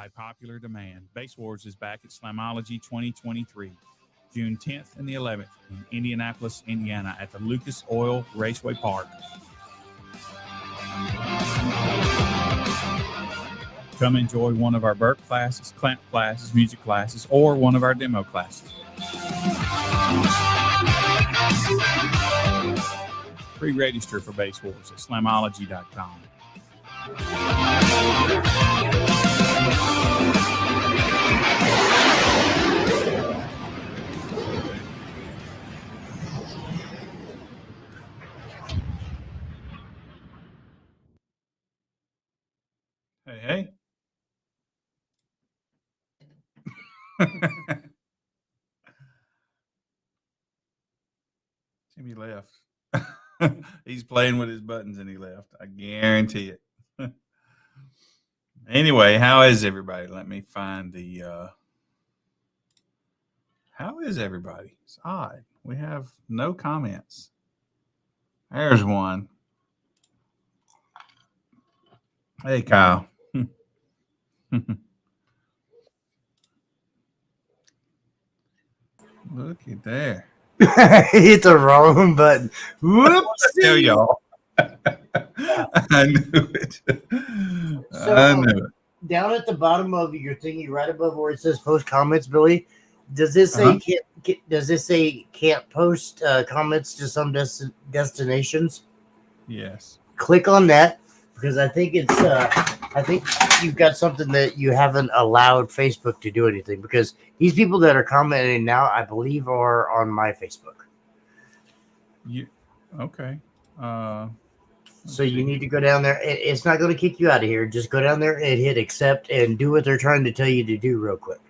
By popular demand, Base Wars is back at Slamology 2023, June 10th and the 11th in Indianapolis, Indiana at the Lucas Oil Raceway Park. Come enjoy one of our Burke classes, clamp classes, music classes, or one of our demo classes. Pre-register for Base Wars at slamology.com. Hey. Jimmy left. He's playing with his buttons and he left. I guarantee it. Anyway, how is everybody? Let me find the how is everybody? It's odd. We have no comments. There's one. Hey, Kyle. Look at there. Hit the wrong button. Whoops. Tell y'all. I knew it. I knew it. Down at the bottom of your thingy, right above where it says post comments, Billy, does this say can't post comments to some destinations? Yes. Click on that because I think it's I think you've got something that you haven't allowed Facebook to do anything because these people that are commenting now, I believe, are on my Facebook. Okay. So you need to go down there. It's not going to kick you out of here. Just go down there and hit accept and do what they're trying to tell you to do real quick.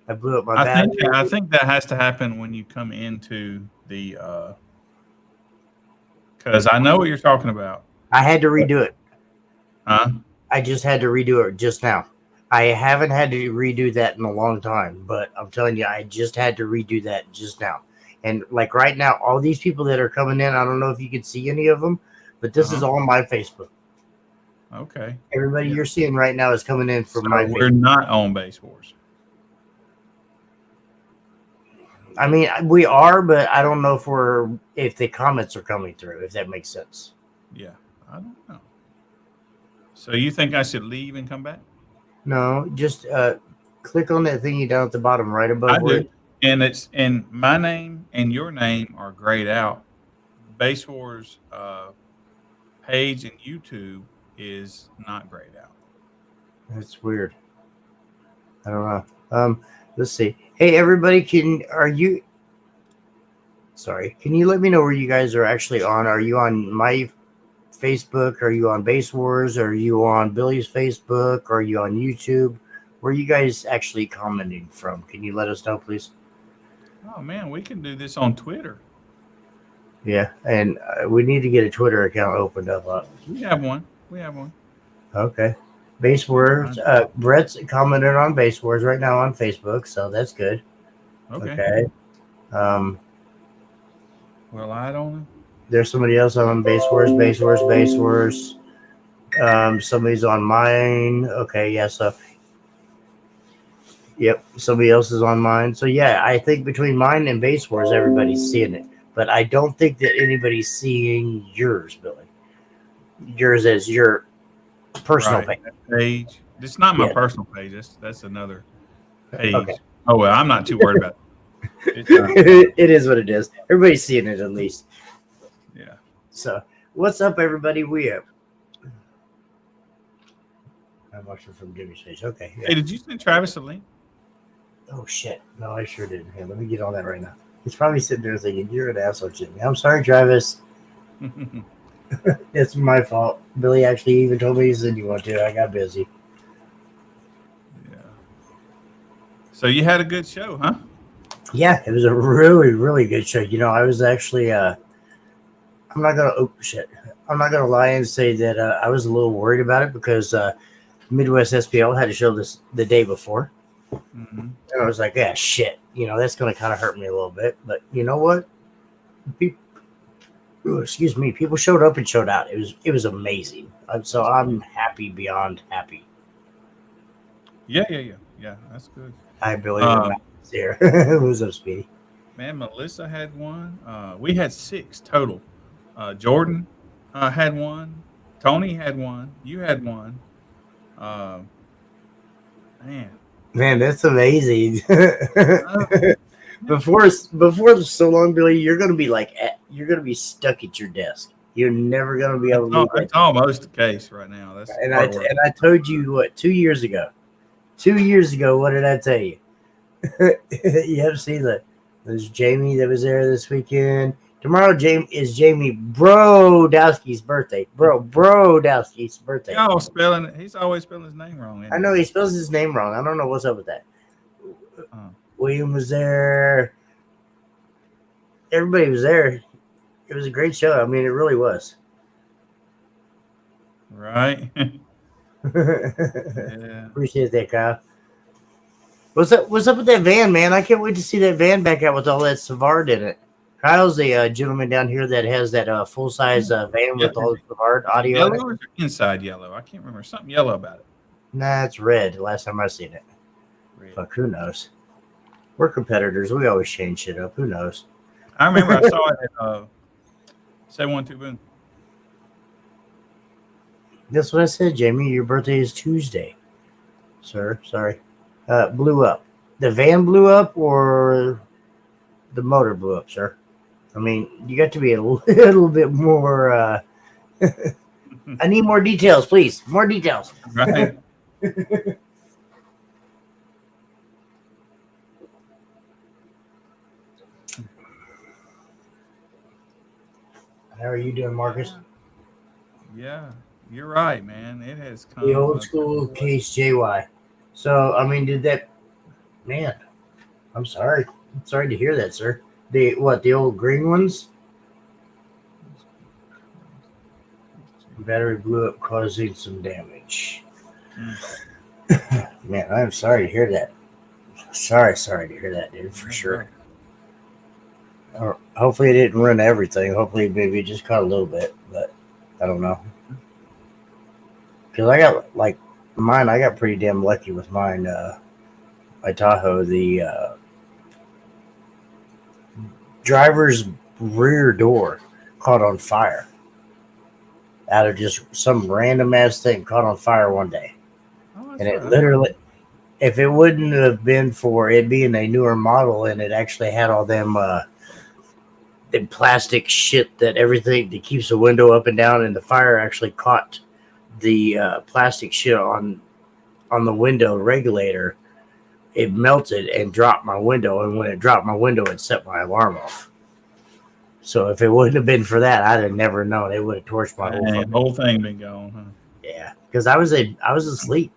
I blew up my battery. I think that has to happen when you come into the because I know what you're talking about. I had to redo it. Huh? I just had to redo it just now. I haven't had to redo that in a long time, but I'm telling you, I just had to redo that just now. And like right now, all these people that are coming in, I don't know if you can see any of them, but this is all on my Facebook. Okay. Everybody you're seeing right now is coming in from my Facebook. We're not on Base Wars. I mean, we are, but I don't know if the comments are coming through, if that makes sense. Yeah, I don't know. So you think I should leave and come back? No, just click on that thingy down at the bottom, right above. I do, and my name and your name are grayed out. Base Wars page and YouTube is not grayed out. That's weird. I don't know. Let's see. Hey, everybody, can you let me know where you guys are actually on? Are you on my Facebook? Are you on Base Wars? Are you on Billy's Facebook? Are you on YouTube? Where are you guys actually commenting from? Can you let us know, please? Oh, man, we can do this on Twitter. Yeah, and we need to get a Twitter account opened up. We have one. Okay. Base Wars. Brett's commented on Base Wars right now on Facebook, so that's good. Okay. Well, I don't know. There's somebody else on Base Wars. Somebody's on mine. Okay, yeah, so yep, somebody else is on mine. So yeah, I think between mine and Base Wars, everybody's seeing it. But I don't think that anybody's seeing yours, Billy. Yours as your personal page. It's not my personal page. That's another page. Okay. Oh, well, I'm not too worried about it. It is what it is. Everybody's seeing it at least. Yeah. So, what's up, everybody? I'm watching from Jimmy's face. Okay. Yeah. Hey, did you send Travis a link? Oh, shit. No, I sure didn't. Here, let me get on that right now. He's probably sitting there thinking, you're an asshole, Jimmy. I'm sorry, Travis. It's my fault. Billy actually even told me he said you want to. I got busy. Yeah. So you had a good show, huh? Yeah, it was a really, really good show. You know, I was actually I'm not gonna lie and say that I was a little worried about it because Midwest SPL had a show the day before. Mm-hmm. And I was like, yeah, shit. You know, that's going to kind of hurt me a little bit. But you know what? People showed up and showed out. It was amazing. So I'm happy beyond happy. Yeah. That's good. I believe him. Um, Here. Who's up, Speedy? Man, Melissa had one. We had 6 total. Jordan had one. Tony had one. You had one. Uh, man, Man, that's amazing. uh, yeah, before so long, Billy, you're gonna be you're gonna be stuck at your desk. You're never gonna be able to leave that. that's almost the case right now. That's And hard work. I told you what 2 years ago. 2 years ago, what did I tell you? You have to see that. There's Jamie that was there this weekend. Tomorrow, Jamie Brodowski's birthday. Brodowski's birthday. Y'all spelling it. He's always spelling his name wrong. I know he spells his name wrong. I don't know what's up with that. William was there. Everybody was there. It was a great show. I mean, it really was. Right. Yeah. Appreciate that, Kyle. What's up with that van, man? I can't wait to see that van back out with all that Savard in it. Kyle's the gentleman down here that has that full-size van with all the Savard audio. Yellow or inside yellow? I can't remember. Something yellow about it. Nah, it's red. Last time I seen it. Red. Fuck, who knows? We're competitors. We always change shit up. Who knows? I remember I saw it at 712 Boone. That's what I said, Jamie. Your birthday is Tuesday. Sir, sorry. Blew up. The van blew up or the motor blew up, sir? I mean, you got to be a little bit more. I need more details, please. More details. Right. How are you doing, Marcus? Yeah, you're right, man. It has come. The old school case JY. So, I mean, did that. Man, I'm sorry. I'm sorry to hear that, sir. The old green ones? Battery blew up, causing some damage. Man, I'm sorry to hear that. Sorry to hear that, dude, for sure. Or hopefully it didn't ruin everything. Hopefully maybe it just caught a little bit, but I don't know. Because I got mine, I got pretty damn lucky with mine. My Tahoe, the driver's rear door caught on fire. Out of just some random ass thing caught on fire one day. And it literally, if it wouldn't have been for it being a newer model and it actually had all them plastic shit that everything that keeps the window up and down, and the fire actually caught the plastic shit on the window regulator, it melted and dropped my window. And when it dropped my window, it set my alarm off. So if it wouldn't have been for that, I'd have never known. It would have torched my whole thing been gone, huh? Yeah, because I was asleep.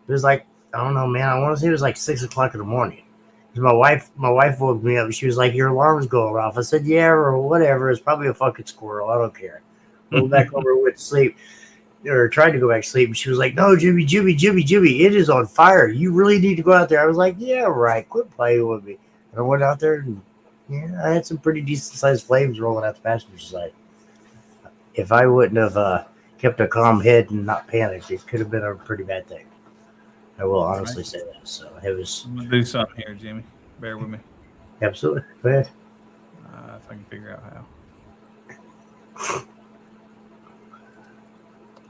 It was like, I don't know, man. I want to say it was like 6 o'clock in the morning. My wife woke me up. She was like, "Your alarm's going off." I said, "Yeah, or whatever. It's probably a fucking squirrel. I don't care." Go back over, went to sleep, or tried to go back to sleep. And she was like, "No, Jimmy, it is on fire. You really need to go out there." I was like, "Yeah, right. Quit playing with me." And I went out there, and yeah, I had some pretty decent sized flames rolling out the passenger side. If I wouldn't have kept a calm head and not panicked, it could have been a pretty bad thing. I will honestly say that. So it was. I'm gonna do something here, Jimmy. Bear with me. Absolutely. Go ahead. If I can figure out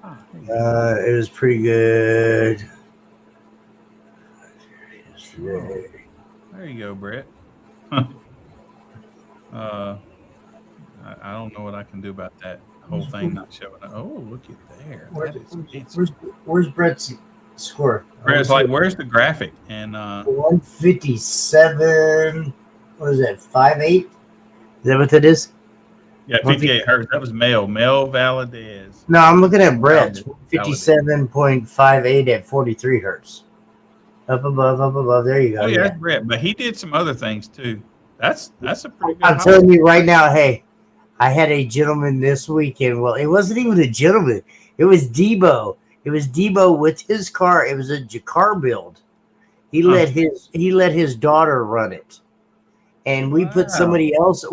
how. It was pretty good. There you go, Brett. I don't know what I can do about that whole thing not showing up. Oh, look at there. Where's Brett's score? Brett's like, where's the graphic? And 157. What is that? 5.8? Is that what that is? Yeah, 58 hertz. That was Mel Valadez. No, I'm looking at Brett's 57.58 at 43 hertz. Up above. There you go. Oh yeah, that's Brett. But he did some other things too. That's a pretty good. I'm telling you right now, hey, I had a gentleman this weekend. Well, it wasn't even a gentleman. It was Debo. It was Debo with his car. It was a car build. He let his daughter run it, and we put somebody else.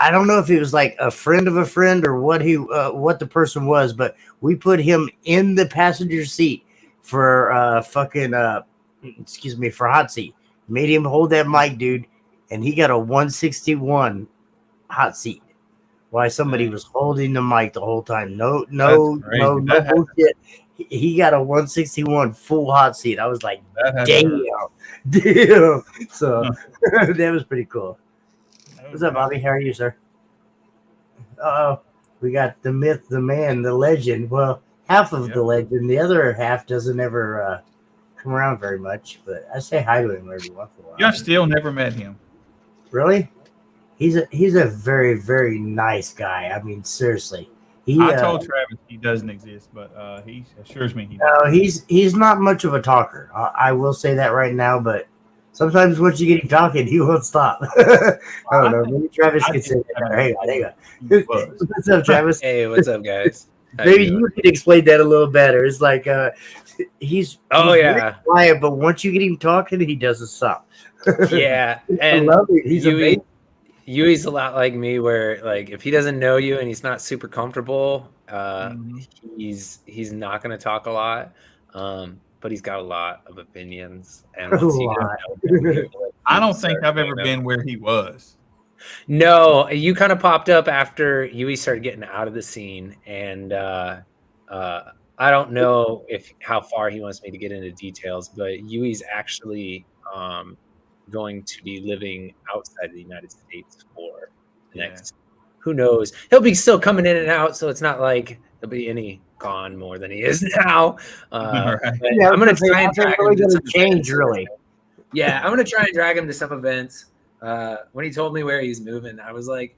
I don't know if it was like a friend of a friend or what the person was, but we put him in the passenger seat for fucking excuse me, for hot seat. Made him hold that mic, dude, and he got a 161 hot seat. Why somebody was holding the mic the whole time. No bullshit. He got a 161 full hot seat. I was like, damn. So that was pretty cool. What's up, Bobby? How are you, sir? We got the myth, the man, the legend. Well, half of the legend. The other half doesn't ever come around very much, but I say hi to him every once in a while. You still never met him. Really? He's a very, very nice guy. I mean, seriously. I told Travis he doesn't exist, but he assures me he does. No, he's not much of a talker. I will say that right now, but sometimes once you get him talking, he won't stop. I don't know. Maybe Travis could say that. Hey, what's up, Travis? Hey, what's up, guys? Maybe you could explain that a little better. It's like he's very quiet, but once you get him talking, he doesn't stop. Yeah, and he's amazing. Yui's a lot like me, where like if he doesn't know you and he's not super comfortable, he's not going to talk a lot, but he's got a lot of opinions. And I don't think I've ever been where he was. No, you kind of popped up after Yui started getting out of the scene, and I don't know how far he wants me to get into details, but Yui's actually going to be living outside the United States for the next, who knows? He'll be still coming in and out, so it's not like there'll be any gone more than he is now. Right. I'm going to try and drag him to some change, really. Yeah, I'm going to try and drag him to some events. When he told me where he's moving, I was like,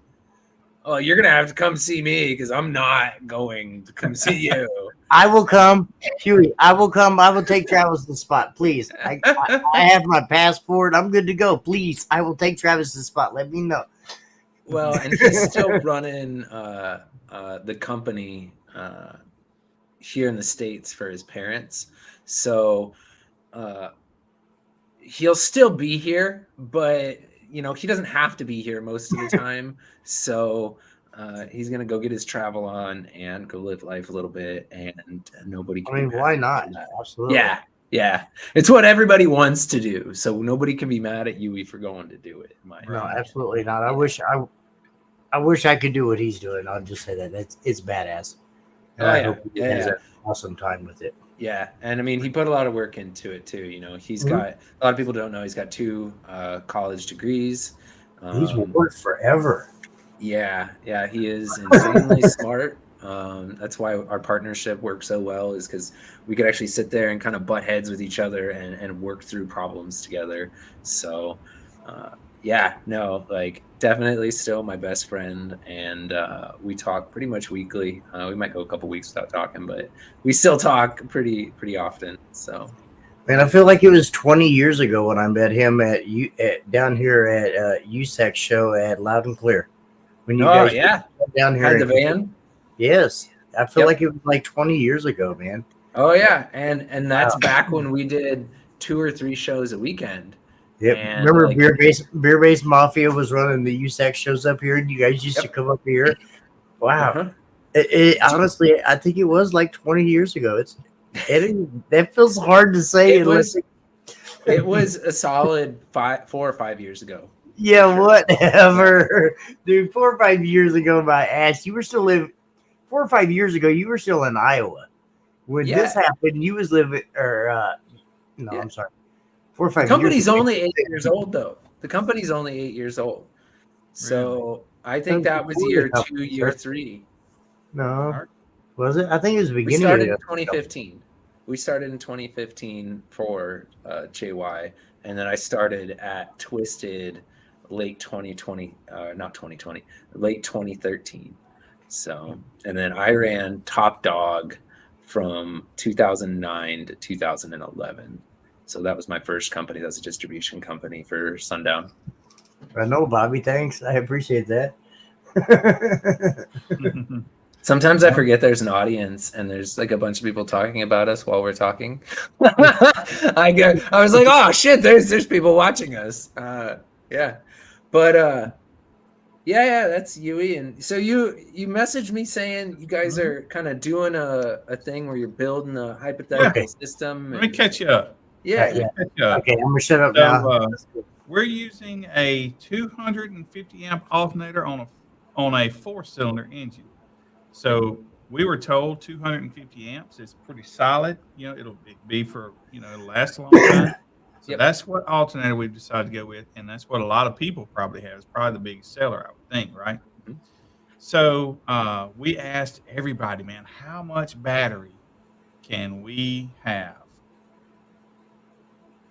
oh, you're going to have to come see me because I'm not going to come see you. I will come, Huey. I will come. I will take Travis to the spot, please. I have my passport. I'm good to go. Please, I will take Travis to the spot. Let me know. Well, and he's still running the company here in the States for his parents, so he'll still be here, but he doesn't have to be here most of the time. So he's going to go get his travel on and go live life a little bit, and nobody can. I mean, why not? Absolutely. Yeah. It's what everybody wants to do. So nobody can be mad at Yui for going to do it. No, absolutely not. I wish I could do what he's doing. I'll just say that. It's badass. And I hope he has an awesome time with it. Yeah, and I mean, he put a lot of work into it too. He's got, a lot of people don't know, he's got 2 college degrees. He's worked forever. Yeah, he is insanely smart. That's why our partnership works so well, is because we could actually sit there and kind of butt heads with each other and work through problems together. So, definitely still my best friend, and we talk pretty much weekly. We might go a couple weeks without talking, but we still talk pretty often. So, man, I feel like it was 20 years ago when I met him down here at USAC show at Loud and Clear. When you guys down here had the van. Yes, I feel like it was like 20 years ago, man. Oh yeah, and that's back when we did 2 or 3 shows a weekend. Yep. And remember Beer Base Mafia was running the USAC shows up here, and you guys used to come up here. Wow. It honestly, I think it was like 20 years ago. That feels hard to say. It was a solid 4 or 5 years ago. Yeah, whatever, dude. 4 or 5 years ago, my ass. You were still living. 4 or 5 years ago, you were still in Iowa when this happened. You was living, I'm sorry. 4 or 5 years. The company's only 8 years old, though. The company's only 8 years old. So I think that was year 2, year 3. No, was it? I think it was the beginning. We started in 2015. We started in 2015 for JY, and then I started at Twisted late 2020, not 2020, late 2013. So, and then I ran Top Dog from 2009 to 2011. So that was my first company. That's a distribution company for Sundown. I know, Bobby. Thanks. I appreciate that. Sometimes I forget there's an audience and there's like a bunch of people talking about us while we're talking. I was like, oh shit, there's people watching us. Yeah. But Yeah, that's Yui. And so you messaged me saying you guys Mhm. are kind of doing a thing where you're building a hypothetical Yeah. system. Let me And catch you up. yeah, Let me Yeah. catch you up. Okay, I'm gonna shut up So, now. we're using a 250 amp alternator on a 4-cylinder engine. So we were told 250 amps is pretty solid. You know, it'll be for, it'll last a long time. So Yep. that's what alternator we've decided to go with, and that's what a lot of people probably have. It's probably the biggest seller, I would think, right? Mhm. So we asked everybody, man, how much battery can we have?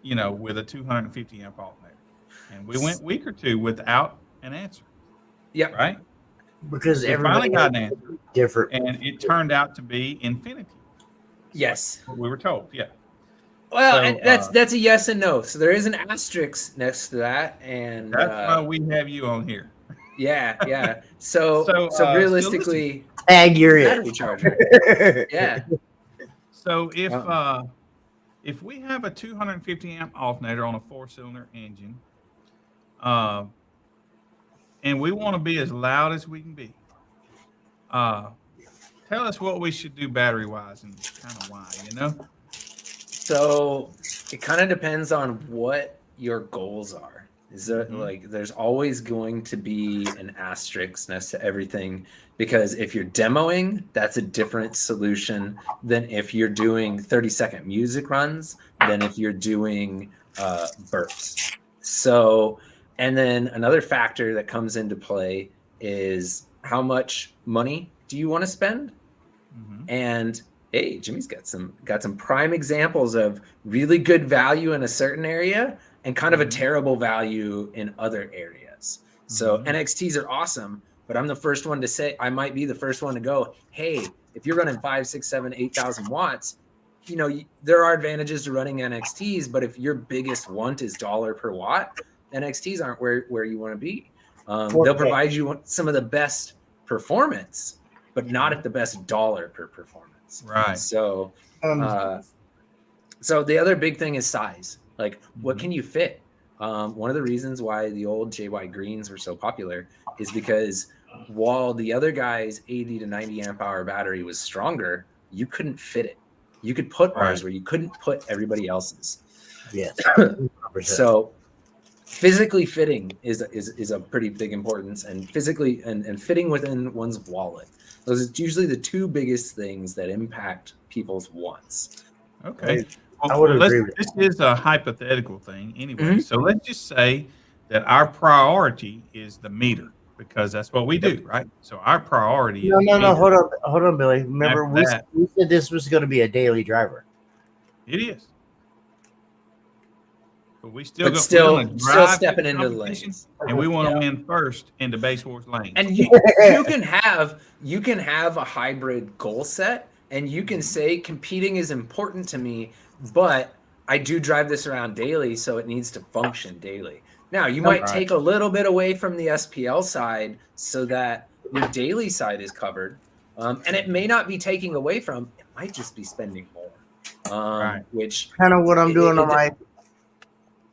With a 250 amp alternator, and we went week or two without an answer, Yep. right? Because We finally everybody got has an answer, different. and it turned out to be infinity. That's Yes. what we were told. Yeah. Well, So and that's a yes and no. So there is an asterisk next to that, and that's why we have you on here. yeah. So So listen. realistically, Tag, you're it. battery charger. Yeah. So Um, if we have a 250 amp alternator on a 4-cylinder engine, uh, and we want to be as loud as we can be, uh, tell us what we should do battery wise and kind of why. So it kind of depends on what your goals are. Is there Mhm. like there's always going to be an asterisk next to everything, because if you're demoing, that's a different solution than if you're doing 30-second music runs, than if you're doing burps. So, and then another factor that comes into play is how much money do you want to spend? Mhm. And hey, Jimmy's got some prime examples of really good value in a certain area and kind of a Mhm. terrible value in other areas. So Mhm. NXTs are awesome, but I'm the first one to say, I might be the first one to go, hey, if you're running 5, 6, 7, 8,000 watts, there are advantages to running NXTs, but if your biggest want is dollar per watt, NXTs aren't where you want to be. They'll 4K. provide you some of the best performance, but not Mhm. at the best dollar per performance. Right. So, Um, uh, so the other big thing is size. Like, what Mhm. can you fit? One of the reasons why the old JY Greens were so popular is because while the other guy's 80 to 90 amp hour battery was stronger, you couldn't fit it. You could put Right. ours where you couldn't put everybody else's. yes. 100%. So physically fitting is a pretty big importance, and physically and fitting within one's wallet. Those are usually the two biggest things that impact people's wants. Okay. I Well, would let's. agree with This is a hypothetical thing anyway. Mhm. So let's just say that our priority is the meter because that's what we Yep. do, right? So our priority No, is no, no. meter. Hold on, Billy. Remember, After we that, we said this was going to be a daily driver. it is. But we But we're going to still drive to stepping the into the competition, lanes. and we want to Yeah. win first in the base wars lanes. And you can have a hybrid goal set, and you can say competing is important to me, but I do drive this around daily, so it needs to function daily. Now, you might Right. take a little bit away from the SPL side so that your daily side is covered. And it may not be taking away from, it might just be spending more. Right. Which Kind of what I'm it- doing on it- my.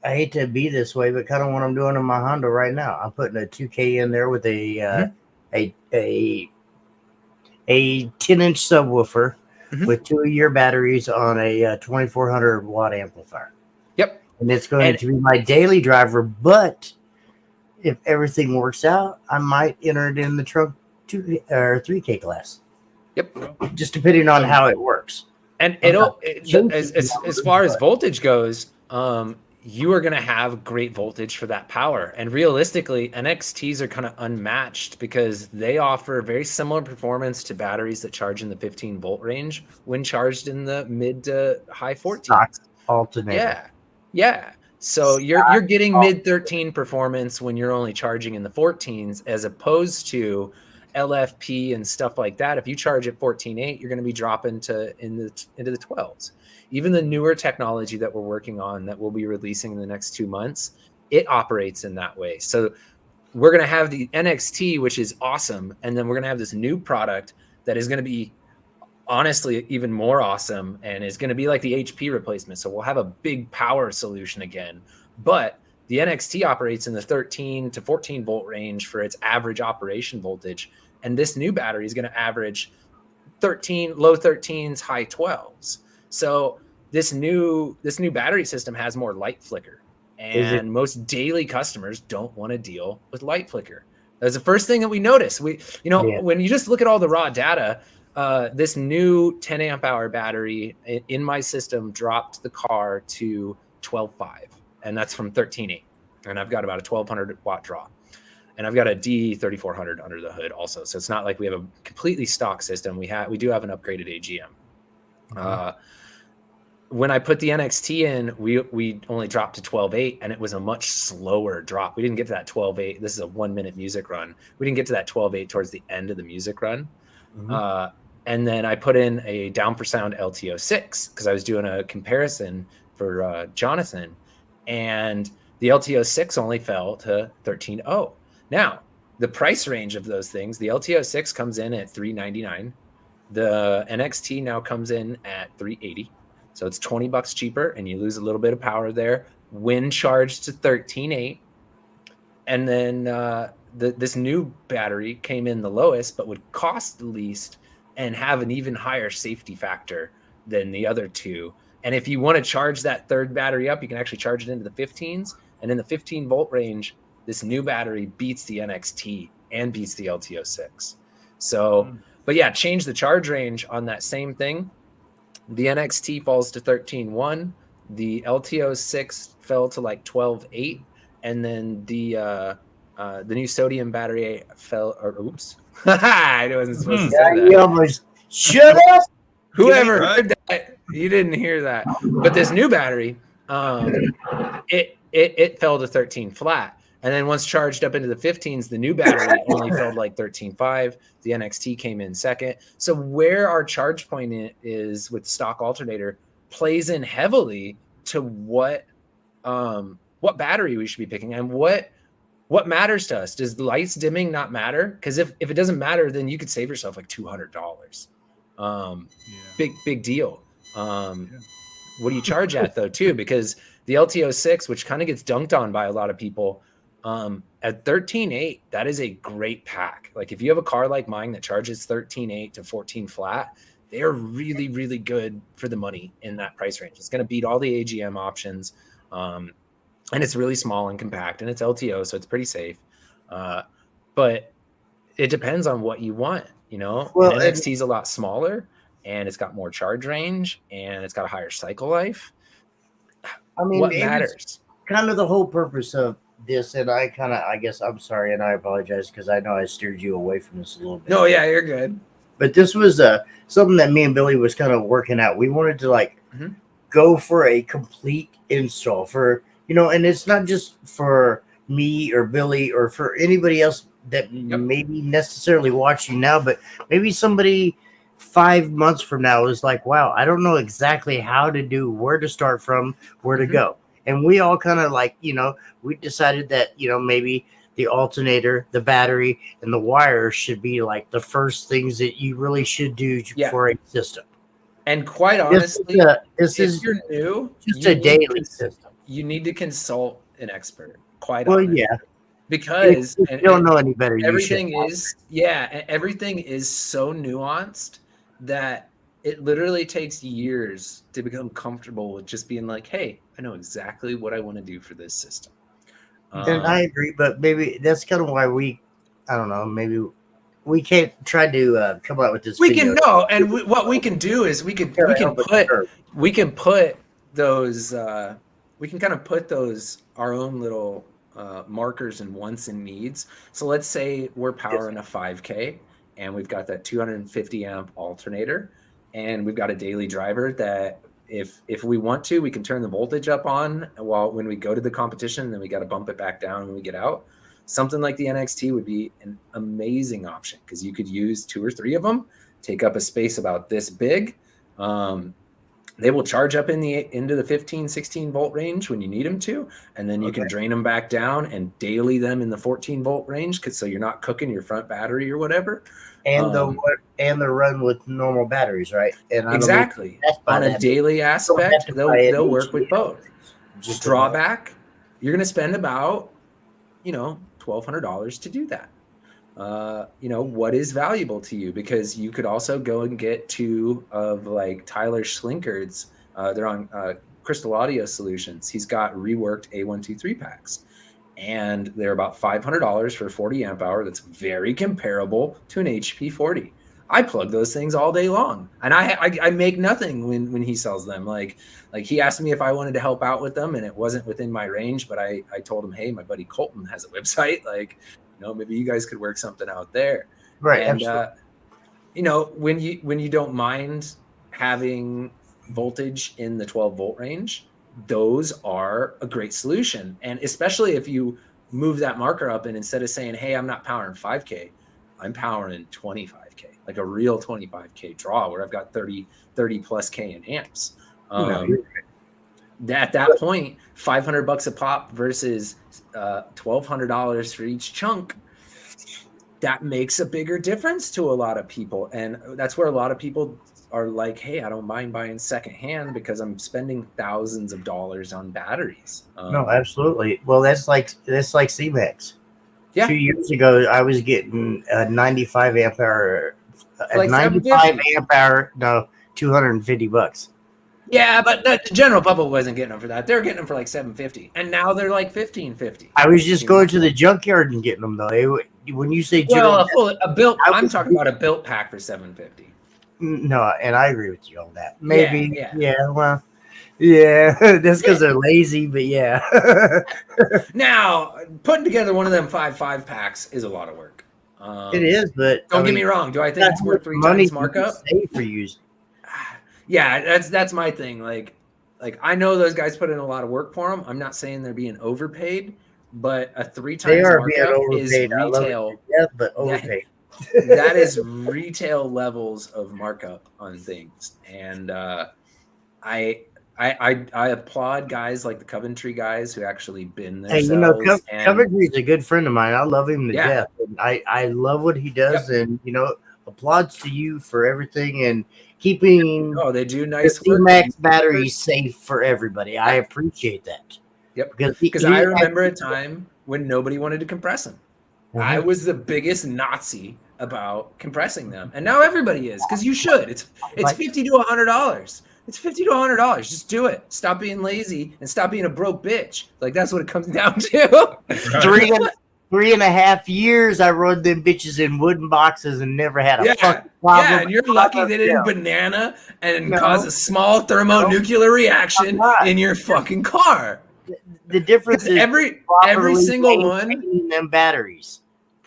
I hate to be this way, but kind of what I'm doing on my Honda right now. I'm putting a 2K in there with a 10-inch subwoofer Mhm. with 2-year batteries on a 2400 watt amplifier. Yep. And it's going And- to be my daily driver. But if everything works out, I might enter it in the trunk 2 or 3K class. Yep. Just depending on how it works. And as far as voltage goes, you are going to have great voltage for that power. And realistically, NXTs are kind of unmatched because they offer very similar performance to batteries that charge in the 15 volt range when charged in the mid to high 14s. Alternator. Yeah. So you're getting mid 13 performance when you're only charging in the 14s, as opposed to LFP and stuff like that. If you charge at 14.8, you're going to be dropping into the 12s. Even the newer technology that we're working on that we'll be releasing in the next 2 months, it operates in that way. So we're going to have the NXT, which is awesome, and then we're going to have this new product that is going to be honestly even more awesome and is going to be like the HP replacement. So we'll have a big power solution again, but The NXT operates in the 13 to 14 volt range for its average operation voltage. And this new battery is going to average low 13s, high 12s. So this new battery system has more light flicker. And most daily customers don't want to deal with light flicker. That's the first thing that we notice. When you just look at all the raw data, this new 10 amp hour battery in my system dropped the car to 12.5, and that's from 13.8. And I've got about a 1200 watt draw. And I've got a D3400 under the hood also. So it's not like we have a completely stock system. We do have an upgraded AGM. When I put the NXT in, we only dropped to 12.8, and it was a much slower drop. We didn't get to that 12.8. This is a 1 minute music run. We didn't get to that 12.8 towards the end of the music run. And then I put in a Down for Sound LTO6 because I was doing a comparison for Jonathan, and the LTO6 only fell to 13.0. Now, the price range of those things, the LTO6 comes in at $399. The NXT now comes in at $380. So it's $20 cheaper, and you lose a little bit of power there when charged to 13.8. And then this new battery came in the lowest, but would cost the least and have an even higher safety factor than the other two. And if you want to charge that third battery up, you can actually charge it into the 15s. And in the 15 volt range, this new battery beats the NXT and beats the LTO6. So, but yeah, change the charge range on that same thing. The NXT falls to 13.1. The LTO6 fell to like 12.8. And then the new sodium battery fell, I wasn't supposed to say that. You almost shut up. Whoever heard that, you didn't hear that. But this new battery, it fell to 13 flat. And then once charged up into the 15s, the new battery only fell to like 13.5. The NXT came in second. So where our charge point is with the stock alternator plays in heavily to what battery we should be picking and what matters to us. Does lights dimming not matter? Because if it doesn't matter, then you could save yourself like $200. Big deal. What do you charge at though too? Because the LTO6, which kind of gets dunked on by a lot of people, at 13.8, that is a great pack. Like if you have a car like mine that charges 13.8 to 14 flat, they are really, really good for the money in that price range. It's going to beat all the AGM options. And it's really small and compact, and it's LTO, so it's pretty safe. But it depends on what you want, Well, NXT is a lot smaller, and it's got more charge range, and it's got a higher cycle life. I mean, what matters? Kind of the whole purpose of this, and I guess I'm sorry, and I apologize because I know I steered you away from this a little bit. No, yeah, you're good. But this was something that me and Billy was kind of working out. We wanted to go for a complete install for, and it's not just for me or Billy or for anybody else that may be necessarily watching now, but maybe somebody 5 months from now is like, wow, I don't know exactly how to do, where to start from, where to go. And we all kind of we decided that, maybe the alternator, the battery, and the wire should be like the first things that you really should do for a system. And quite honestly, if you're new, just a daily system. You need to consult an expert. Quite well, honestly. Yeah. Because if you don't know any better. Everything is so nuanced that it literally takes years to become comfortable with just being like, hey, I know exactly what I want to do for this system. And I agree, but maybe that's kind of why I don't know, maybe we can't try to come out with this. We can know, and what we can do is we can put those we can kind of put those our own little markers and wants and needs. So let's say we're powering a 5K and we've got that 250 amp alternator, and we've got a daily driver that if we want to, we can turn the voltage up on when we go to the competition, then we got to bump it back down when we get out. Something like the NXT would be an amazing option because you could use 2 or 3 of them, take up a space about this big. They will charge up into the 15, 16 volt range when you need them to, and then you can drain them back down and daily them in the 14 volt range, so you're not cooking your front battery or whatever. And the run with normal batteries, right? And exactly. On a daily aspect, they'll work with both. Just drawback, you're going to spend about, $1,200 to do that. What is valuable to you? Because you could also go and get two of like Tyler Schlinkard's. They're on Crystal Audio Solutions. He's got reworked A123 packs, and they're about $500 for 40 amp hour. That's very comparable to an HP 40. I plug those things all day long, and I make nothing when he sells them. Like he asked me if I wanted to help out with them, and it wasn't within my range, but I told him, hey, my buddy Colton has a website. Like, maybe you guys could work something out there. Right. And absolutely. when you don't mind having voltage in the 12 volt range, those are a great solution. And especially if you move that marker up, and instead of saying, hey, I'm not powering 5K, I'm powering 25K, like a real 25K draw where I've got 30 plus K in amps. At that point, $500 a pop versus $1,200 for each chunk, that makes a bigger difference to a lot of people. And that's where a lot of people are like, hey, I don't mind buying secondhand because I'm spending thousands of dollars on batteries. No, absolutely. Well, that's like C-Max. Yeah. 2 years ago, I was getting a 95 amp hour. Like 95 amp hour, no, $250. Yeah, but the general public wasn't getting them for that. They're getting them for like $750, and now they're like $1,550. I was just going to the junkyard and getting them though. When you say general, a built, I'm talking about a built pack for $750. No, and I agree with you on that. Maybe, Yeah. Well, yeah, that's because they're lazy, but yeah. Now, putting together one of them 5.5 packs is a lot of work. It is, but don't get me wrong. Do I think it's worth 3 times markup? For you. Yeah, that's my thing. Like I know those guys put in a lot of work for them. I'm not saying they're being overpaid, but a 3 times markup is retail. Yeah, but overpaid. That is retail levels of markup on things, and I applaud guys like the Coventry guys who actually bin their cells. Coventry's a good friend of mine. I love him to death. And I love what he does, and applauds to you for everything and keeping. Oh, they do nice work. C-Max batteries safe for everybody. I appreciate that. Yep. Because I remember a time when nobody wanted to compress them. Mm-hmm. I was the biggest Nazi about compressing them, and now everybody is, because you should. It's $50 to $100. It's $50 to $100. Just do it. Stop being lazy and stop being a broke bitch. Like, that's what it comes down to. 3.5 years I rode them bitches in wooden boxes and never had a fucking problem. Yeah, and you're lucky they didn't banana and cause a small thermonuclear reaction in your fucking car. The difference is every single one them batteries.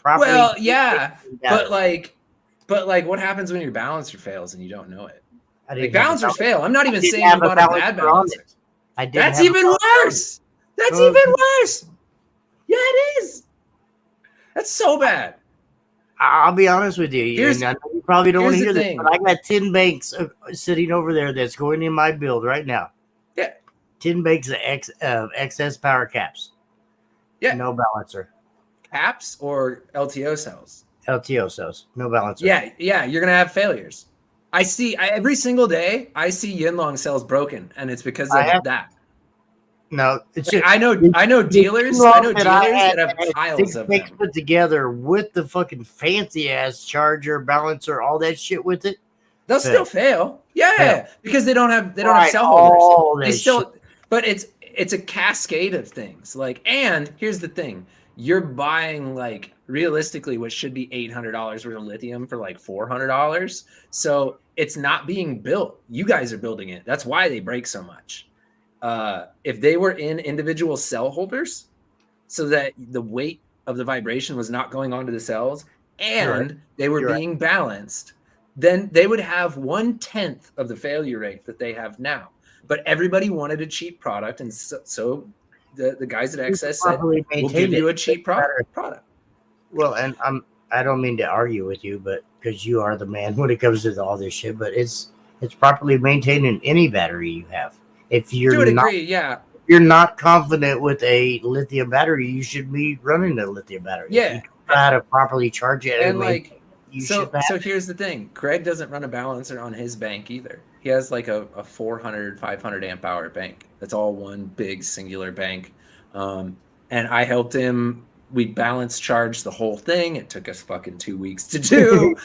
Well, yeah, but like what happens when your balancer fails and you don't know it? Like, balancers fail. I'm not even saying you bought a bad balancer. That's even worse. That's even worse. Yeah, it is. That's so bad. I'll be honest with you. I know you probably don't want to hear this, but I got 10 banks sitting over there that's going in my build right now. Yeah. 10 banks of excess power caps. Yeah. No balancer. Caps or LTO cells? LTO cells. No balancer. Yeah. You're going to have failures. Every single day, I see Yinlong cells broken, and it's because of that. No, it's I know dealers. That have piles of them put together with the fucking fancy ass charger, balancer, all that shit with it. They'll still fail. Yeah, because they don't have cell holders. They still, but it's a cascade of things. Like, and here's the thing: you're buying like realistically what should be $800 worth of lithium for like $400. So it's not being built. You guys are building it. That's why they break so much. If they were in individual cell holders so that the weight of the vibration was not going onto the cells and they were being balanced, then they would have 1/10 of the failure rate that they have now. But everybody wanted a cheap product. And so the guys at XS said, we'll give you a cheap product. Well, and I don't mean to argue with you, but because you are the man when it comes to all this shit, but it's properly maintained in any battery you have. If you're you're not confident with a lithium battery, you should be running a lithium battery. Yeah. If you know how to properly charge it. And so here's the thing. Greg doesn't run a balancer on his bank either. He has like a 400, 500 amp hour bank. That's all one big singular bank. And I helped him. We balance charged the whole thing. It took us fucking 2 weeks to do.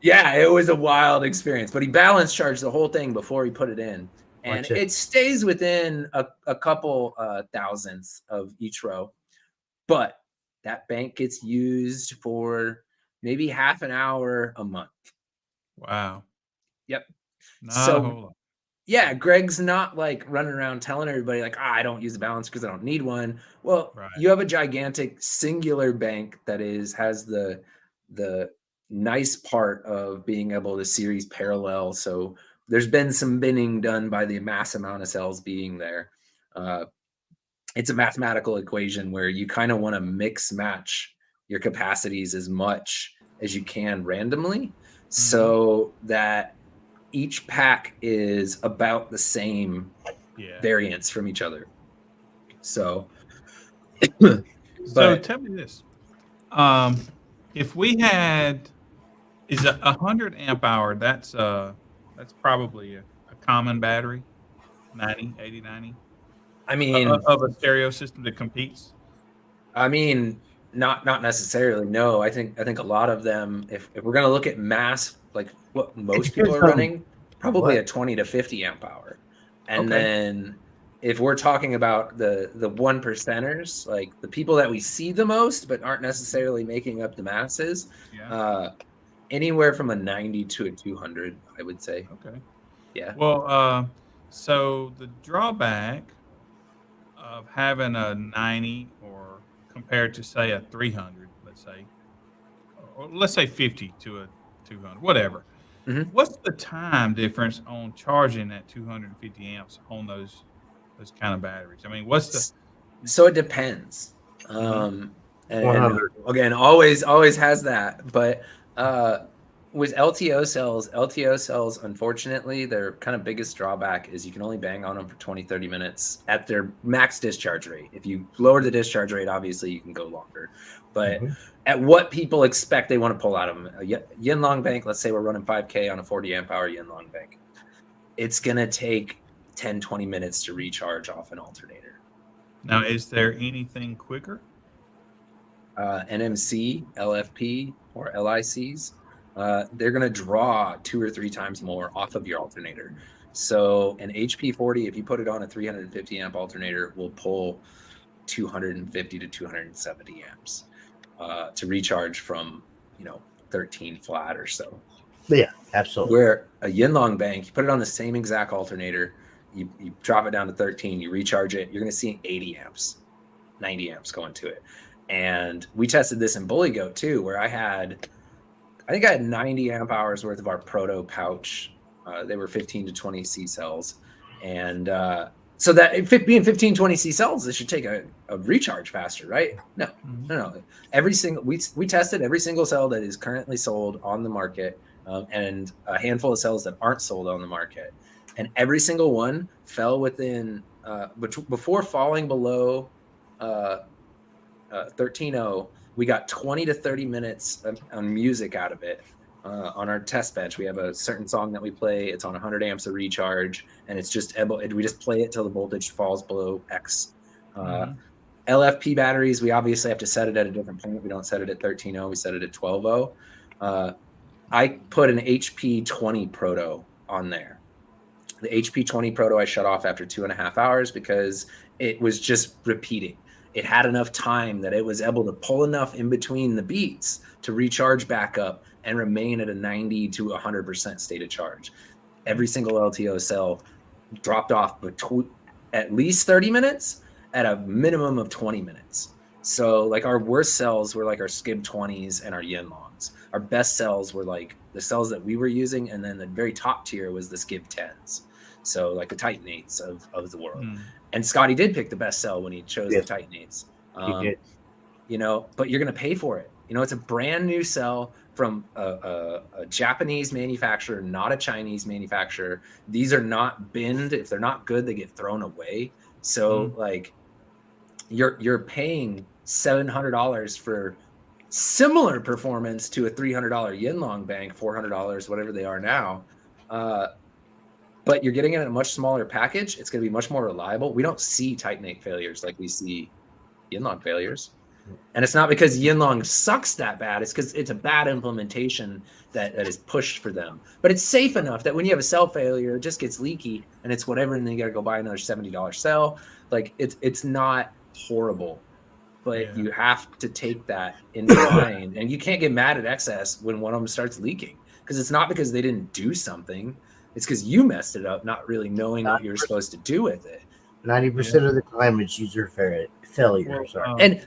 Yeah, it was a wild experience. But he balance charged the whole thing before he put it in, and Watch it. it stays within a couple thousandths of each row. But that bank gets used for maybe half an hour a month. Wow. Yep. Not a So whole lot. yeah, Greg's not like running around telling everybody like, I don't use a balance because I don't need one. Well, Right. you have a gigantic singular bank that has the nice part of being able to series parallel. So there's been some binning done by the mass amount of cells being there. It's a mathematical equation where you kind of want to mix match your capacities as much as you can randomly, so that each pack is about the same Yeah. variance from each other. So, So but tell me this: if we had, is a 100 amp hour? That's probably a common battery, 90, 80, 90 I mean, of a stereo system that competes. not necessarily. No, I think a lot of them. If we're gonna look at mass, like what most people are depends on running, probably what. a 20 to 50 amp hour, and Okay. then if we're talking about the 1%ers, like the people that we see the most but aren't necessarily making up the masses, Yeah. anywhere from a 90 to a 200, I would say. Okay. Yeah. Well, so the drawback of having a 90 or compared to say a 300, let's say, or let's say 50 to a 200, whatever. Mhm. What's the time difference on charging at 250 amps on those kind of batteries? I mean, what's the So it depends. Mhm. And 100. again, always has that. But with LTO cells, unfortunately, their kind of biggest drawback is you can only bang on them for 20, 30 minutes at their max discharge rate. If you lower the discharge rate, obviously you can go longer. But at what people expect they want to pull out of them, a Yinlong bank, let's say we're running 5K on a 40 amp hour Yinlong bank, it's going to take 10, 20 minutes to recharge off an alternator. Now, is there anything quicker? NMC, LFP, or LICs, they're going to draw 2 or 3 times more off of your alternator. So an HP40, if you put it on a 350 amp alternator, will pull 250 to 270 amps to recharge from 13 flat or so. Yeah, absolutely. Where a Yinlong bank, you put it on the same exact alternator, you drop it down to 13, you recharge it, you're going to see 80 amps, 90 amps going to it. And we tested this in Bully Goat too, where I think I had 90 amp hours worth of our proto pouch. They were 15 to 20 C cells. And so that being 15, 20 C cells, it should take a recharge faster, right? No. Every single, we tested every single cell that is currently sold on the market, and a handful of cells that aren't sold on the market. And every single one fell within, before falling below 13.0, we got 20 to 30 minutes on music out of it. On our test bench, we have a certain song that we play. It's on 100 amps of recharge, and it's just we just play it till the voltage falls below X. LFP batteries, we obviously have to set it at a different point. We don't set it at 13.0. We set it at 12.0. I put an HP 20 Proto on there. The HP 20 Proto I shut off after 2.5 hours because it was just repeating. It had enough time that it was able to pull enough in between the beats to recharge back up and remain at a 90 to 100% state of charge. Every single LTO cell dropped off at least 30 minutes at a minimum of 20 minutes. So like our worst cells were like our Skib 20s and our Yinlongs. Our best cells were like the cells that we were using, and then the very top tier was the Skib 10s. So like the Titan 8s of the world. And Scotty did pick the best cell when he chose the Titan 8s. He did. But you're going to pay for it. It's a brand new cell from a Japanese manufacturer, not a Chinese manufacturer. These are not binned. If they're not good, they get thrown away. So like you're paying $700 for similar performance to a $300 Yinlong bank, $400, whatever they are now. but you're getting it in a much smaller package. It's going to be much more reliable. We don't see Titanate failures like we see Yinlong failures. And it's not because Yinlong sucks that bad. It's because it's a bad implementation that is pushed for them. But it's safe enough that when you have a cell failure, it just gets leaky and it's whatever, and then you got to go buy another $70 cell. Like it's not horrible, but you have to take that into mind. And you can't get mad at XS when one of them starts leaking, because it's not because they didn't do something. It's because you messed it up, not really knowing what you were supposed to do with it. 90% of the time, it's user failure. Sorry.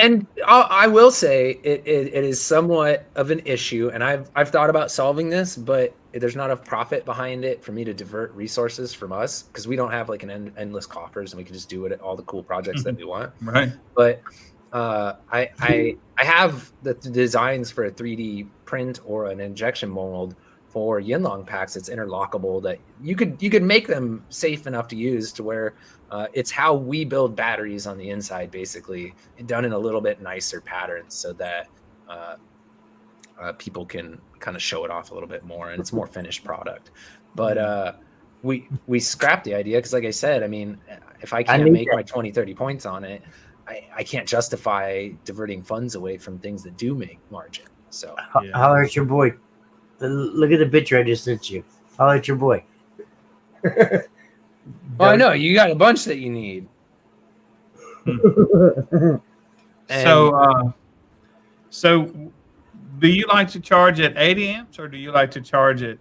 And I will say it is somewhat of an issue, and I've thought about solving this, but there's not enough profit behind it for me to divert resources from us, because we don't have like an endless coffers, and we can just do it at all the cool projects that we want. Right. But I have the designs for a 3D print or an injection mold for Yinlong packs. It's interlockable, that you could make them safe enough to use to where it's how we build batteries on the inside, basically, and done in a little bit nicer patterns, so that people can kind of show it off a little bit more, and it's more finished product. But we scrapped the idea because, like I said, I mean, if I can't make my 20-30 points on it, I can't justify diverting funds away from things that do make margin. So holler at your boy. Look at the picture I just sent you. Holler at your boy. Well, I know you got a bunch that you need. So do you like to charge at 80 amps, or do you like to charge at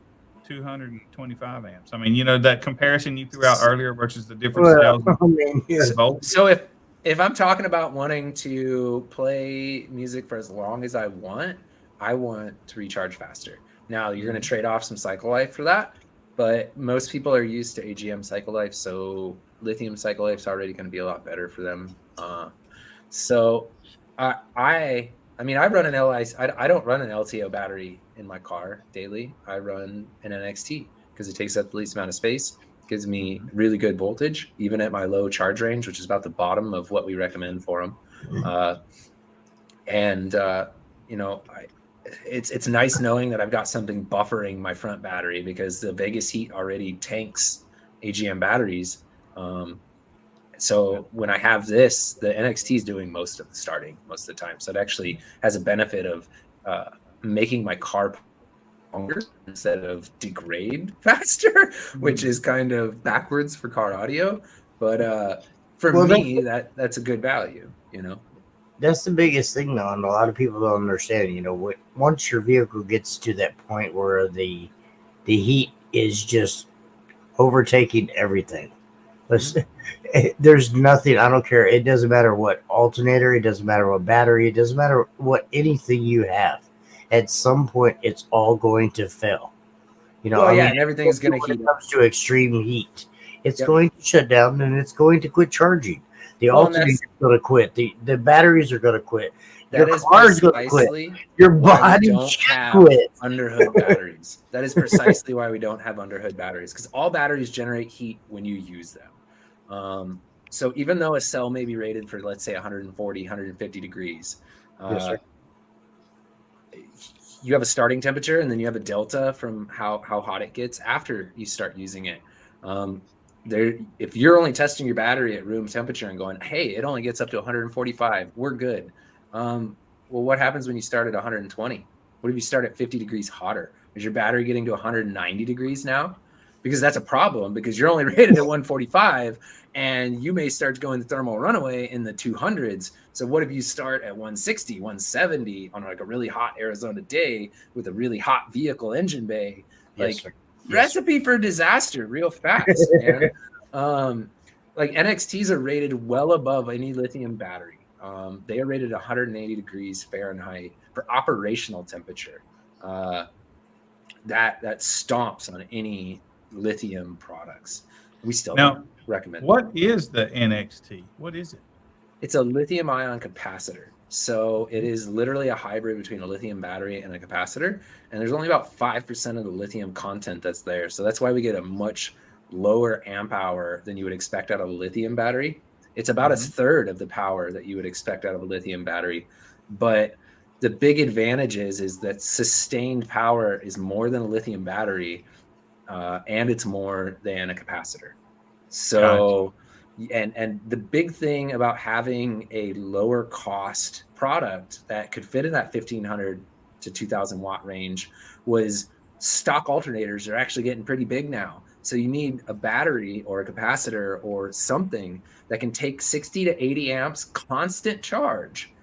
225 amps? I mean, you know, that comparison you threw out earlier versus the different cells. So if I'm talking about wanting to play music for as long as I want to recharge faster. Now, you're going to trade off some cycle life for that, but most people are used to AGM cycle life, so lithium cycle life is already going to be a lot better for them. So I mean, I run an I don't run an LTO battery in my car daily. I run an NXT because it takes up the least amount of space, gives me really good voltage, even at my low charge range, which is about the bottom of what we recommend for them. You know, it's nice knowing that I've got something buffering my front battery, because the Vegas heat already tanks AGM batteries. So when I have this, the NXT is doing most of the starting most of the time. So it actually has a benefit of making my car longer instead of degrade faster, which is kind of backwards for car audio. But for me, that's a good value, you know. That's the biggest thing, though, and a lot of people don't understand. You know, once your vehicle gets to that point where the heat is just overtaking everything, there's nothing. I don't care. It doesn't matter what alternator. It doesn't matter what battery. It doesn't matter what anything you have. At some point, it's all going to fail. You know, and everything's going to heat. When it comes to extreme heat, it's going to shut down and it's going to quit charging. The alternator is going to quit. The batteries are going to quit. Your car's going to quit. Your body should quit. Underhood batteries. That is precisely why we don't have underhood batteries, because all batteries generate heat when you use them. So even though a cell may be rated for, let's say, 140, 150 degrees, you have a starting temperature, and then you have a delta from how hot it gets after you start using it. If you're only testing your battery at room temperature and going, hey, it only gets up to 145, we're good. Well, what happens when you start at 120? What if you start at 50 degrees hotter? Is your battery getting to 190 degrees now? Because that's a problem, because you're only rated at 145, and you may start going to thermal runaway in the 200s. So what if you start at 160, 170 on like a really hot Arizona day with a really hot vehicle engine bay? Recipe for disaster real fast, man. Like NXTs are rated well above any lithium battery. They are rated 180 degrees Fahrenheit for operational temperature. That stomps on any lithium products. We still don't recommend. What is the NXT? What is it? It's a lithium ion capacitor. So it is literally a hybrid between a lithium battery and a capacitor. And there's only about 5% of the lithium content that's there. So that's why we get a much lower amp hour than you would expect out of a lithium battery. It's about a third of the power that you would expect out of a lithium battery. But the big advantage is that sustained power is more than a lithium battery. and it's more than a capacitor. So, and the big thing about having a lower cost product that could fit in that 1500 to 2000 watt range was stock alternators are actually getting pretty big now. So you need a battery or a capacitor or something that can take 60 to 80 amps constant charge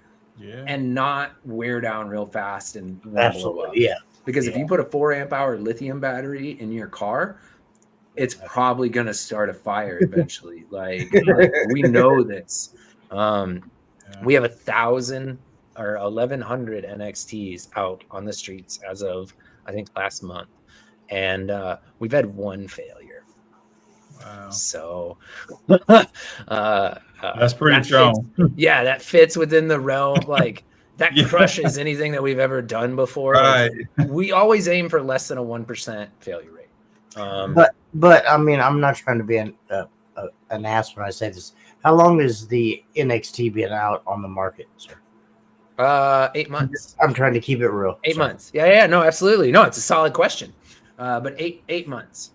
and not wear down real fast and blow up. Absolutely, yeah. Because if you put a 4 amp hour lithium battery in your car, it's probably going to start a fire eventually. Like we know this. We have 1,000 or 1,100 NXTs out on the streets as of, I think, last month. And we've had one failure. Wow. So that's pretty strong. Yeah, that fits within the realm. Like that crushes anything that we've ever done before. Right. Like, we always aim for less than a 1% failure rate. But I mean, I'm not trying to be an ass when I say this. How long has the NXT been out on the market, sir? 8 months. I'm trying to keep it real. 8 months. Yeah, no, absolutely. No, it's a solid question. But eight months.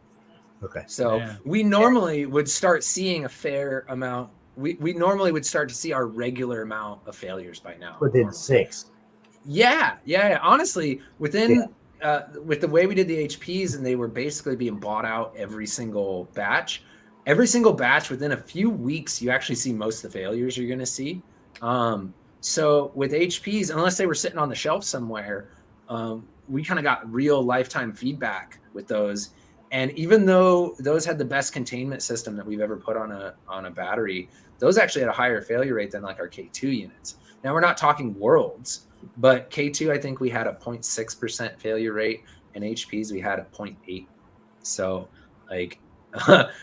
Okay. So we normally would start seeing a fair amount. We normally would start to see our regular amount of failures by now. Within 6. Yeah. Honestly, within with the way we did the HPs and they were basically being bought out every single batch within a few weeks, you actually see most of the failures you're going to see. So with HPs, unless they were sitting on the shelf somewhere, we kind of got real lifetime feedback with those. And even though those had the best containment system that we've ever put on a battery, those actually had a higher failure rate than like our K2 units. Now we're not talking worlds, but K2, I think we had a 0.6% failure rate, and HPs we had a 0.8. So like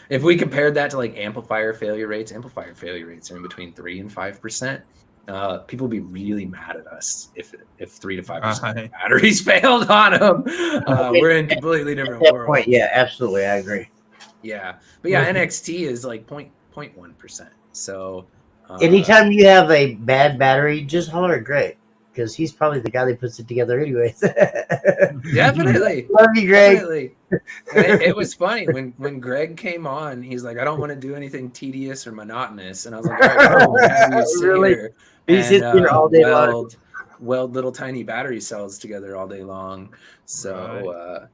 if we compared that to like amplifier failure rates are in between 3 and 5%. People would be really mad at us if 3 to 5% batteries failed on them. We're in completely different worlds. Yeah, absolutely, I agree. Yeah, but yeah, NXT is like 0.1%. So anytime you have a bad battery, just holler at Greg, because he's probably the guy that puts it together anyways. Definitely. Love you, Greg. Definitely. It was funny when Greg came on. He's like, I don't want to do anything tedious or monotonous, and I was like, all right, we'll have you sit here He's just here all day long. Weld little tiny battery cells together all day long. So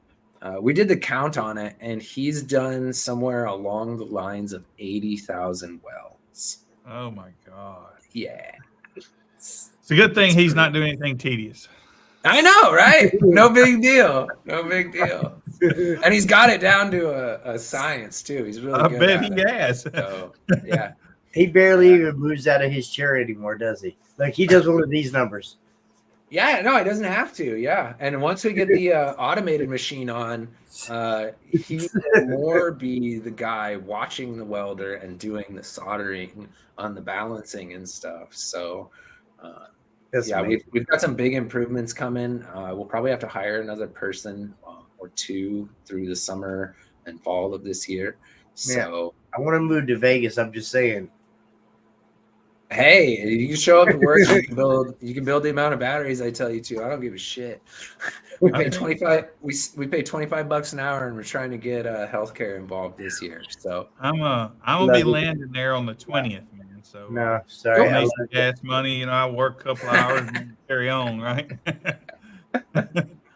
we did the count on it, and he's done somewhere along the lines of 80,000 welds. Oh my God. Yeah. It's a good thing he's not doing anything tedious. I know, right? No big deal. And he's got it down to a science too. He's really good. I bet he has. So, yeah. He barely even moves out of his chair anymore, does he? Like he does one of these numbers. Yeah, no, he doesn't have to. Yeah, and once we get the automated machine on, he will more be the guy watching the welder and doing the soldering on the balancing and stuff. So, we've got some big improvements coming. We'll probably have to hire another person or two through the summer and fall of this year. So I want to move to Vegas. I'm just saying. Hey, you can show up to work. You can build the amount of batteries I tell you to. I don't give a shit. We pay $25. We pay $25 an hour, and we're trying to get healthcare involved this year. So I'm gonna be landing there on the 20th, man. So no, sorry, I need some gas money. You know, I work a couple hours and carry on, right?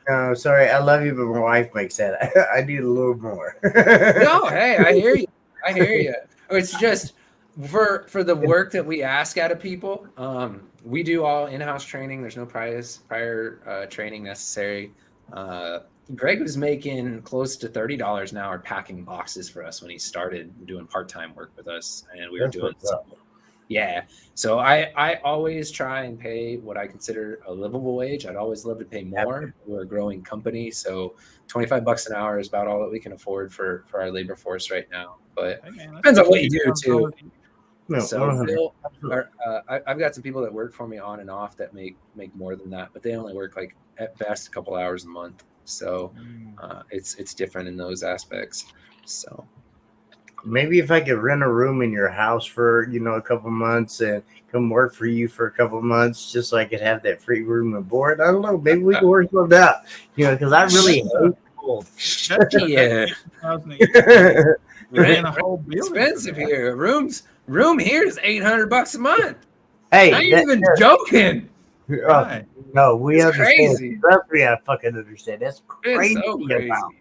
No, sorry, I love you, but my wife makes that. I need a little more. No, hey, I hear you. It's just for the work that we ask out of people. We do all in-house training. There's no prior training necessary. Greg was making close to $30 an hour packing boxes for us when he started doing part-time work with us, and we were doing something. Yeah. So I always try and pay what I consider a livable wage. I'd always love to pay more. We're a growing company, so $25 an hour is about all that we can afford for our labor force right now. But depends on what you do too. No, so I've got some people that work for me on and off that make more than that, but they only work like at best a couple hours a month. So it's different in those aspects. So maybe if I could rent a room in your house for a couple months and come work for you for a couple months, just so I could have that free room and board. I don't know. Maybe we can work something out. Because I really hate cold. Yeah. 2,000 a year. You're in Rent, a whole building. for expensive that. here. Room here is $800 a month. Hey, I ain't even joking. Right. no, we It's understand. crazy. Trust me, I fucking understand. That's crazy. It's so crazy. About.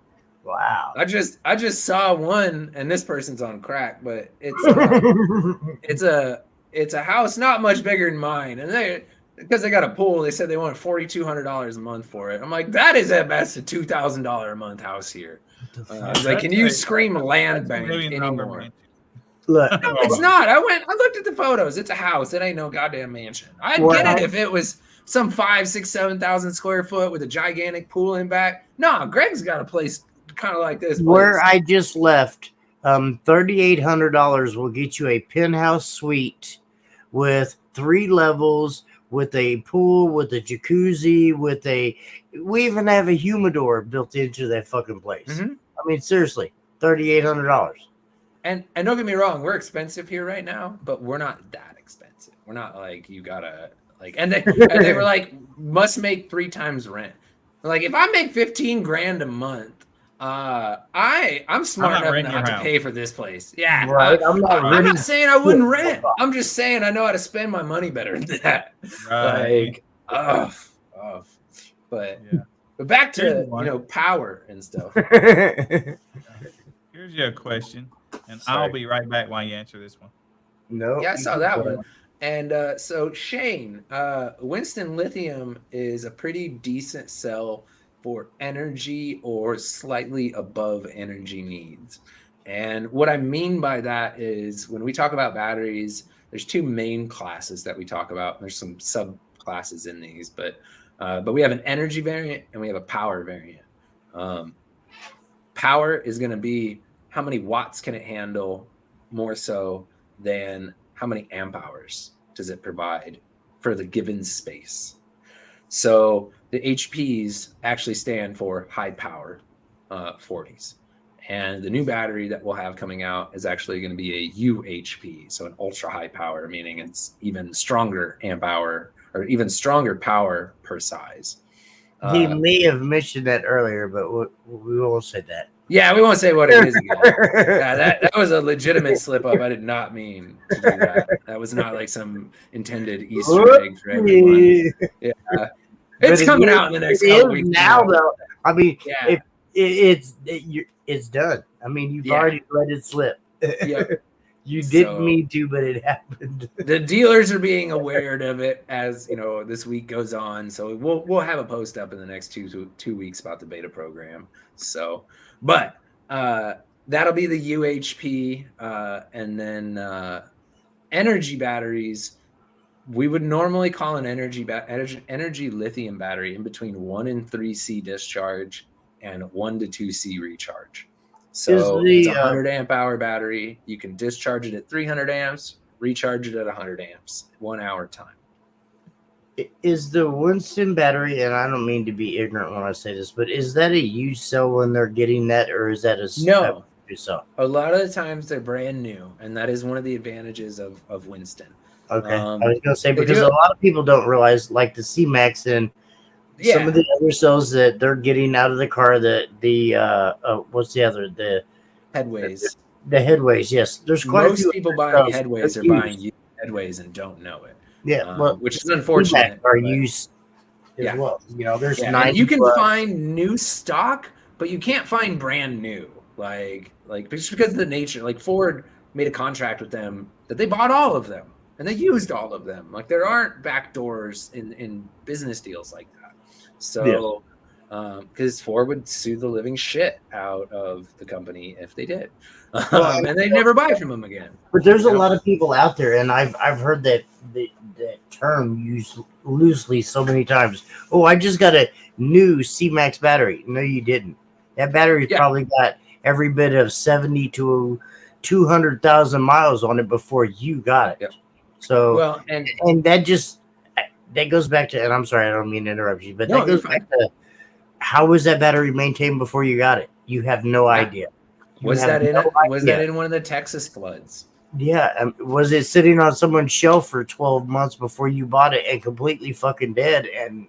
Wow. I just saw one, and this person's on crack, but it's a house not much bigger than mine, and because they got a pool, they said they want $4,200 a month for it. I'm like, that is at best a $2,000 a month house here. I was like, can you scream land bank anymore? Look, No, it's not. I looked at the photos. It's a house. It ain't no goddamn mansion. I'd get it if it was some 5, 6, 7,000 square foot with a gigantic pool in back. No, Greg's got a place kind of like this. where I just left, $3,800 will get you a penthouse suite with 3 levels, with a pool, with a jacuzzi, we even have a humidor built into that fucking place. Mm-hmm. I mean, seriously, $3,800. And don't get me wrong, we're expensive here right now, but we're not that expensive. We're not like you gotta like, and they were like must make 3 times rent. Like if I make $15,000 a month, I'm smart enough not to pay for this place. Yeah, right. I'm not saying I wouldn't rent. I'm just saying I know how to spend my money better than that. Right. Like, but Yeah. but back to power and stuff. Here's your question, and Sorry. I'll be right back while you answer this one. No. Yeah, I saw that one. And so Shane, Winston Lithium is a pretty decent sell for energy or slightly above energy needs. And what I mean by that is when we talk about batteries, there's 2 main classes that we talk about. There's some subclasses in these, but we have an energy variant and we have a power variant. Power is going to be how many watts can it handle more so than how many amp hours does it provide for the given space. So the HPs actually stand for high power 40s. And the new battery that we'll have coming out is actually going to be a UHP, so an ultra high power, meaning it's even stronger amp hour or even stronger power per size. He may have mentioned that earlier, but we won't say that. Yeah, we won't say what it is again. Yeah, that was a legitimate slip up. I did not mean to do that. That was not like some intended Easter egg for everyone. Yeah, it's coming out in the next couple weeks. Now, though, I mean, yeah. It's done. I mean, you've already let it slip. Yep. You didn't mean to, but it happened. The dealers are being aware of it as this week goes on. So we'll have a post up in the next two weeks about the beta program. So, but that'll be the UHP, and then energy batteries. We would normally call an energy lithium battery in between 1 and 3C discharge and 1 to 2C recharge. So it's a 100 amp hour battery. You can discharge it at 300 amps, recharge it at 100 amps, 1 hour time. Is the Winston battery, and I don't mean to be ignorant when I say this, but is that a used cell when they're getting that, or is that a no? Cell? A lot of the times they're brand new, and that is one of the advantages of Winston. Okay, I was going to say, because a lot of people don't realize, like the C-Max and some of the other cells that they're getting out of the car, what's the other? The Headways. The Headways, yes. There's quite Most a few people buying Headways are buying used Headways and don't know it. Yeah, well, which is unfortunate. Are used as well. There's 90. You can find new stock, but you can't find brand new. Like just because of the nature. Like Ford made a contract with them that they bought all of them and they used all of them. Like there aren't back doors in business deals like that. So, because Ford would sue the living shit out of the company if they did, and they'd never buy from them again. But there's a lot of people out there, and I've heard that term used loosely so many times. Oh, I just got a new C-Max battery. No, you didn't. That battery's probably got every bit of 70 to 200,000 miles on it before you got it. Yep. So, and that goes back to, and I'm sorry, I don't mean to interrupt you, but that goes back to how was that battery maintained before you got it? You have no idea. Was that in one of the Texas floods? Yeah. Was it sitting on someone's shelf for 12 months before you bought it and completely fucking dead? And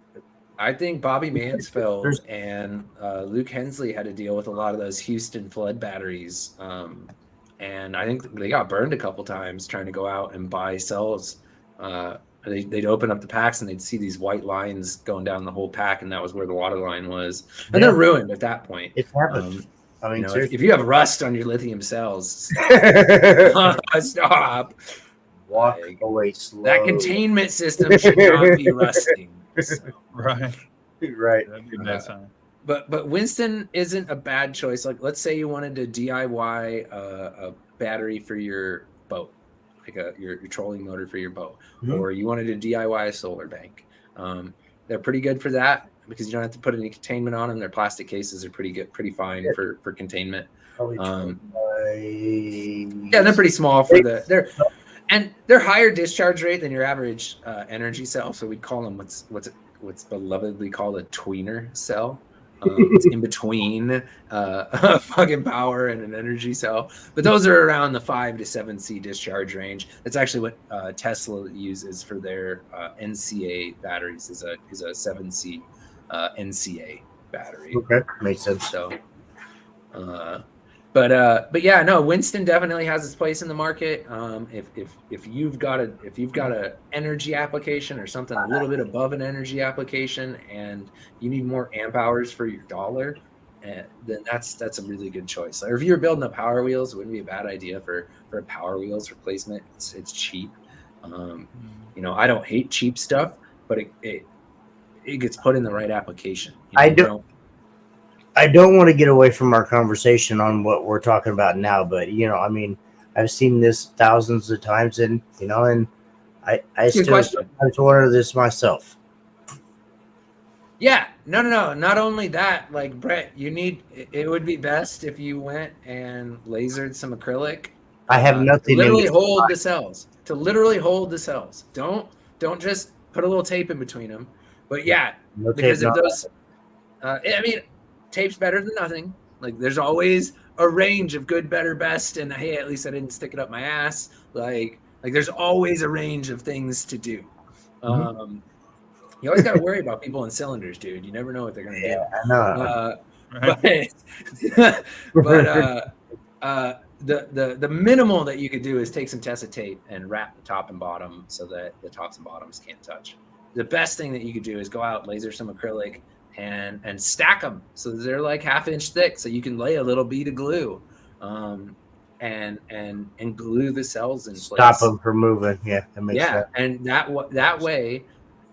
I think Bobby Mansfield There's- and Luke Hensley had to deal with a lot of those Houston flood batteries. And I think they got burned a couple times trying to go out and buy cells. They'd open up the packs and they'd see these white lines going down the whole pack, and that was where the water line was. And they're ruined at that point. It's happened. I mean, If you have rust on your lithium cells, stop. walk Like, away slow. That containment system should not be rusting. So. Right. Right. That'd be a bad sign. But Winston isn't a bad choice. Like, let's say you wanted to DIY a battery for your boat, like your trolling motor for your boat, or you wanted to DIY a solar bank. They're pretty good for that because you don't have to put any containment on them. Their plastic cases are pretty good, pretty fine for containment. Probably Yeah, they're pretty small for they're higher discharge rate than your average energy cell. So we'd call them what's belovedly called a tweener cell. It's in between a fucking power and an energy cell, but those are around the 5 to 7C discharge range. That's actually what Tesla uses for their NCA batteries. Is a 7C NCA battery. Okay, makes sense. So, but yeah, no, Winston definitely has its place in the market. If you've got a energy application or something a little bit above an energy application, and you need more amp hours for your dollar, then that's a really good choice. Or if you're building up Power Wheels, it wouldn't be a bad idea for a Power Wheels replacement. It's cheap. I don't hate cheap stuff, but it gets put in the right application. I don't want to get away from our conversation on what we're talking about now, but I mean, I've seen this thousands of times, and I still sometimes wonder this myself. Yeah, no. Not only that, like Brett, it would be best if you went and lasered some acrylic. I have nothing to literally hold the cells. To literally hold the cells. Don't just put a little tape in between them. But yeah, because if those, I mean, tape's better than nothing. Like, there's always a range of good, better, best, and hey, at least I didn't stick it up my ass. Like there's always a range of things to do. You always got to worry about people in cylinders, dude. You never know what they're gonna do. I know. But the minimal that you could do is take some Tessa tape and wrap the top and bottom so that the tops and bottoms can't touch. The best thing that you could do is go out, laser some acrylic, and stack them so they're like 1/2 inch thick, so you can lay a little bead of glue, and glue the cells in place. Stop them from moving. Yeah, that makes sense. And that way,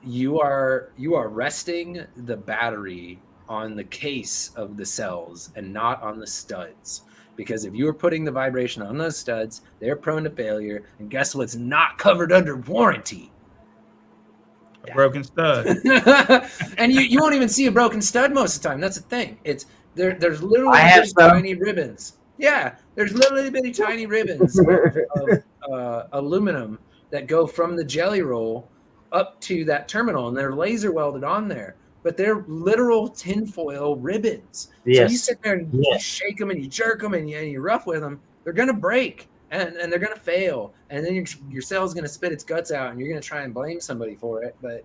you are resting the battery on the case of the cells and not on the studs. Because if you were putting the vibration on those studs, they're prone to failure. And guess what's not covered under warranty? A broken stud. And you won't even see a broken stud most of the time. That's the thing. There's literally tiny ribbons. Yeah, there's literally bitty tiny ribbons of aluminum that go from the jelly roll up to that terminal, and they're laser welded on there. But they're literal tinfoil ribbons. Yes. So you sit there and you shake them and you jerk them and you rough with them. They're gonna break and they're gonna fail, and then your cell's gonna spit its guts out, and you're gonna try and blame somebody for it. But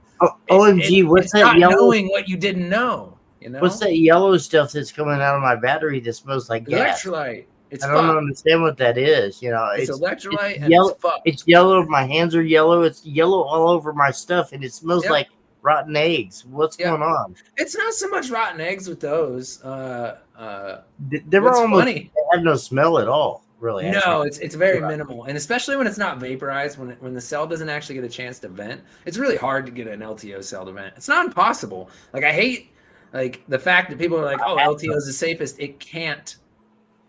OMG, what's that not yellow? Knowing what you didn't know, What's that yellow stuff that's coming out of my battery that smells like gas? Electrolyte. I don't understand what that is. It's electrolyte. It's and yellow. It's fucked. It's yellow. My hands are yellow. It's yellow all over my stuff, and it smells like rotten eggs. What's going on? It's not so much rotten eggs with those. They were almost funny. They have no smell at all, really. No, it's very minimal, and especially when it's not vaporized, when the cell doesn't actually get a chance to vent, it's really hard to get an LTO cell to vent. It's not impossible. Like, I hate the fact that people are like, "Oh, LTO is the safest." It can't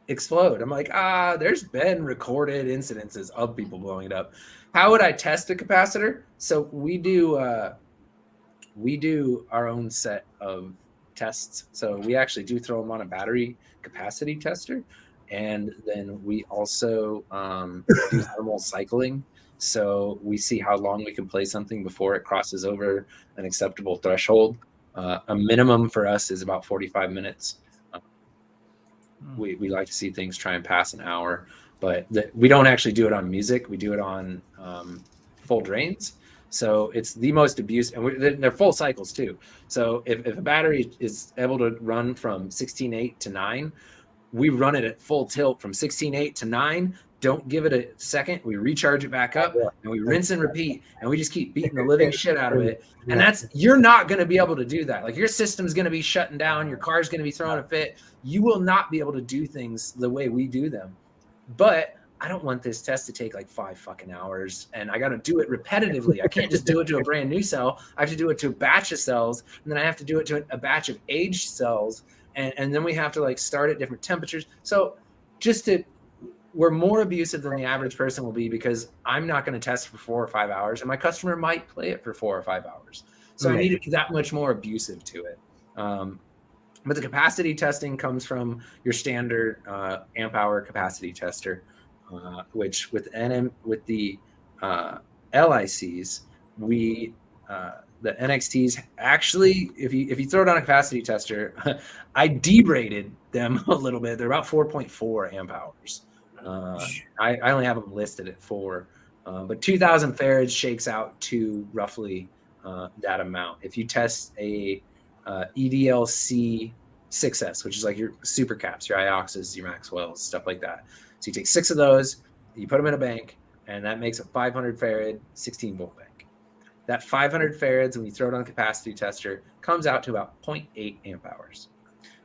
explode. I'm like, there's been recorded incidences of people blowing it up. How would I test a capacitor? So we do our own set of tests. So we actually do throw them on a battery capacity tester. And then we also do thermal cycling. So we see how long we can play something before it crosses over an acceptable threshold. A minimum for us is about 45 minutes. We like to see things try and pass an hour, but we don't actually do it on music. We do it on full drains. So it's the most abuse, and they're full cycles too. So if a battery is able to run from 16.8 to 9, we run it at full tilt from 16.8 to 9. Don't give it a second. We recharge it back up, and we rinse and repeat, and we just keep beating the living shit out of it. And you're not going to be able to do that. Like, your system's going to be shutting down. Your car's going to be throwing a fit. You will not be able to do things the way we do them. But I don't want this test to take like 5 fucking hours, and I got to do it repetitively. I can't just do it to a brand new cell. I have to do it to a batch of cells, and then I have to do it to a batch of aged cells. And then we have to like start at different temperatures. So we're more abusive than the average person will be, because I'm not going to test for 4 or 5 hours, and my customer might play it for 4 or 5 hours. So I need it that much more abusive to it. But the capacity testing comes from your standard amp hour capacity tester, which with the LICs, the NXTs actually, if you throw it on a capacity tester, I derated them a little bit. They're about 4.4 amp hours. I only have them listed at 4, but 2,000 farads shakes out to roughly that amount. If you test a EDLC 6S, which is like your super caps, your IOXs, your Maxwells, stuff like that. So you take 6 of those, you put them in a bank, and that makes a 500 farad 16 volt bank. That 500 farads, when you throw it on a capacity tester, comes out to about 0.8 amp hours.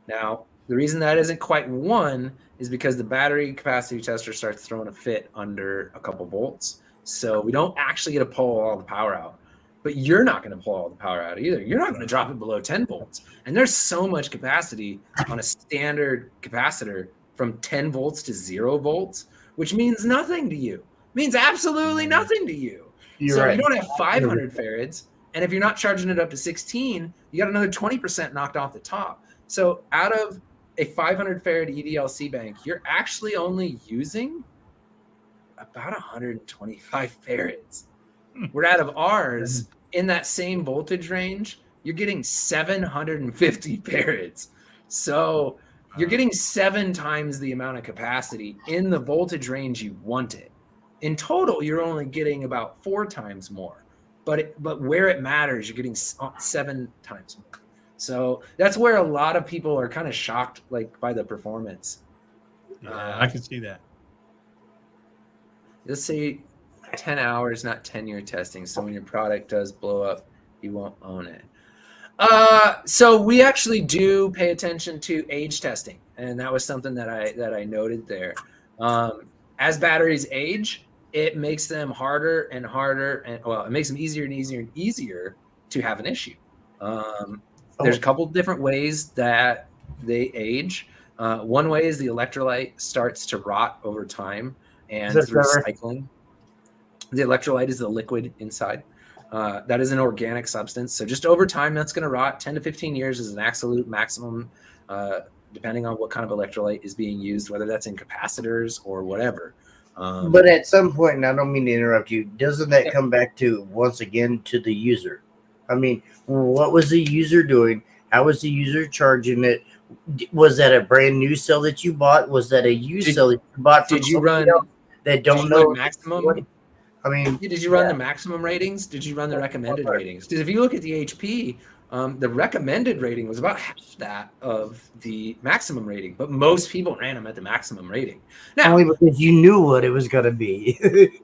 Now, the reason that isn't quite 1 is because the battery capacity tester starts throwing a fit under a couple volts. So we don't actually get to pull all the power out. But you're not going to pull all the power out either. You're not going to drop it below 10 volts. And there's so much capacity on a standard capacitor from 10 volts to 0 volts, which means nothing to you. It means absolutely nothing to you. You don't have 500 farads. And if you're not charging it up to 16, you got another 20% knocked off the top. So out of a 500 farad EDLC bank, you're actually only using about 125 farads. We're out of ours in that same voltage range, you're getting 750 farads. So you're getting 7 times the amount of capacity in the voltage range you want it. In total, you're only getting about 4 times more. But where it matters, you're getting 7 times more. So that's where a lot of people are kind of shocked, like, by the performance. Yeah, I can see that. Let's say 10 hours, not 10-year testing. So when your product does blow up, you won't own it. So we actually do pay attention to age testing, and that was something that I noted there. As batteries age, it makes them harder and harder, and it makes them easier and easier and easier to have an issue. There's a couple different ways that they age. One way is the electrolyte starts to rot over time and through cycling. The electrolyte is the liquid inside. That is an organic substance. So just over time, that's going to rot. 10 to 15 years is an absolute maximum, depending on what kind of electrolyte is being used, whether that's in capacitors or whatever. But at some point, and I don't mean to interrupt you, doesn't that come back to, once again, to the user? I mean, what was the user doing? How was the user charging it? Was that a brand new cell that you bought? Was that a used cell that you bought from somebody else that don't know maximum? I mean, did you run the maximum ratings? Did you run the recommended ratings? Because if you look at the HP, the recommended rating was about half that of the maximum rating, but most people ran them at the maximum rating. Now, only because you knew what it was going to be.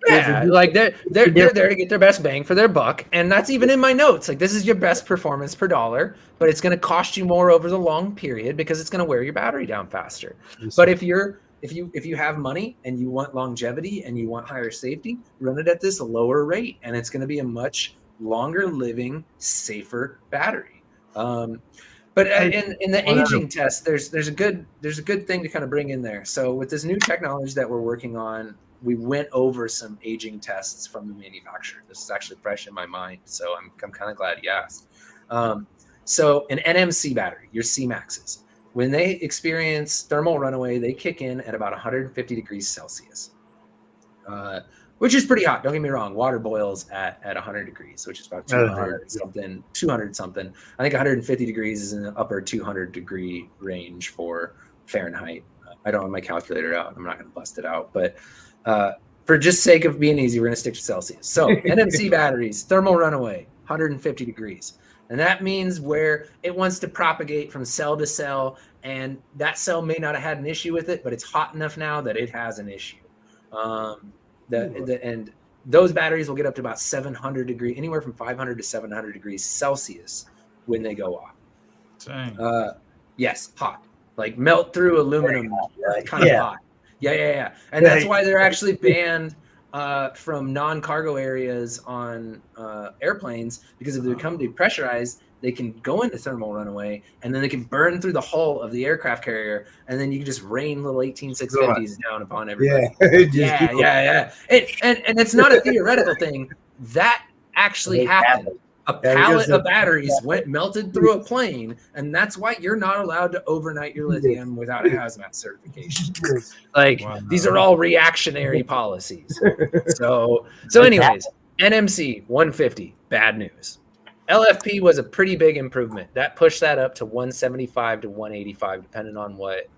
Yeah, like they're there to get their best bang for their buck, and that's even in my notes. Like, this is your best performance per dollar, but it's going to cost you more over the long period because it's going to wear your battery down faster. But if you have money and you want longevity and you want higher safety, run it at this lower rate, and it's going to be a much longer living, safer battery. But in the aging test, there's a good thing to kind of bring in there. So with this new technology that we're working on, we went over some aging tests from the manufacturer. This is actually fresh in my mind, so I'm kind of glad you asked. So an NMC battery, your C-Maxes, when they experience thermal runaway, they kick in at about 150 degrees Celsius, which is pretty hot. Don't get me wrong. Water boils at 100 degrees, which is about 200 something. I think 150 degrees is in the upper 200 degree range for Fahrenheit. I don't have my calculator out. I'm not going to bust it out. But for just sake of being easy, we're going to stick to Celsius. So NMC batteries, thermal runaway, 150 degrees. And that means where it wants to propagate from cell to cell, and that cell may not have had an issue with it, but it's hot enough now that it has an issue. And those batteries will get up to about 700 degrees, anywhere from 500 to 700 degrees Celsius when they go off. Dang. Yes, hot, like melt through aluminum, kind of hot. Yeah. And that's why they're actually banned from non-cargo areas on airplanes, because if they become depressurized, they can go into thermal runaway, and then they can burn through the hull of the aircraft carrier, and then you can just rain little 18650s down upon everybody. Yeah. And it's not a theoretical thing. That actually happened. A pallet of batteries melted through a plane, and that's why you're not allowed to overnight your lithium without a hazmat certification. These are all reactionary policies. So anyways, NMC 150, bad news. LFP was a pretty big improvement. That pushed that up to 175 to 185, depending on what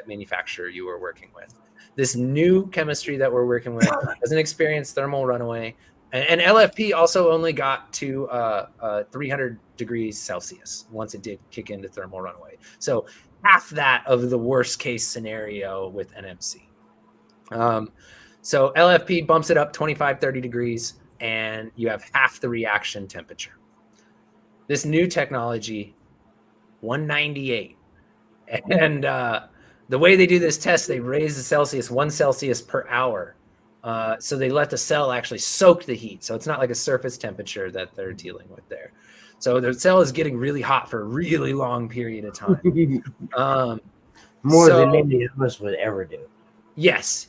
manufacturer you were working with. This new chemistry that we're working with doesn't experience thermal runaway. And LFP also only got to 300 degrees Celsius once it did kick into thermal runaway. So half that of the worst case scenario with NMC. So LFP bumps it up 25, 30 degrees, and you have half the reaction temperature. This new technology, 198. And the way they do this test, they raise the Celsius 1 Celsius per hour. So they let the cell actually soak the heat. So it's not like a surface temperature that they're dealing with there. So the cell is getting really hot for a really long period of time. More than any of us would ever do. Yes.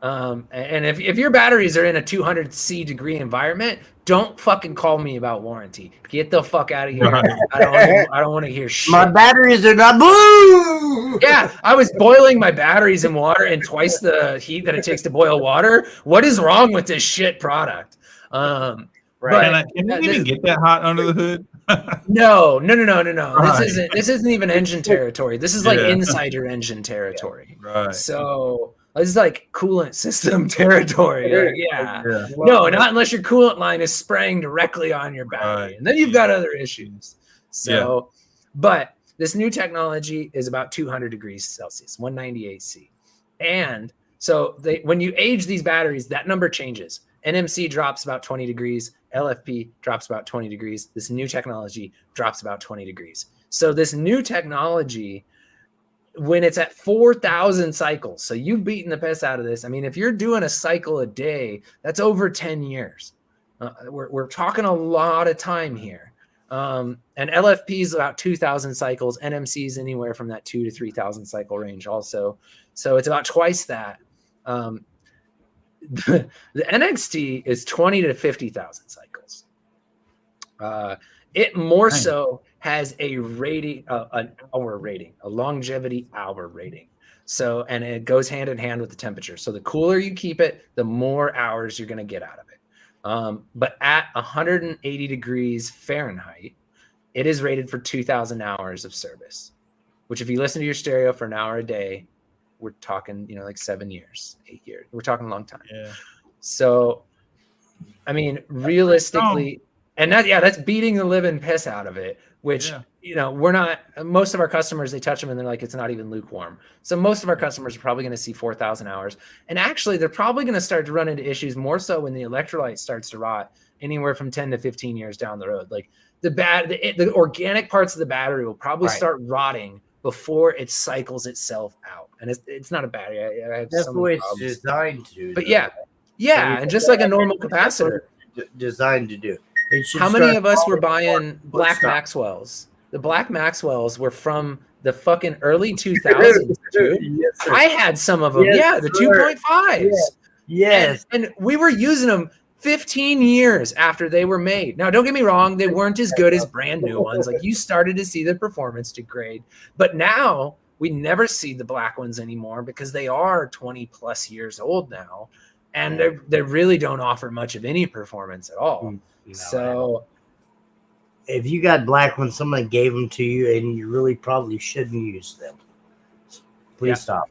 And if your batteries are in a 200 C degree environment, don't fucking call me about warranty. Get the fuck out of here. I don't want to hear shit. My batteries are not blue. Yeah, I was boiling my batteries in water and twice the heat that it takes to boil water. What is wrong with this shit product? Right. Can you even get that hot under the hood? No. This isn't even engine territory. This is like insider engine territory. Right. So this is like coolant system territory. No, not unless your coolant line is spraying directly on your battery. Right. And then you've got other issues. So, but this new technology is about 200 degrees Celsius, 198 C. And so when you age these batteries, that number changes. NMC drops about 20 degrees. LFP drops about 20 degrees. This new technology drops about 20 degrees. So this new technology, when it's at 4,000 cycles, so you've beaten the piss out of this. I mean, if you're doing a cycle a day, that's over 10 years. We're talking a lot of time here. And LFP is about 2,000 cycles. NMC is anywhere from that 2,000 to 3,000 cycle range also. So it's about twice that. The NXT is 20 to 50,000 cycles. It more so has a rating, an hour rating, a longevity hour rating. So, and it goes hand in hand with the temperature. So the cooler you keep it, the more hours you're going to get out of it. But at 180 degrees Fahrenheit, it is rated for 2,000 hours of service, which if you listen to your stereo for an hour a day, we're talking, like 7 years, 8 years. We're talking a long time. Yeah. So, I mean, realistically, and that's beating the living piss out of it, which, we're not, most of our customers, they touch them and they're like, it's not even lukewarm. So most of our customers are probably going to see 4,000 hours. And actually, they're probably going to start to run into issues more so when the electrolyte starts to rot anywhere from 10 to 15 years down the road. Like the organic parts of the battery will probably start rotting before it cycles itself out. And it's not a battery. I have That's the way it's designed to. But and just like a normal capacitor. Designed to do. How many of us were buying Black Maxwells? The Black Maxwells were from the fucking early 2000s, dude. Yes, I had some of them. Yes, the 2.5s. Yes. And we were using them 15 years after they were made. Now, don't get me wrong. They weren't as good as brand new ones. Like, you started to see the performance degrade. But now we never see the black ones anymore because they are 20 plus years old now. And they really don't offer much of any performance at all. So if you got black ones, someone gave them to you and you really probably shouldn't use them. Please stop.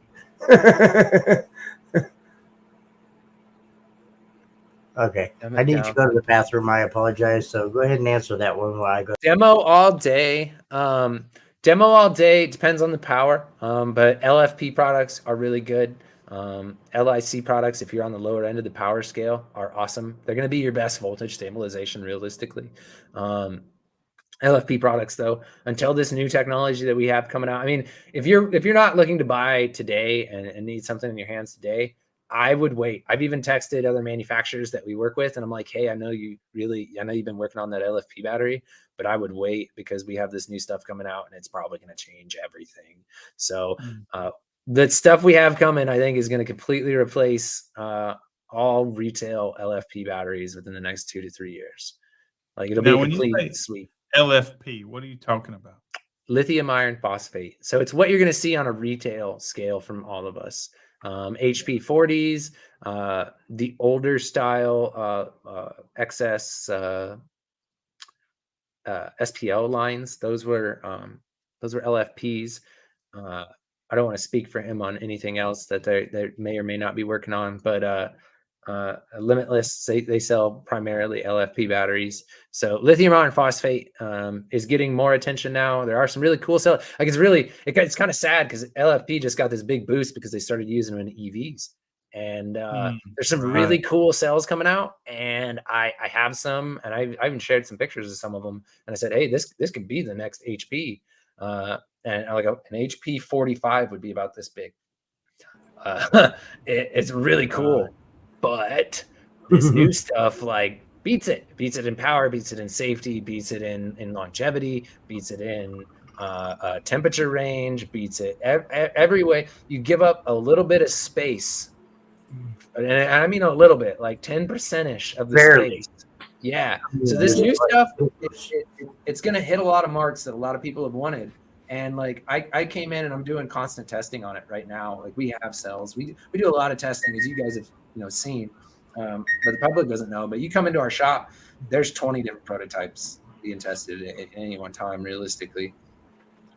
Okay. Dumb I it need down. to go to the bathroom. I apologize. So go ahead and answer that one while I go. Demo all day. Demo all day depends on the power, but LFP products are really good. LIC products, if you're on the lower end of the power scale, are awesome. They're going to be your best voltage stabilization, realistically. LFP products, though, until this new technology that we have coming out. I mean, if you're not looking to buy today and need something in your hands today, I would wait. I've even texted other manufacturers that we work with, and I'm like, hey, I know you've been working on that LFP battery, but I would wait because we have this new stuff coming out, and it's probably going to change everything. So the stuff we have coming, I think, is going to completely replace all retail LFP batteries within the next 2 to 3 years. Like, it'll Now, be a when you complete say suite. LFP, what are you talking about? Lithium iron phosphate. So it's what you're going to see on a retail scale from all of us. HP 40s, the older style XS SPL lines. Those were LFPs. I don't want to speak for him on anything else that they may or may not be working on, but Limitless, they sell primarily LFP batteries. So lithium iron phosphate is getting more attention now. There are some really cool cells. Like, it's kind of sad because LFP just got this big boost because they started using them in EVs. And there's some really cool cells coming out, and I have some, and I even shared some pictures of some of them. And I said, hey, this could be the next HP. And like an HP 45 would be about this big. It's really cool. But this new stuff like beats it in power, beats it in safety, beats it in longevity, beats it in temperature range, beats it every way. You give up a little bit of space, and I mean a little bit, like 10%ish of the space. Yeah. So this new stuff, it's going to hit a lot of marks that a lot of people have wanted. And like I came in and I'm doing constant testing on it right now. Like, we have cells. We do a lot of testing, as you guys have seen, but the public doesn't know. But you come into our shop, there's 20 different prototypes being tested at any one time, realistically,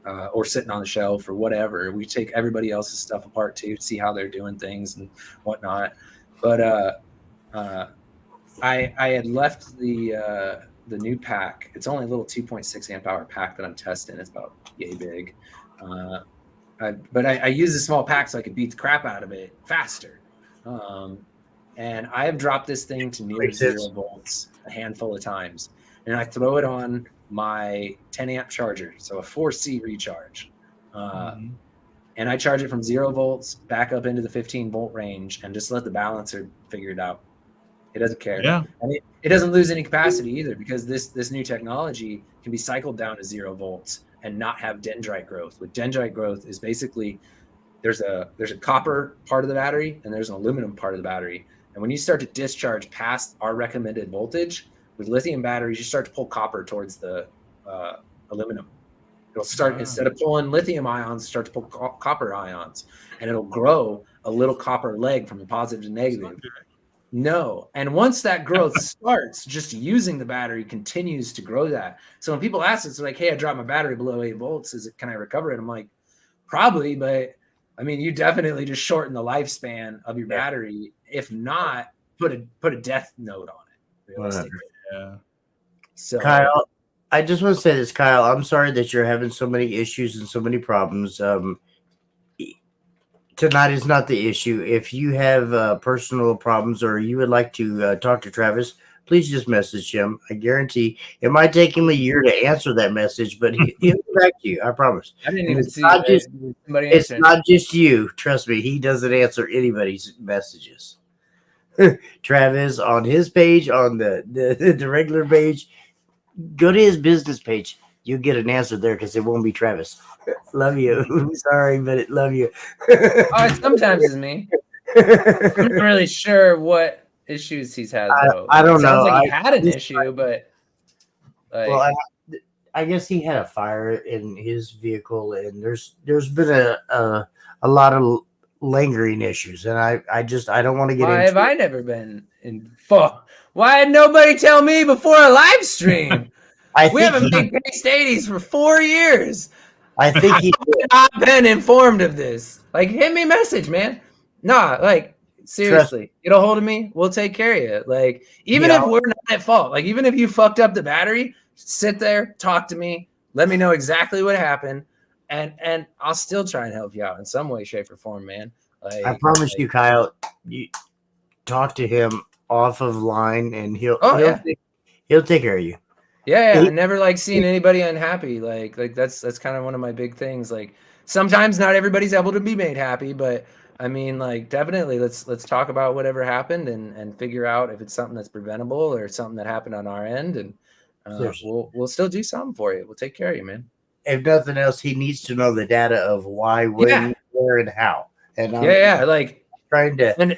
or sitting on the shelf or whatever. We take everybody else's stuff apart too to see how they're doing things and whatnot. But I had left the new pack. It's only a little 2.6 amp hour pack that I'm testing. It's about yay big. But I use a small pack so I could beat the crap out of it faster. And I have dropped this thing to near 0 volts a handful of times. And I throw it on my 10 amp charger, so a 4C recharge. And I charge it from 0 volts back up into the 15 volt range and just let the balancer figure it out. It doesn't care. Yeah. And it doesn't lose any capacity either, because this new technology can be cycled down to 0 volts and not have dendrite growth. With dendrite growth is basically there's a copper part of the battery and there's an aluminum part of the battery. And when you start to discharge past our recommended voltage with lithium batteries, you start to pull copper towards the aluminum. It'll start, instead of pulling lithium ions, start to pull copper ions, and it'll grow a little copper leg from the positive to negative. No. And once that growth starts, just using the battery continues to grow that. So when people ask, it's like, hey, I dropped my battery below 8 volts. Can I recover it? I'm like, probably, but I mean, you definitely just shorten the lifespan of your battery. If not, put a death note on it, realistically. Yeah. So Kyle, I just want to say this, Kyle. I'm sorry that you're having so many issues and so many problems. Tonight is not the issue. If you have personal problems or you would like to talk to Travis, please just message him. I guarantee it might take him a year to answer that message, but he'll get back to you. I promise. I didn't even see somebody. It's not just you. Trust me. He doesn't answer anybody's messages. Travis, on his page, on the regular page, go to his business page. You'll get an answer there because it won't be Travis. Love you. Sorry, but love you. Sometimes it's me. I'm not really sure what issues he's had, though. I don't know. Sounds like he had an issue, but like, well, I guess he had a fire in his vehicle, and there's been a lot of lingering issues, and I don't want to get into. Why have I never been in? Why had nobody tell me before a live stream? We haven't made Paste 80s for 4 years. I think he's not been informed of this. Like, hit me a message, man. Nah, like, Seriously, get a hold of me. We'll take care of you. Like, even if we're not at fault, like even if you fucked up the battery, sit there, talk to me, let me know exactly what happened, and I'll still try and help you out in some way, shape, or form, man. Like, I promise you, Kyle. You talk to him off of line, and he'll take care of you. Yeah, I never like seeing anybody unhappy. Like that's kind of one of my big things. Like sometimes not everybody's able to be made happy, but I mean, like definitely let's talk about whatever happened and figure out if it's something that's preventable or something that happened on our end, and we'll still do something for you. We'll take care of you, man. If nothing else, he needs to know the data of why, when, where, and how. And I'm like trying to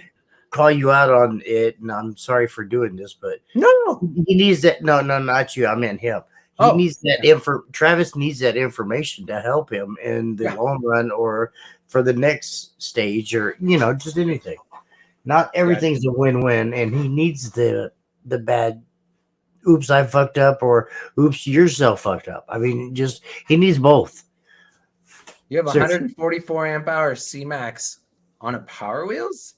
call you out on it, and I'm sorry for doing this, but no, he needs that. No, not you. I meant him. He needs that Travis needs that information to help him in the long run, or for the next stage, or just anything. Not everything's a win-win, and he needs the bad. Oops, I fucked up, or oops, yourself fucked up. I mean, he needs both. You have 144 amp hour C-Max on a Power Wheels?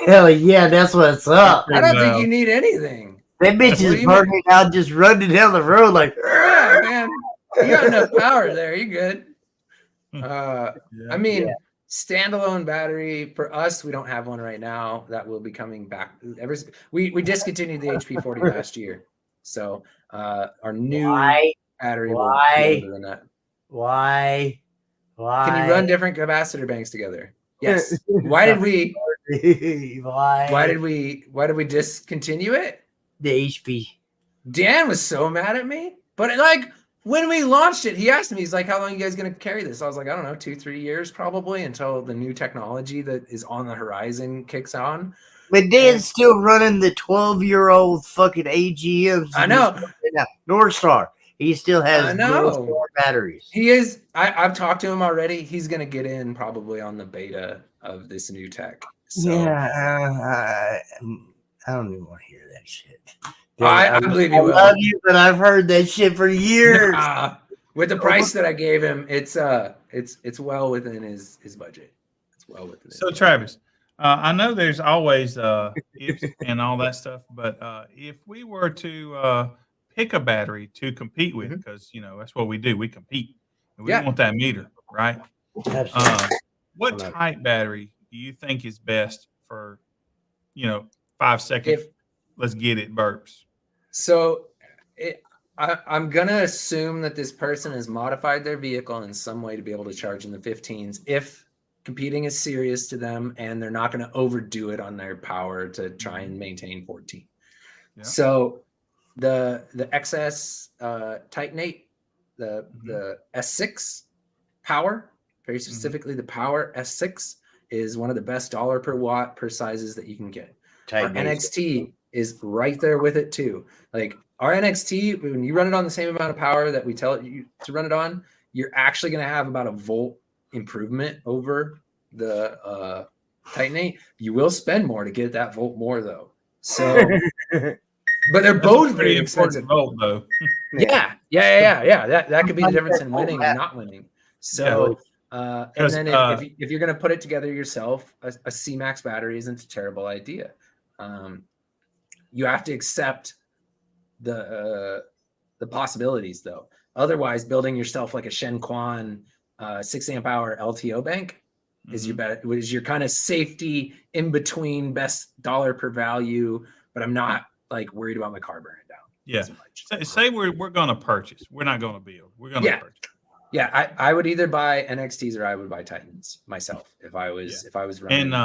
Hell yeah, that's what's up. I don't think you need anything. That bitch is burning out, just running down the road like, yeah, man. You got enough power there. You good? I mean, standalone battery for us. We don't have one right now. That will be coming back. We discontinued the HP40 last year, so our new battery will be older than that. Why? Can you run different capacitor banks together? Yes. Why did we discontinue it? The HP. Dan was so mad at me, but like when we launched it, he asked me, he's like, how long are you guys going to carry this? I was like, I don't know, 2-3 years probably, until the new technology that is on the horizon kicks on. But Dan's still running the 12-year-old fucking AGMs. I know. Northstar. He still has Northstar batteries. He is. I've talked to him already. He's going to get in probably on the beta of this new tech. So. Yeah, I don't even want to hear that shit. I believe you will. I love you, but I've heard that shit for years. With the price that I gave him, it's well within his budget. It's well within. So Travis, I know there's always ifs and all that stuff, but if we were to pick a battery to compete with, because that's what we do, we compete, and we want that meter, right? Absolutely. What type battery do you think is best for 5 second? Let's get it burps. So I'm going to assume that this person has modified their vehicle in some way to be able to charge in the 15s if competing is serious to them and they're not going to overdo it on their power to try and maintain 14. Yeah. So the XS Titanate, the S6 Power, very specifically the Power S6 is one of the best dollar per watt per sizes that you can get. Our NXT is right there with it too. Like our NXT, when you run it on the same amount of power that we tell you to run it on, you're actually going to have about a volt improvement over the Titanate. You will spend more to get that volt more though. So, but they're both very expensive. Volt though. Yeah. That could be the difference in winning and not winning. So, and then if you're going to put it together yourself, a C-Max battery isn't a terrible idea. You have to accept the possibilities though. Otherwise, building yourself like a Shenquan 6 amp hour LTO bank is your kind of safety in between best dollar per value, but I'm not like worried about my car burning down. Yeah. Say we're going to purchase. We're not going to build. We're going to purchase. Yeah, I would either buy NXTs or I would buy Titans myself if I was running. And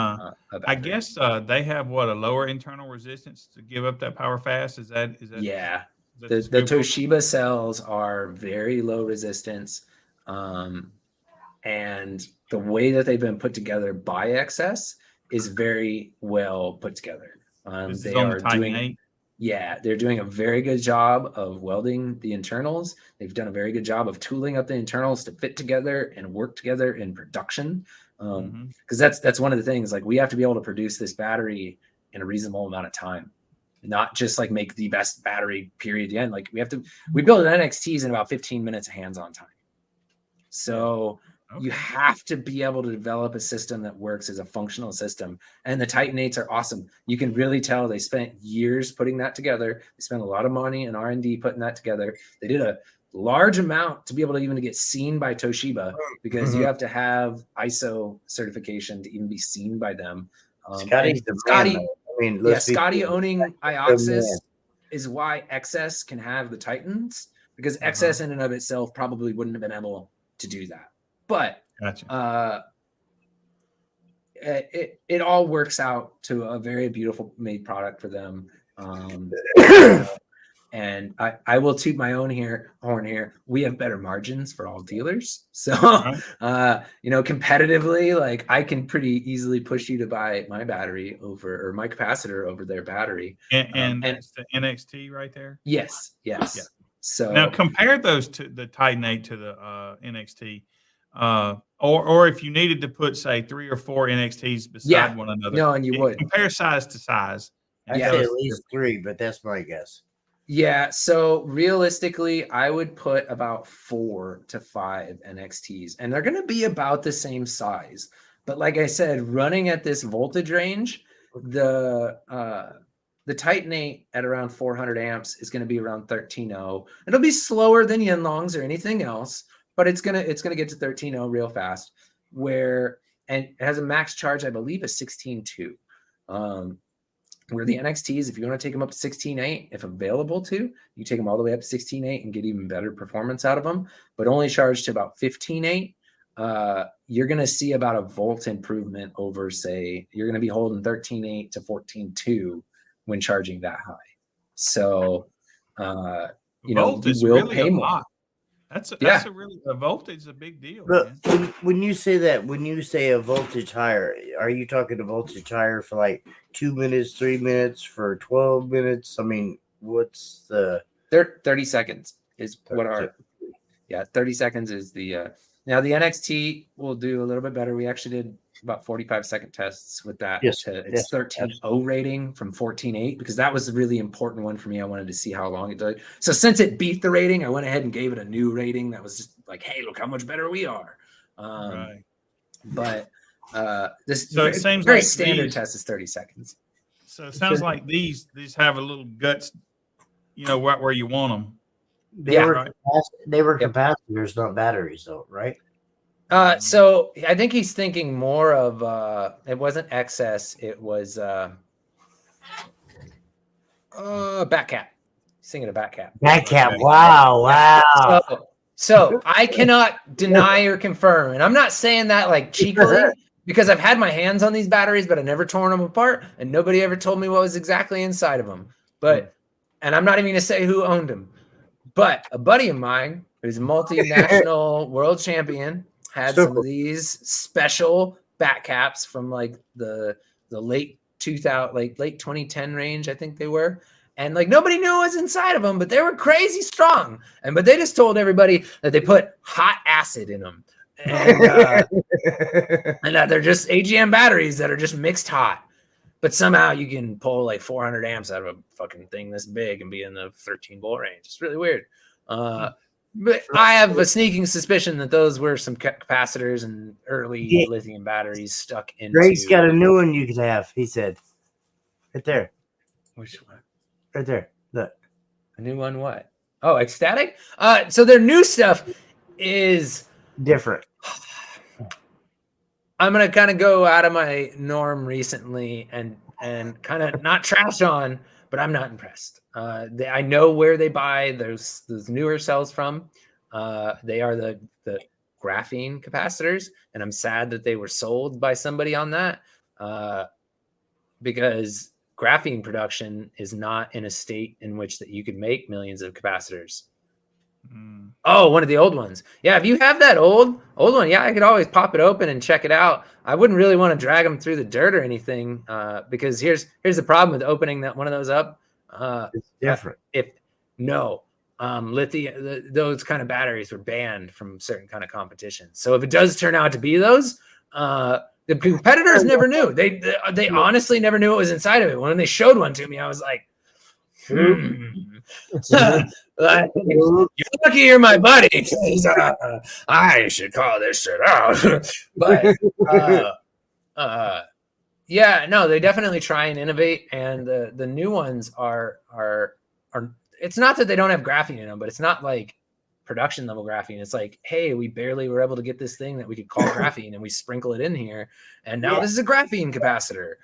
I guess they have a lower internal resistance to give up that power fast. Is that? Yeah, the Toshiba cells are very low resistance, and the way that they've been put together by XS is very well put together. They are doing. Yeah, they're doing a very good job of welding the internals. They've done a very good job of tooling up the internals to fit together and work together in production. Because that's one of the things. Like we have to be able to produce this battery in a reasonable amount of time, not just like make the best battery period at the end. Like we build an NXTs in about 15 minutes of hands-on time. So You Okay. have to be able to develop a system that works as a functional system. And the Titan 8s are awesome. You can really tell they spent years putting that together. They spent a lot of money and R&D putting that together. They did a large amount to be able to even get seen by Toshiba, because you have to have ISO certification to even be seen by them. Scotty's the Scotty, man, though. I mean, yeah, let's be Scotty clear. owning man. Ioxis is why XS can have the Titans, because Uh-huh. XS in and of itself probably wouldn't have been able to do that. But Gotcha. it all works out to a very beautiful made product for them. And I will toot my own horn here. We have better margins for all dealers. So, Right. competitively, like I can pretty easily push you to buy my battery over, or my capacitor over their battery. And that's the NXT right there. Yes. Yeah. So Now compare those to the Titan 8 to the NXT, or if you needed to put, say, 3 or 4 NXTs beside one another. No, and you would compare size to size. I'd say at least 3, but that's my guess. Yeah, so realistically, I would put about 4 to 5 NXTs, and they're going to be about the same size. But like I said, running at this voltage range, the Titan 8 at around 400 amps is going to be around 13.0. It'll be slower than Yanlongs or anything else, but it's gonna get to 13.0 real fast. And it has a max charge, I believe, of 16.2. Where the NXTs, if you want to take them up to 16.8, if available to, you take them all the way up to 16.8 and get even better performance out of them, but only charged to about 15.8. You're going to see about a volt improvement over, say, you're going to be holding 13.8 to 14.2 when charging that high. So, Volt is you will really pay a more. lot. That's a voltage is a big deal. But Man. when you say that, when you say a voltage higher, are you talking a voltage higher for like 2 minutes, 3 minutes, for 12 minutes? I mean, what's the 30 seconds is what our 30 seconds is the now the NXT will do a little bit better. We actually did about 45-second tests with that. Yes, It's 13.0 rating from 14.8, because that was a really important one for me. I wanted to see how long it did. So since it beat the rating, I went ahead and gave it a new rating that was just like, hey, look how much better we are. Right. But this So it seems very like standard test is 30 seconds. So it sounds like these have a little guts, right where you want them. They were capacitors, not batteries, though, right? So I think he's thinking more of it wasn't XS, it was Batcap. He's thinking of Batcap. Batcap. Wow. So I cannot deny or confirm, and I'm not saying that like cheekily, because I've had my hands on these batteries, but I never torn them apart, and nobody ever told me what was exactly inside of them. And I'm not even going to say who owned them. But a buddy of mine, who's a multinational world champion, had some of these special bat caps from like the late 2010 range, I think they were. And like nobody knew what was inside of them, but they were crazy strong. But they just told everybody that they put hot acid in them. And that they're just AGM batteries that are just mixed hot. But somehow you can pull like 400 amps out of a fucking thing this big and be in the 13 volt range. It's really weird. But I have a sneaking suspicion that those were some capacitors and early lithium batteries stuck into. Greg's got a new one you could have, he said. Right there. Which one? Right there. Look. A new one what? Oh, ecstatic? So their new stuff is different. I'm gonna kind of go out of my norm recently and kind of not trash on, but I'm not impressed. I know where they buy those newer cells from. They are the graphene capacitors, and I'm sad that they were sold by somebody on that, because graphene production is not in a state in which that you could make millions of capacitors. Oh, one of the old ones. Yeah, if you have that old one, yeah, I could always pop it open and check it out. I wouldn't really want to drag them through the dirt or anything, because here's the problem with opening that one of those up. It's different. Lithium, those kind of batteries were banned from certain kind of competitions. So if it does turn out to be those, the competitors never knew. They honestly never knew what was inside of it. When they showed one to me, I was like, You're lucky you're my buddy, 'cause, I should call this shit out. But yeah, no, they definitely try and innovate, and the new ones are. It's not that they don't have graphene in them, but it's not like production level graphene. It's like, hey, we barely were able to get this thing that we could call graphene, and we sprinkle it in here, and now this is a graphene capacitor.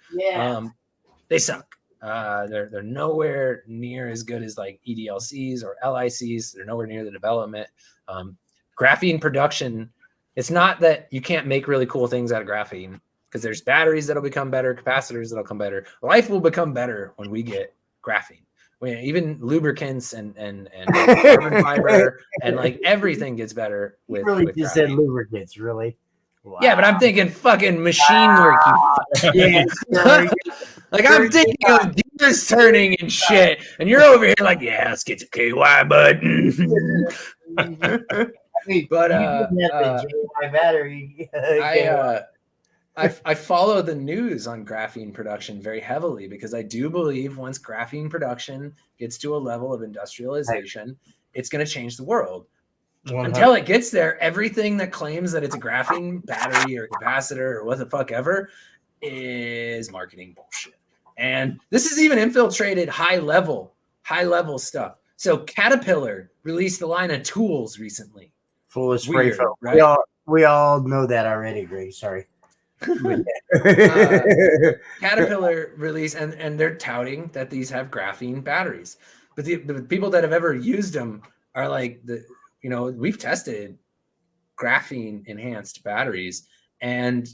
They suck. They're nowhere near as good as like EDLCs or LICs. They're nowhere near the development. Graphene production. It's not that you can't make really cool things out of graphene, because there's batteries that'll become better, capacitors that'll come better. Life will become better when we get graphene. Even lubricants and carbon fiber and like everything gets better with. Really with just graphene. said lubricants, really. Wow. Yeah, but I'm thinking fucking machine work. Yeah, Like I'm thinking of gears turning and shit, and you're over here like, yeah, let's get the KY button. But my battery. I follow the news on graphene production very heavily, because I do believe once graphene production gets to a level of industrialization, it's going to change the world. 100. Until it gets there, everything that claims that it's a graphene battery or capacitor or what the fuck ever is marketing bullshit. And this is even infiltrated high level stuff. So Caterpillar released a line of tools recently. Full of spray Weird, foam. right? We all know that already, Greg. Sorry. Caterpillar released, and they're touting that these have graphene batteries. But the people that have ever used them are like, we've tested graphene enhanced batteries, and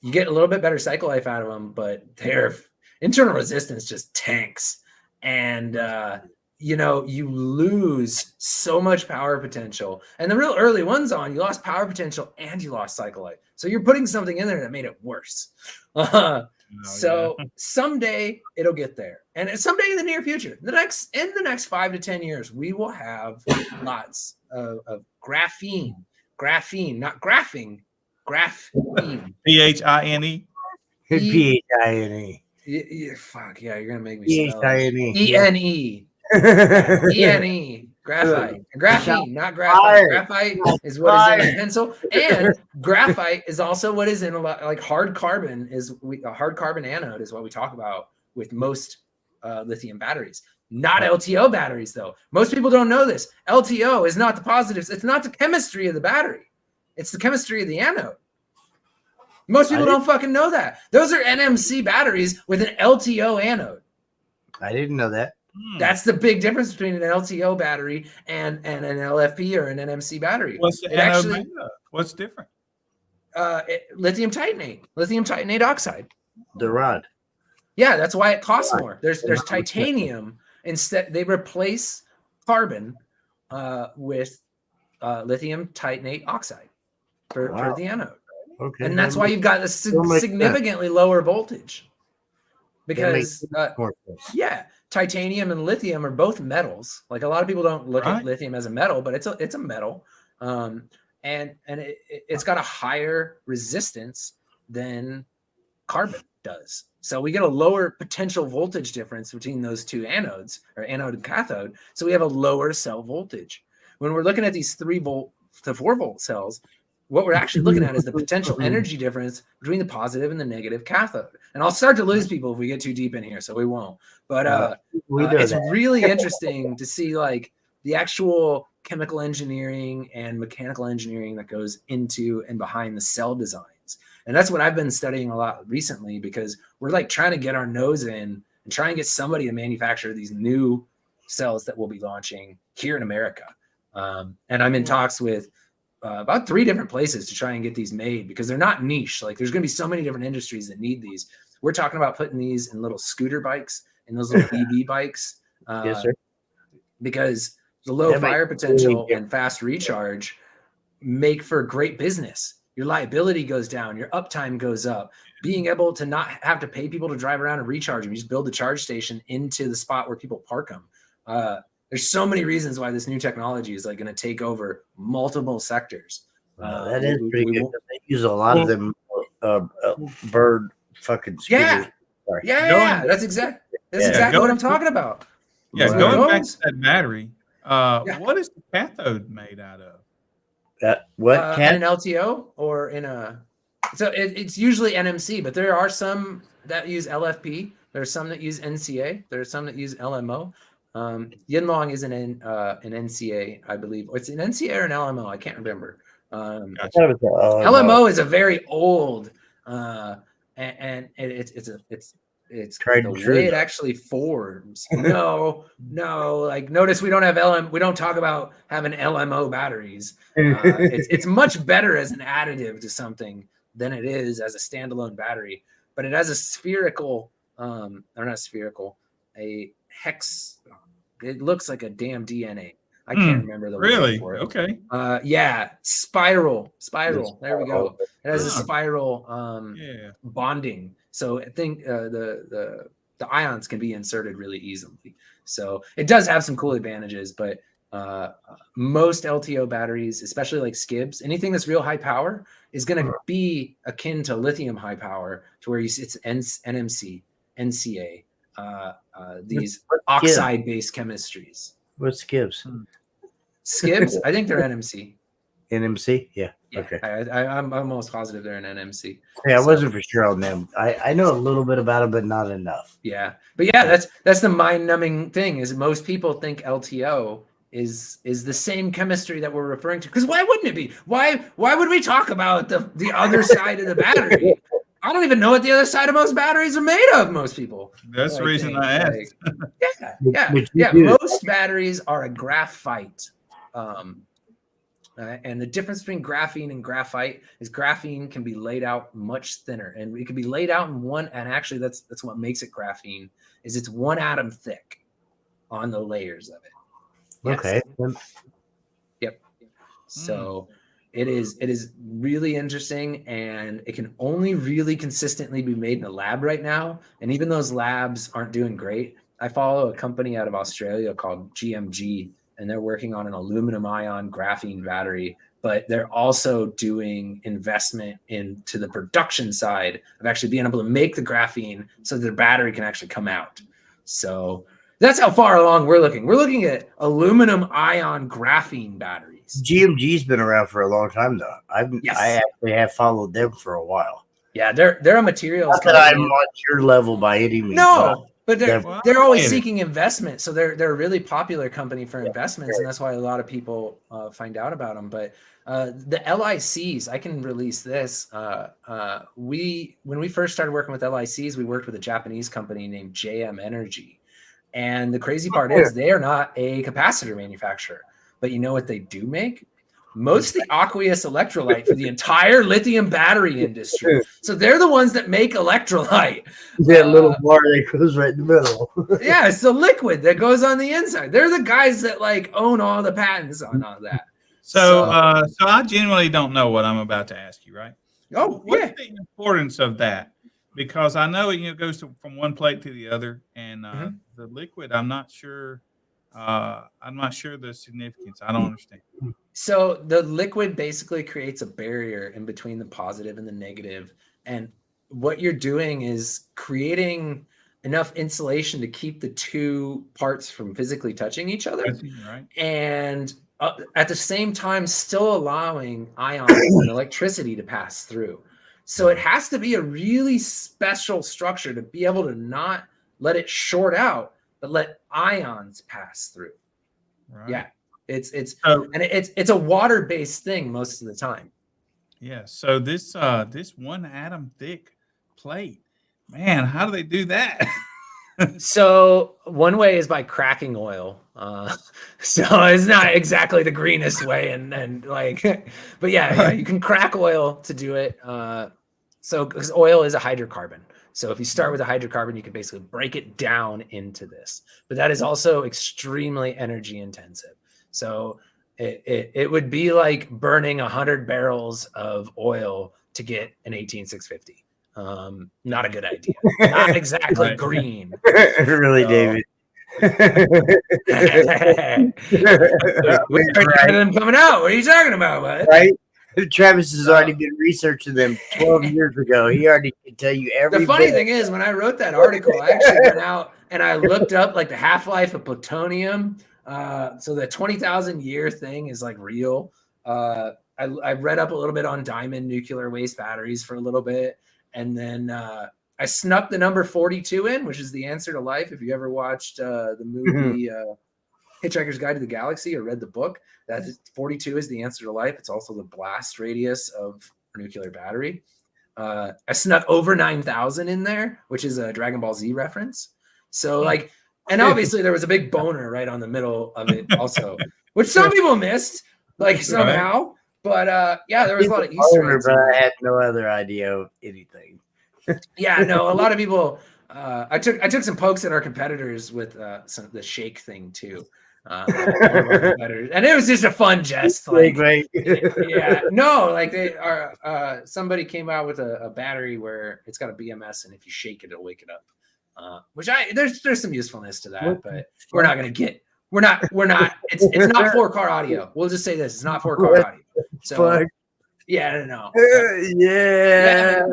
you get a little bit better cycle life out of them, but their internal resistance just tanks. And you lose so much power potential. And the real early ones you lost power potential and you lost cycle life. So you're putting something in there that made it worse. Someday it'll get there. And someday in the near future, in the next 5 to 10 years, we will have lots of graphene, not graphing, graphene. PHINE. PHINE. Fuck yeah, you're gonna make me spell PHINE. ENE. ENE, graphite. Graphene, not graphite. Graphite is what is in a pencil, and graphite is also what is in a lot. Like hard carbon a hard carbon anode is what we talk about with most lithium batteries. Not LTO batteries, though. Most people don't know this. LTO is not the positives. It's not the chemistry of the battery. It's the chemistry of the anode. Most people don't fucking know that. Those are NMC batteries with an LTO anode. I didn't know that. That's the big difference between an LTO battery and an LFP or an NMC battery. What's the anode made of? What's different? Lithium titanate oxide. The rod. Yeah, that's why it costs more. There's titanium. Instead, they replace carbon with lithium titanate oxide for the anode. Okay. And that's why you've got a significantly lower voltage. Because titanium and lithium are both metals. Like a lot of people don't look at lithium as a metal, but it's a metal. And it's got a higher resistance than carbon does. So we get a lower potential voltage difference between those two anodes, or anode and cathode. So we have a lower cell voltage. When we're looking at these 3 volt to 4 volt cells, what we're actually looking at is the potential energy difference between the positive and the negative cathode. And I'll start to lose people if we get too deep in here, so we won't. But it's really interesting to see like the actual chemical engineering and mechanical engineering that goes into and behind the cell designs. And that's what I've been studying a lot recently, because we're like trying to get our nose in and try and get somebody to manufacture these new cells that we'll be launching here in America. And I'm in talks with about 3 different places to try and get these made, because they're not niche. Like there's going to be so many different industries that need these. We're talking about putting these in little scooter bikes and those little EV bikes. Yes, sir. Because the low fire potential and fast recharge make for great business. Your liability goes down, your uptime goes up. Being able to not have to pay people to drive around and recharge them, you just build the charge station into the spot where people park them. There's so many reasons why this new technology is like going to take over multiple sectors. That is pretty good. They use a lot of them bird fucking scooters. Yeah, that's exactly what I'm talking about. Yeah, Right. going back Those- to that battery, Yeah. what is the cathode made out of? What in cat? an LTO or in a so it's usually NMC, but there are some that use LFP. There's some that use NCA. There's some that use LMO. Yinlong is an NCA, I believe. Or it's an NCA or an LMO. I can't remember. Gotcha. LMO is a very old, and it's Tried the and way true, it though. actually forms. No, like notice we don't talk about having LMO batteries. It's much better as an additive to something than it is as a standalone battery. But it has a spherical, or not spherical, a hex. It looks like a damn DNA. I can't remember the word Really? for it. Okay. Yeah, spiral. There we go. It has a Ah. spiral Yeah. bonding. So I think the ions can be inserted really easily. So it does have some cool advantages, but most LTO batteries, especially like Skibs, anything that's real high power is going to be akin to lithium high power, to where it's NMC, NCA, these oxide-based chemistries. What's Gibbs? Skibs, I think they're NMC. NMC? Yeah. Yeah, Okay. I'm almost positive they're an NMC. Yeah, I So- wasn't for sure on them. I know a little bit about it, but not enough. Yeah, but yeah, that's the mind-numbing thing. Is most people think LTO is the same chemistry that we're referring to? Because why wouldn't it be? Why would we talk about the other side of the battery? I don't even know what the other side of most batteries are made of. Most people. That's the I reason think, I asked. Yeah. do. Most batteries are a graphite. And the difference between graphene and graphite is graphene can be laid out much thinner, and it can be laid out in one. And actually, that's what makes it graphene. Is it's one atom thick on the layers of it. Yes. Okay. Yep. So it is really interesting, and it can only really consistently be made in a lab right now. And even those labs aren't doing great. I follow a company out of Australia called GMG, and they're working on an aluminum ion graphene battery, but they're also doing investment into the production side of actually being able to make the graphene so their battery can actually come out. So that's how far along we're looking. We're looking at aluminum ion graphene batteries. GMG's been around for a long time, though. Yes. I actually have followed them for a while. Yeah, they're a materials Not that I'm company. on your level by any means. No, but Well, they're always later. seeking investment. So they're a really popular company for investments, and that's why a lot of people find out about them. But the LICs, I can release this. When we first started working with LICs, we worked with a Japanese company named JM Energy. And the crazy part is they are not a capacitor manufacturer. But you know what they do make? Most of the aqueous electrolyte for the entire lithium battery industry. So they're the ones that make electrolyte. that little bar that goes right in the middle. Yeah, it's the liquid that goes on the inside. They're the guys that like own all the patents on all that. So I genuinely don't know what I'm about to ask you, right? Oh, What's yeah. the importance of that? Because I know it goes from one plate to the other, and the liquid, I'm not sure. I'm not sure the significance. I don't understand. So the liquid basically creates a barrier in between the positive and the negative. And what you're doing is creating enough insulation to keep the two parts from physically touching each other. Right? And at the same time, still allowing ions and electricity to pass through. So it has to be a really special structure to be able to not let it short out, but let ions pass through. Right. Yeah. It's So, and it's a water-based thing most of the time. yeah. So this one atom thick plate, man, how do they do that? So one way is by cracking oil. So it's not exactly the greenest way, and like, but yeah, you can crack oil to do it. So because oil is a hydrocarbon. So if you start with a hydrocarbon, you can basically break it down into this. But that is also extremely energy intensive. So it would be like burning 100 barrels of oil to get an 18650. Not a good idea. Not exactly Right. Really, green. So- David. We already had them coming out. What are you talking about, bud? Right? Travis has already been researching them 12 years ago. He already can tell you every. The funny bit. thing is, when I wrote that article, I actually went out and I looked up like the half-life of plutonium. So the 20,000 year thing is like real. I read up a little bit on diamond nuclear waste batteries for a little bit, and then I snuck the number 42 in, which is the answer to life. If you ever watched the movie Hitchhiker's Guide to the Galaxy or read the book, that 42 is the answer to life. It's also the blast radius of a nuclear battery. I snuck over 9,000 in there, which is a Dragon Ball Z reference. So like, and obviously there was a big boner right on the middle of it also, which some people missed like somehow. But yeah, there was a lot of Easter eggs. But I had no other idea of anything. Yeah, no, a lot of people. I took some pokes at our competitors with the shake thing too. And it was just a fun jest. Like, yeah, no, like they are. Somebody came out with a battery where it's got a BMS, and if you shake it, it'll wake it up. Which there's some usefulness to that, but we're not gonna get. We're not. It's not 4-car audio. We'll just say this: it's not 4-car audio. So yeah, no. Yeah.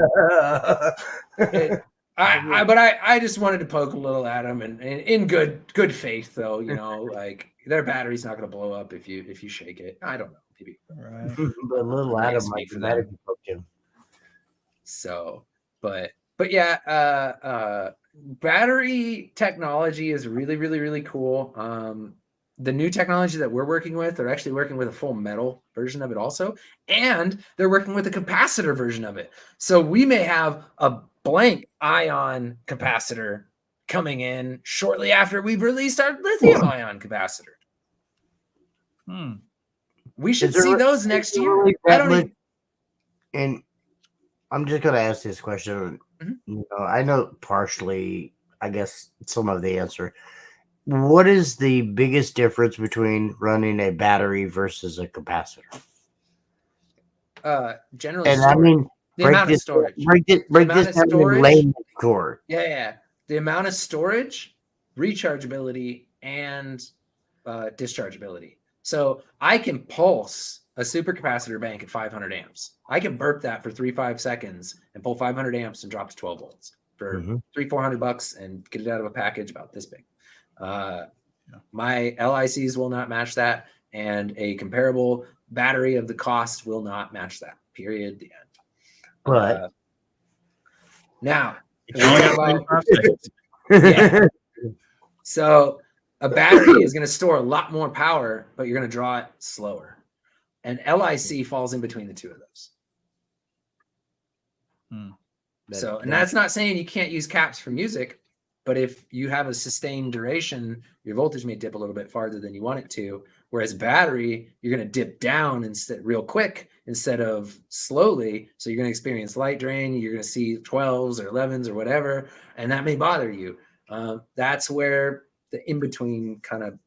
But I just wanted to poke a little at them, and in good faith, though, you know, like their battery's not going to blow up if you shake it. I don't know, maybe. Right. But a little Adam might for that. him. So, but yeah, battery technology is really, really, really cool. The new technology that we're working with, they're actually working with a full metal version of it also, and they're working with a capacitor version of it. So we may have a blank ion capacitor coming in shortly after we've released our lithium ion capacitor. We should see those next year. I don't even... And I'm just going to ask this question. Mm-hmm. You know, I know partially, I guess, some of the answer. What is the biggest difference between running a battery versus a capacitor? Generally, and storage. I mean, the amount of storage. Break this down in layman's terms. Yeah. The amount of storage, rechargeability, and dischargeability. So I can pulse a supercapacitor bank at 500 amps. I can burp that for 3-5 seconds and pull 500 amps and drop to 12 volts for $300-$400 and get it out of a package about this big. My LICs will not match that, and a comparable battery of the cost will not match that. Period. The end. But now, you only got 25 seconds. yeah. So a battery is going to store a lot more power, but you're going to draw it slower. And LIC falls in between the two of those. So, and that's not saying you can't use caps for music, but if you have a sustained duration, your voltage may dip a little bit farther than you want it to. Whereas battery, you're going to dip down instead real quick instead of slowly. So you're going to experience light drain. You're going to see 12s or 11s or whatever, and that may bother you. That's where the in-between kind of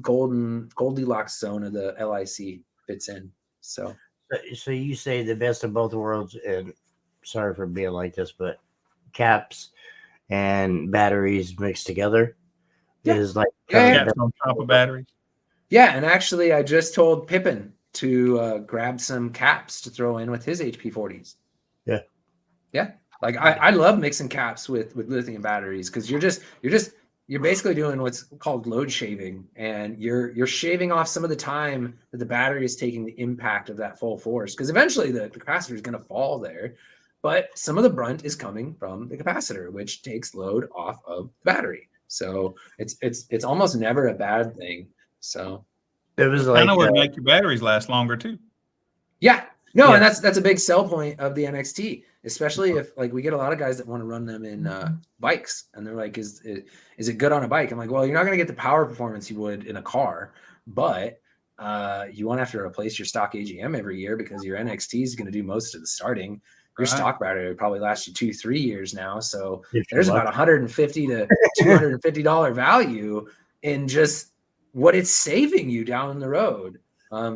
Goldilocks zone of the LIC fits in. So you say the best of both worlds, and sorry for being like this, but caps and batteries mixed together is like caps on top of batteries. Yeah, and actually, I just told Pippin to grab some caps to throw in with his HP40s. Yeah. Like I love mixing caps with lithium batteries because you're basically doing what's called load shaving, and you're shaving off some of the time that the battery is taking the impact of that full force. Because eventually the capacitor is going to fall there, but some of the brunt is coming from the capacitor, which takes load off of the battery. So it's almost never a bad thing. So it was like would make your batteries last longer too. Yeah. No, and that's a big sell point of the NXT, especially if like we get a lot of guys that want to run them in bikes, and they're like, is it good on a bike? I'm like, well, you're not going to get the power performance you would in a car, but you won't have to replace your stock AGM every year because your NXT is going to do most of the starting. Your stock battery would probably last you 2-3 years now. So there's about $150 to $250 value in just what it's saving you down the road.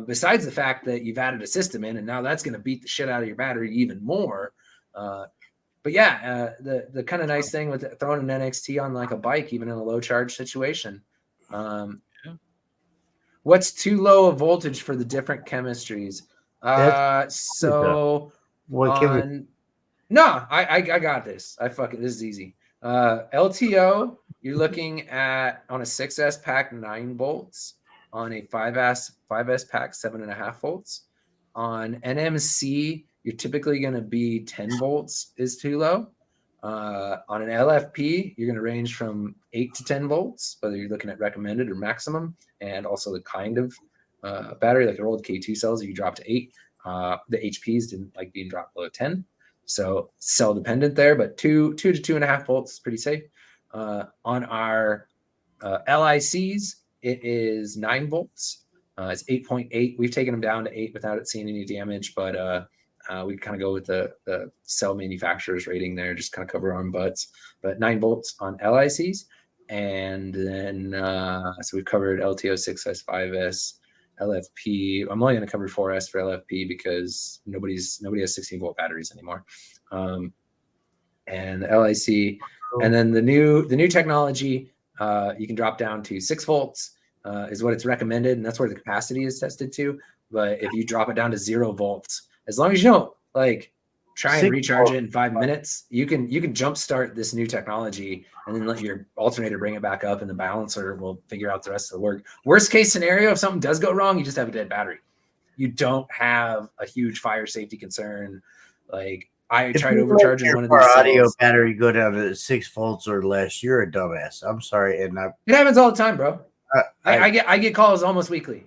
Besides the fact that you've added a system in, and now that's going to beat the shit out of your battery even more. But yeah, the kind of nice thing with throwing an NXT on like a bike, even in a low charge situation. What's too low a voltage for the different chemistries? So What can we? on no, I got this. This is easy. LTO, you're looking at on a 6S pack 9 volts, on a 5S pack 7.5 volts. On NMC, you're typically going to be 10 volts is too low. On an LFP, you're going to range from 8 to 10 volts, whether you're looking at recommended or maximum, and also the kind of battery, like your old K2 cells, you drop to 8. The HPs didn't like being dropped below 10. So cell dependent there, but 2 to 2.5 volts is pretty safe. On our LICs, it is 9 volts. It's 8.8. We've taken them down to 8 without it seeing any damage, but we kind of go with the cell manufacturer's rating there, just kind of cover our own butts. But 9 volts on LICs. And then, so we've covered LTO 6S, 5S, LFP. I'm only going to cover 4S for LFP because nobody has 16 volt batteries anymore. And the LIC, and then the new technology, you can drop down to 6 volts is what it's recommended, and that's where the capacity is tested to. But if you drop it down to 0 volts, as long as you don't like try and recharge it in 5 minutes, you can jumpstart this new technology and then let your alternator bring it back up, and the balancer will figure out the rest of the work. Worst case scenario, if something does go wrong, you just have a dead battery. You don't have a huge fire safety concern. Like I tried overcharging one of these audio cells. battery go down to 6 volts or less. You're a dumbass. I'm sorry, and it happens all the time, bro. I get calls almost weekly.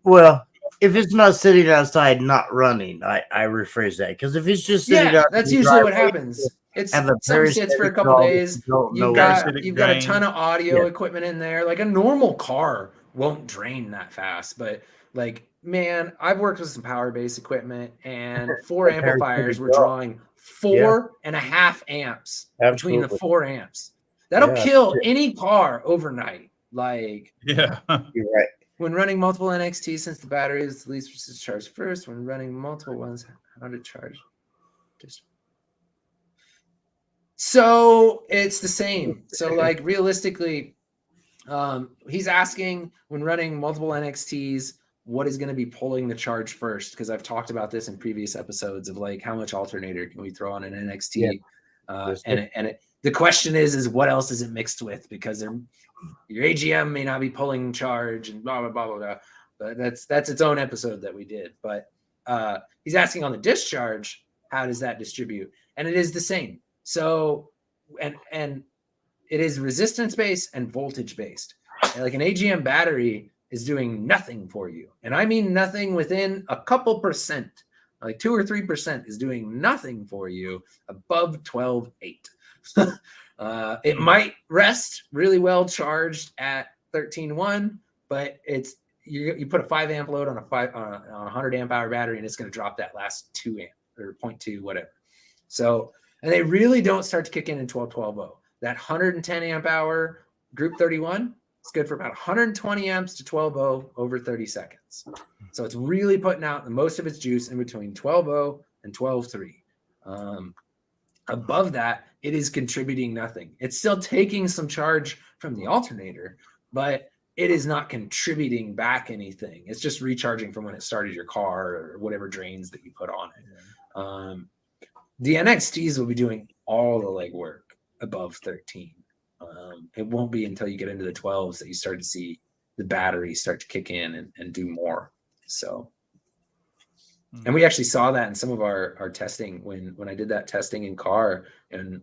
Well, if it's not sitting outside, not running, I rephrase that, because if it's just sitting out, that's usually what happens. It's some sits for a couple days. You've got a ton of audio equipment in there. Like a normal car won't drain that fast, but like, man, I've worked with some power base equipment, and 4 amplifiers were drawing 4.5 amps between the 4 amps. That'll kill any car overnight. Like, you're right. When running multiple NXT, since the battery is the least resistant to charge first, when running multiple ones, how to charge? So it's the same. So like realistically, he's asking when running multiple NXTs, what is going to be pulling the charge first? Because I've talked about this in previous episodes of like how much alternator can we throw on an NXT? The question is what else is it mixed with? Because your AGM may not be pulling charge and blah, blah, blah, blah, blah. But that's its own episode that we did. But he's asking on the discharge, how does that distribute? And it is the same. So, and it is resistance based and voltage based. Like an AGM battery is doing nothing for you. And I mean nothing within a couple percent, like 2 or 3% is doing nothing for you above 12.8. It might rest really well charged at 13.1, but it's you put a 5 amp load on a 100 amp hour battery, and it's going to drop that last 2 amp or 0.2 whatever. So, and they really don't start to kick in 12.12.0. That 110 amp hour group 31 is good for about 120 amps to 12.0 over 30 seconds. So it's really putting out the most of its juice in between 12.0 and 12.3. Above that, it is contributing nothing. It's still taking some charge from the alternator, but it is not contributing back anything. It's just recharging from when it started your car or whatever drains that you put on it. The NXTs will be doing all the legwork above 13. It won't be until you get into the 12s that you start to see the battery start to kick in and do more. So, and we actually saw that in some of our testing when I did that testing in car, and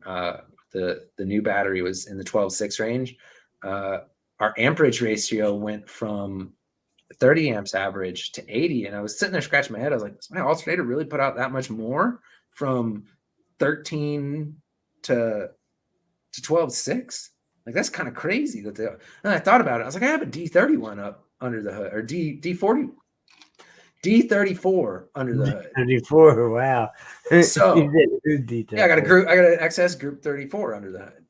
the new battery was in the 12.6 range. Our amperage ratio went from 30 amps average to 80, and I was sitting there scratching my head. I was like, does my alternator really put out that much more from 13 to 12.6? Like, that's kind of crazy. And I thought about it. I was like, I have a D31 up under the hood, or D34 under the hood. 34, wow. So yeah, I got an XS Group 34 under the hood.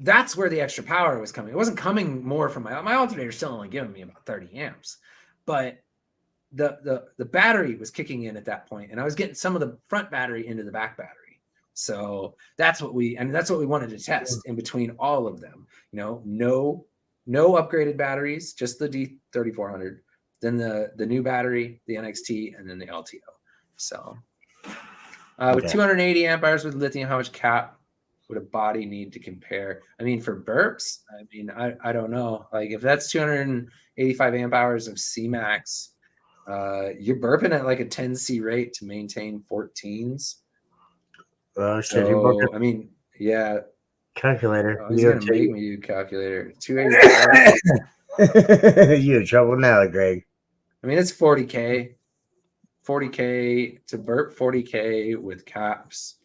That's where the extra power was coming. It wasn't coming more from my alternator. Still only giving me about 30 amps, but the battery was kicking in at that point, and I was getting some of the front battery into the back battery. So that's what we wanted to test in between all of them. No upgraded batteries, just the D3400. then the new battery, the NXT, and then the LTO. So with 280 amp hours with lithium, how much cap would a body need to compare? I mean, for burps, I mean, I don't know. Like if that's 285 amp hours of CMAX, you're burping at like a 10C rate to maintain 14s. So, I mean, yeah. Calculator. He's gonna make me do calculator. 285. You in trouble now, Greg. I mean, it's 40K. 40K to burp, 40K with caps.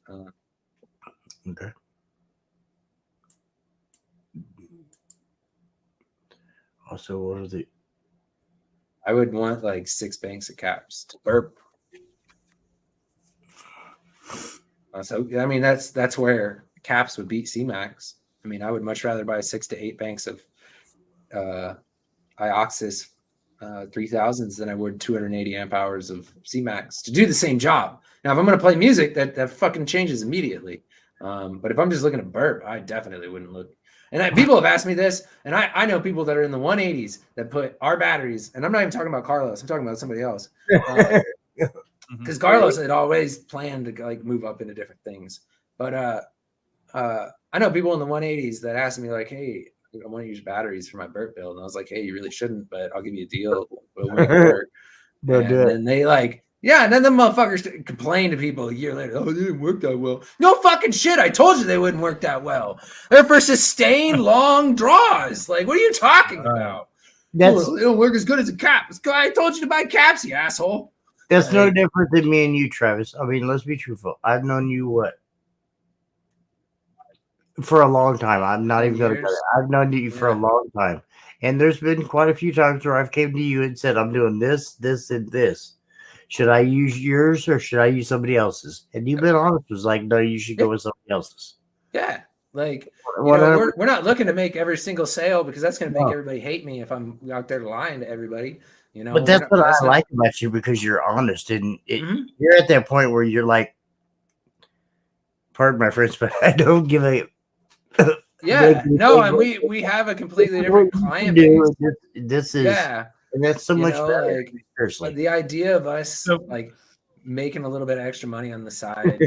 Okay. Also, what is it? I would want like 6 banks of caps to burp. So I mean, that's where caps would beat CMAX. I mean, I would much rather buy 6 to 8 banks of Ioxys 3000s than I would 280 amp hours of CMAX to do the same job. Now, if I'm going to play music, that fucking changes immediately. But if I'm just looking to burp, I definitely wouldn't look. And people have asked me this, and I know people that are in the 180s that put our batteries, and I'm not even talking about Carlos, I'm talking about somebody else. Because Carlos had always planned to like move up into different things. But I know people in the 180s that asked me like, hey, I want to use batteries for my burp build. And I was like, hey, you really shouldn't, but I'll give you a deal. We'll make it work. And then they like, yeah, and then the motherfuckers complain to people a year later, oh, they didn't work that well. No fucking shit. I told you they wouldn't work that well. They're for sustained long draws. Like, what are you talking about? It don't work as good as a cap. I told you to buy caps, you asshole. That's no different than me and you, Travis. I mean, let's be truthful. I've known you for a long time. I'm not even going to. I've known you for a long time, and there's been quite a few times where I've came to you and said, "I'm doing this, this, and this. Should I use yours or should I use somebody else's?" And you've been honest. Was like, "No, you should go with somebody else's." Yeah, like we're not looking to make every single sale because that's going to make everybody hate me if I'm out there lying to everybody. You know, but that's what I like about you because you're honest and you're at that point where you're like, pardon my French, but I don't give a. Yeah, no, and we have a completely different client base. This is and that's so much better. Like, seriously, the idea of us like making a little bit of extra money on the side.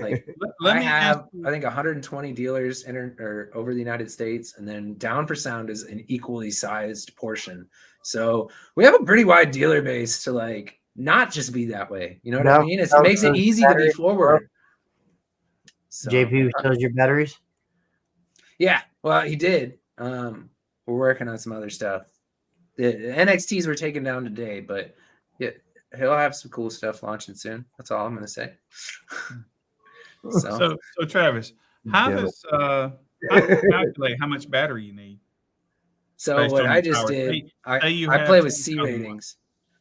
Like I think 120 dealers or over the United States, and then Down for Sound is an equally sized portion. So we have a pretty wide dealer base to like not just be that way. You know what I mean? It makes it easy to be forward. So, JP sells your batteries? Yeah, well, he did. We're working on some other stuff. The NXTs were taken down today, but yeah, he'll have some cool stuff launching soon. That's all I'm going to say. So Travis, how does calculate how much battery you need? So what I just did, I play with C ratings.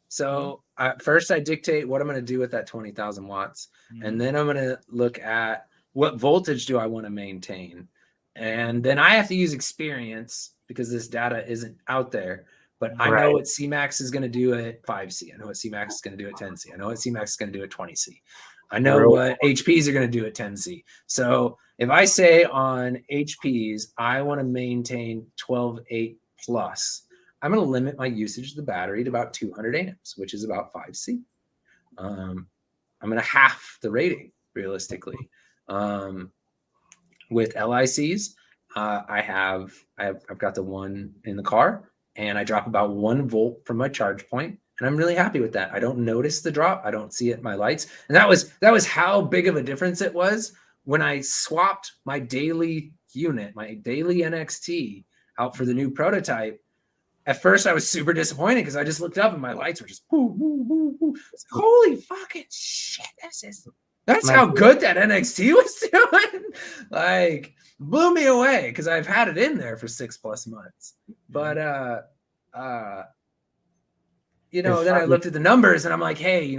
So first I dictate what I'm going to do with that 20,000 watts. And then I'm going to look at what voltage do I want to maintain. And then I have to use experience because this data isn't out there. But I know what CMAX is going to do at 5C. I know what CMAX is going to do at 10C. I know what CMAX is going to do at 20C. I know what HPs are going to do at 10C. So if I say on HPs, I want to maintain 12.8 plus, I'm going to limit my usage of the battery to about 200 amps, which is about 5C. I'm going to half the rating realistically. With LICs, I've got the one in the car, and I drop about 1 volt from my charge point, and I'm really happy with that. I don't notice the drop. I don't see it in my lights, and that was how big of a difference it was when I swapped my daily unit, my daily NXT, out for the new prototype. At first, I was super disappointed because I just looked up and my lights were just holy fucking shit! That's how good that NXT was doing. Like, blew me away because I've had it in there for 6+ months. But then I looked at the numbers and I'm like, hey, you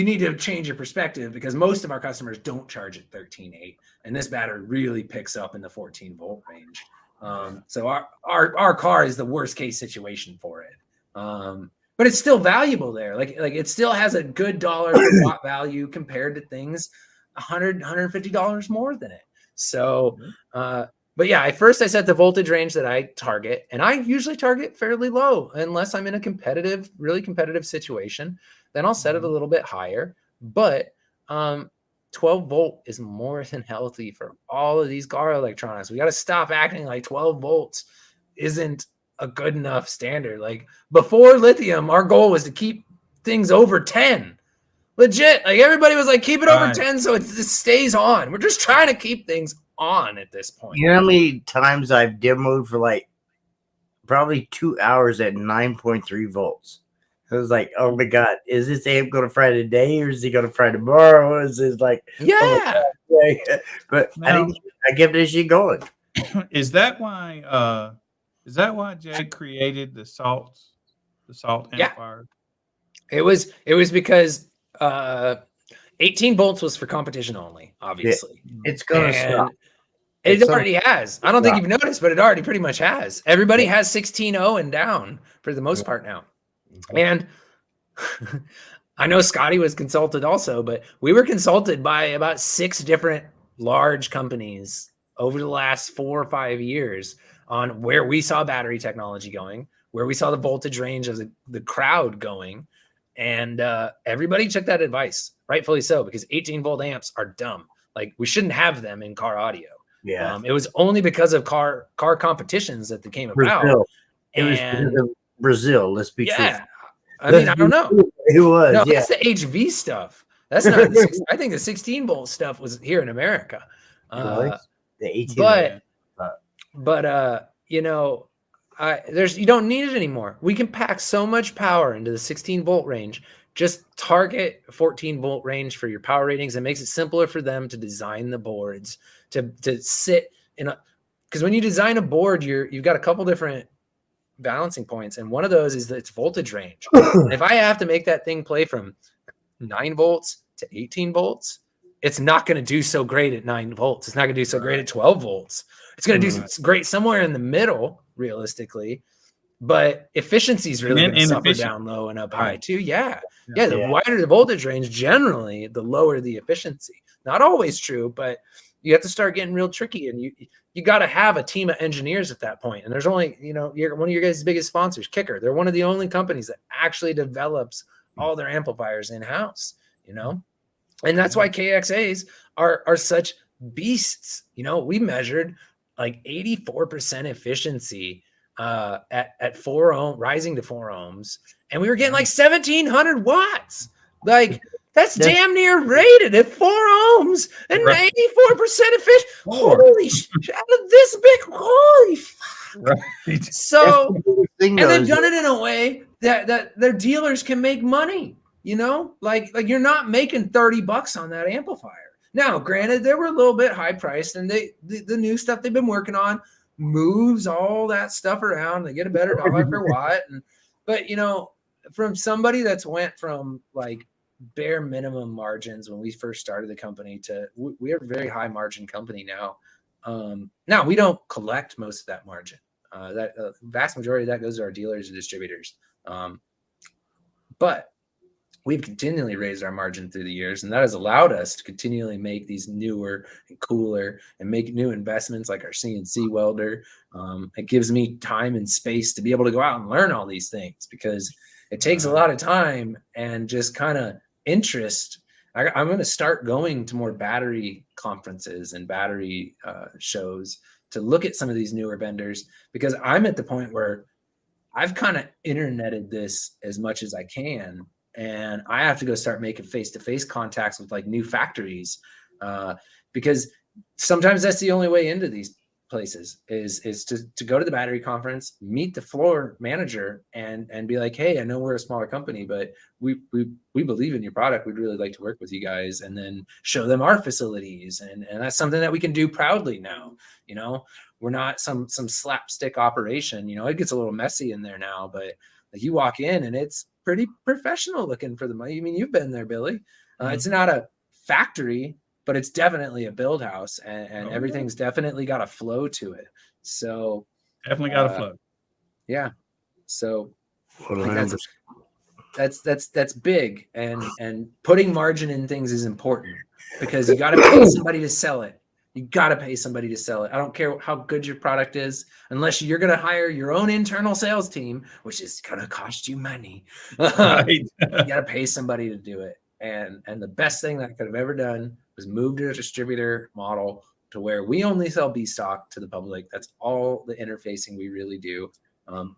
need to change your perspective because most of our customers don't charge at 13.8, and this battery really picks up in the 14 volt range. So our car is the worst case situation for it. But it's still valuable there. Like it still has a good dollar per watt value compared to things $100, $150 more than it. So But yeah, at first I set the voltage range that I target, and I usually target fairly low unless I'm in a really competitive situation. Then I'll set it a little bit higher. But 12 volt is more than healthy for all of these car electronics. We got to stop acting like 12 volts isn't a good enough standard. Like before lithium, our goal was to keep things over 10. Legit. Like everybody was like, keep it over 10 so it just stays on. We're just trying to keep things on at this point. You know how many times I've demoed for like probably 2 hours at 9.3 volts? I was like, oh my God, is this amp going to fry today or is he going to fry tomorrow? Is it like, yeah. But Now, I kept this shit going. Is that why Jay created the salt amplifier? It was because 18 volts was for competition only, obviously. It's going to stop. It already has. I don't think you've noticed, but it already pretty much has. Everybody has 16.0 and down for the most part now. And I know Scotty was consulted also, but we were consulted by about 6 different large companies over the last 4 or 5 years on where we saw battery technology going, where we saw the voltage range of the crowd going. And everybody took that advice, rightfully so, because 18 volt amps are dumb. Like we shouldn't have them in car audio. Yeah. It was only because of car competitions that they came about. Brazil. It was because of Brazil. Let's be true. I mean, I don't know. It was. No, that's the HV stuff. That's not. I think the 16 volt stuff was here in America. The 18. But you know, you don't need it anymore. We can pack so much power into the 16 volt range. Just target 14 volt range for your power ratings. It makes it simpler for them to design the boards to sit in a, because when you design a board, you've got a couple different balancing points, and one of those is its voltage range. If I have to make that thing play from 9 volts to 18 volts, it's not going to do so great at 9 volts. It's not going to do so great at 12 volts. It's going to do great somewhere in the middle, realistically. But efficiency is really going to suffer down low and up high too. Yeah. The wider the voltage range, generally, the lower the efficiency. Not always true, but you have to start getting real tricky, and you got to have a team of engineers at that point. And there's only, one of your guys' biggest sponsors, Kicker. They're one of the only companies that actually develops all their amplifiers in-house, and that's why KXAs are such beasts. We measured like 84% efficiency at 4 ohm, rising to 4 ohms, and we were getting like 1,700 watts. Like that's damn near rated at 4 ohms and 84% efficient. Holy shit! Out of this big, holy fuck! Right. So, and they've done it in a way that their dealers can make money. Like you're not making $30 on that amplifier. Now, granted, they were a little bit high priced, and the new stuff they've been working on moves all that stuff around. They get a better dollar per watt, but from somebody that's went from like bare minimum margins when we first started the company to we are a very high margin company now. Now we don't collect most of that margin. That vast majority of that goes to our dealers and distributors. But we've continually raised our margin through the years, and that has allowed us to continually make these newer and cooler and make new investments like our CNC welder. It gives me time and space to be able to go out and learn all these things, because it takes a lot of time and just kind of interest. I'm going to start going to more battery conferences and battery shows to look at some of these newer vendors, because I'm at the point where I've kind of interneted this as much as I can. And I have to go start making face-to-face contacts with like new factories, because sometimes that's the only way into these places is to go to the battery conference, meet the floor manager, and be like, hey, I know we're a smaller company, but we believe in your product. We'd really like to work with you guys, and then show them our facilities, and that's something that we can do proudly now. We're not some slapstick operation. It gets a little messy in there now, but like you walk in and it's pretty professional looking for the money. I mean, you've been there, Billy. It's not a factory, but it's definitely a build house, and everything's definitely got a flow to it. So definitely got a flow. Yeah. So that's big, and putting margin in things is important, because you got to pay somebody to sell it. You got to pay somebody to sell it. I don't care how good your product is, unless you're going to hire your own internal sales team, which is going to cost you money. Right. You got to pay somebody to do it. And the best thing that I could have ever done was move to a distributor model to where we only sell B stock to the public. That's all the interfacing we really do.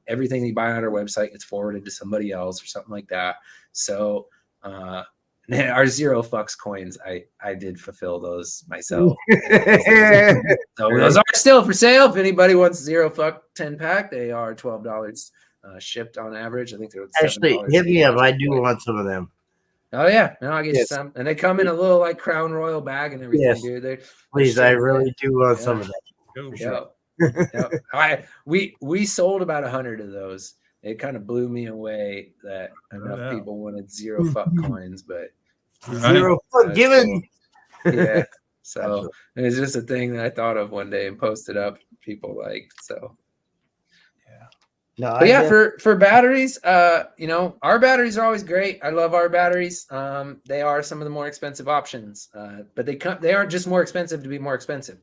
Everything you buy on our website gets forwarded to somebody else or something like that. So our zero fucks coins, I did fulfill those myself. So those are still for sale. If anybody wants zero fuck 10 pack, they are $12 shipped on average. I think they're Actually, $7. hit me up. I do want some of them. Oh yeah, no, I'll get you Yes. some. And they come in a little like Crown Royal bag and everything, Yes. dude. Please, I really do want some of Go. Yeah. We sold about 100 of those. It kind of blew me away that enough Yeah. people wanted zero fuck coins, but that. Zero fuck that's given. cool. Yeah. So Absolutely. it's just a thing that I thought of one day and posted up. People liked. So No, but yeah, for batteries, our batteries are always great. I love our batteries. They are some of the more expensive options, but they aren't just more expensive to be more expensive.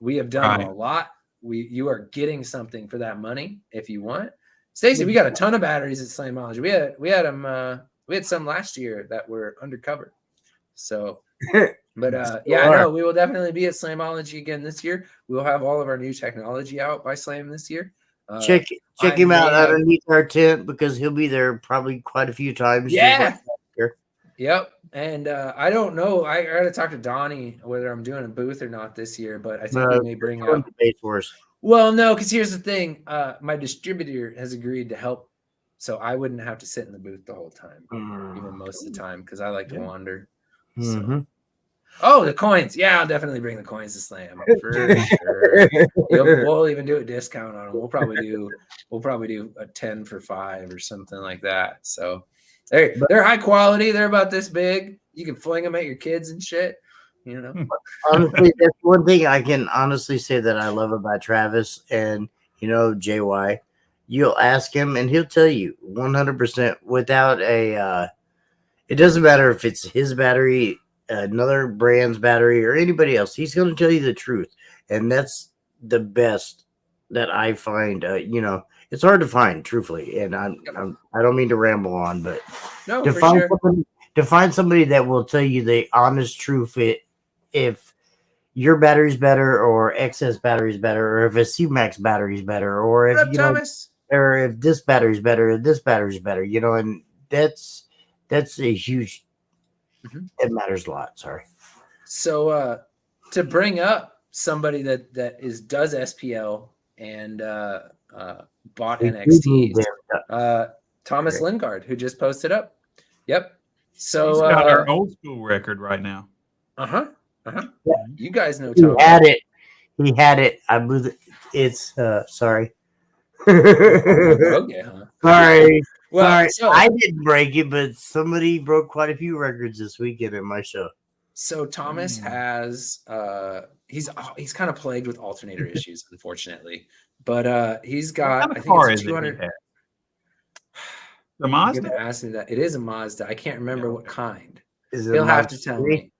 We have done Right. a lot. You are getting something for that money if you want. Stacey, we got a ton of batteries at Slamology. We had some last year that were undercover. So, but yeah, I know we will definitely be at Slamology again this year. We'll have all of our new technology out by Slam this year. check I him out may have- underneath our tent because he'll be there probably quite a few times. just Yeah. like last year. Yep. And I don't know. I got to talk to Donnie whether I'm doing a booth or not this year, but I think we may bring Going up. to Base Wars. Well, no, because here's the thing. My distributor has agreed to help, so I wouldn't have to sit in the booth the whole time, even most of the time, because I like to wander. So. Mhm. Oh, the coins. Yeah, I'll definitely bring the coins to Slam for sure. We'll even do a discount on them. We'll probably do a 10 for 5 or something like that. So they're high quality. They're about this big. You can fling them at your kids and shit. You know. Honestly, that's one thing I can honestly say that I love about Travis and JY. You'll ask him and he'll tell you 100% without a. It doesn't matter if it's his battery, another brand's battery, or anybody else. He's going to tell you the truth, and that's the best that I find. It's hard to find, truthfully, and I don't mean to ramble on, but No, to for find sure. to find somebody that will tell you the honest truth, if your battery's better, or XS battery's better, or if a C-Max battery's better, or if What up, Thomas? or if this battery's better, or this battery's better, and that's a huge. It matters a lot. Sorry. So to bring up somebody that does SPL and bought NXTs, Thomas Lingard, who just posted up. Yep. So He's got our old school record right now. You guys know He Thomas. had it. I believe it's sorry. Okay, huh? Sorry. Well, Sorry. so, I didn't break it, but somebody broke quite a few records this weekend at my show. So Thomas has he's kind of plagued with alternator issues, unfortunately. But he's got, What I kind of think car it's is a it 200. he has? The You're Mazda? gonna ask me that. It is a Mazda. I can't remember Yeah, what okay. kind. Is it He'll a have to Mazda tell 3? me.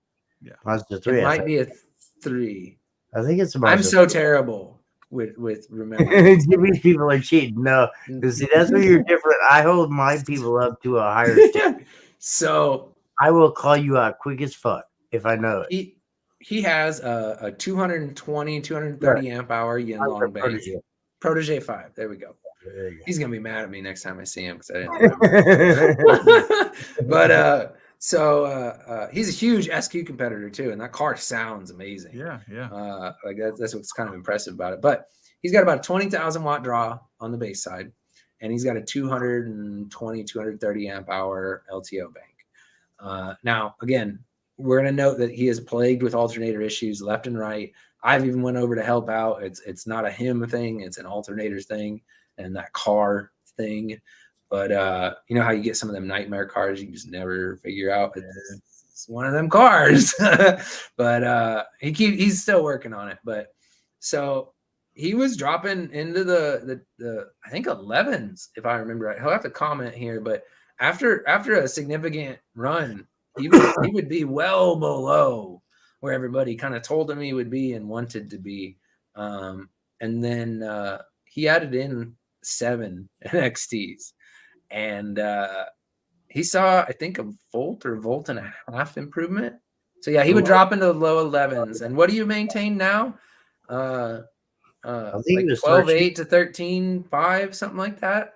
Mazda 3. It might be a 3. I think it's a Mazda. I'm so terrible with remembering. Jimmy's people are cheating. No, see, that's where you're different. I hold my people up to a higher standard. So I will call you out quick as fuck if I know it. he has a 220, 230 amp hour Yin Long Bank Protege 5. There we go. There you go. He's gonna be mad at me next time I see him because I didn't remember. But so he's a huge SQ competitor too, and that car sounds amazing. Yeah. Like that's what's kind of impressive about it. But he's got about a 20,000 watt draw on the base side, and he's got a 220, 230 amp hour LTO bank. Now, again, we're going to note that he is plagued with alternator issues left and right. I've even went over to help out. It's not a him thing. It's an alternators thing and that car thing. But you know how you get some of them nightmare cars you just never figure out. It's one of them cars. But he's still working on it. But so he was dropping into the I think 11s, if I remember right. He'll have to comment here, but after a significant run, he would be well below where everybody kind of told him he would be and wanted to be. And then he added in 7 NXTs, and he saw, I think, a volt or volt and a half improvement. So yeah, he would drop into the low 11s. And what do you maintain now? I think Like it was 12.8 to 13.5, something like that.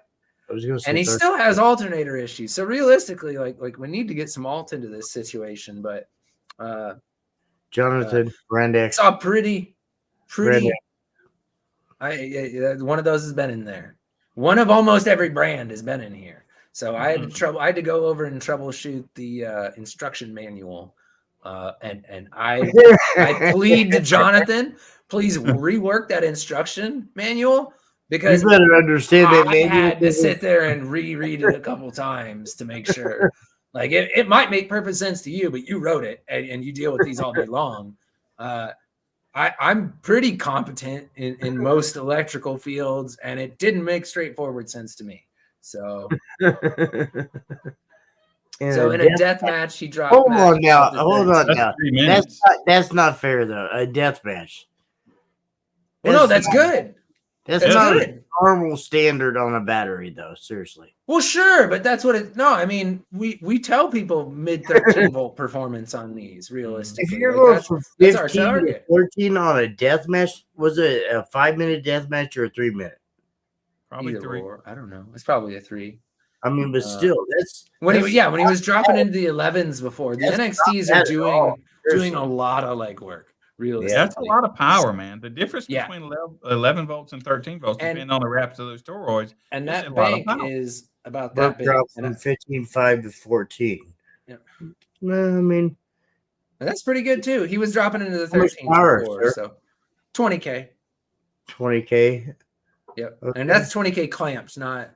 I was going to say And he 13. still has alternator issues. So realistically, like we need to get some alt into this situation. But Jonathan Brandex. saw pretty. Brandex. One of those has been in there. One of almost every brand has been in here. So I had to go over and troubleshoot the instruction manual, and I plead to Jonathan, please rework that instruction manual, because You better understand that I had to sit there and reread it a couple times to make sure. Like it might make perfect sense to you, but you wrote it and you deal with these all day long. I'm pretty competent in most electrical fields, and it didn't make straightforward sense to me. So, in a death match, he dropped. Hold on now. That's 3 minutes. That's not fair though. A death match. Well, no, that's good. That's That's not good. a normal standard on a battery though. Seriously. Well, sure, but that's what it. No, I mean, we tell people mid 13 volt performance on these. Realistically, If you're like, going that's from that's our 15 to target. 13 on a death match, was it a 5-minute death match or a 3-minute? Probably Either 3. or, I don't know. It's probably a 3. I mean, but still, that's When he was dropping into the 11s before. The That's NXTs not are bad at all. doing a lot of legwork. Realistically, That's a lot of power, man. The difference Yeah. between 11 volts and 13 volts, And- depending on the wraps of those toroids. And It's that a lot of bank power. is about Buck that big. drop And from 15.5 to 14. Yeah. No, I mean, that's pretty good too. He was dropping into the How much 13s power, before, sir? so 20K. 20K. Yep. Okay. And that's 20K clamps, not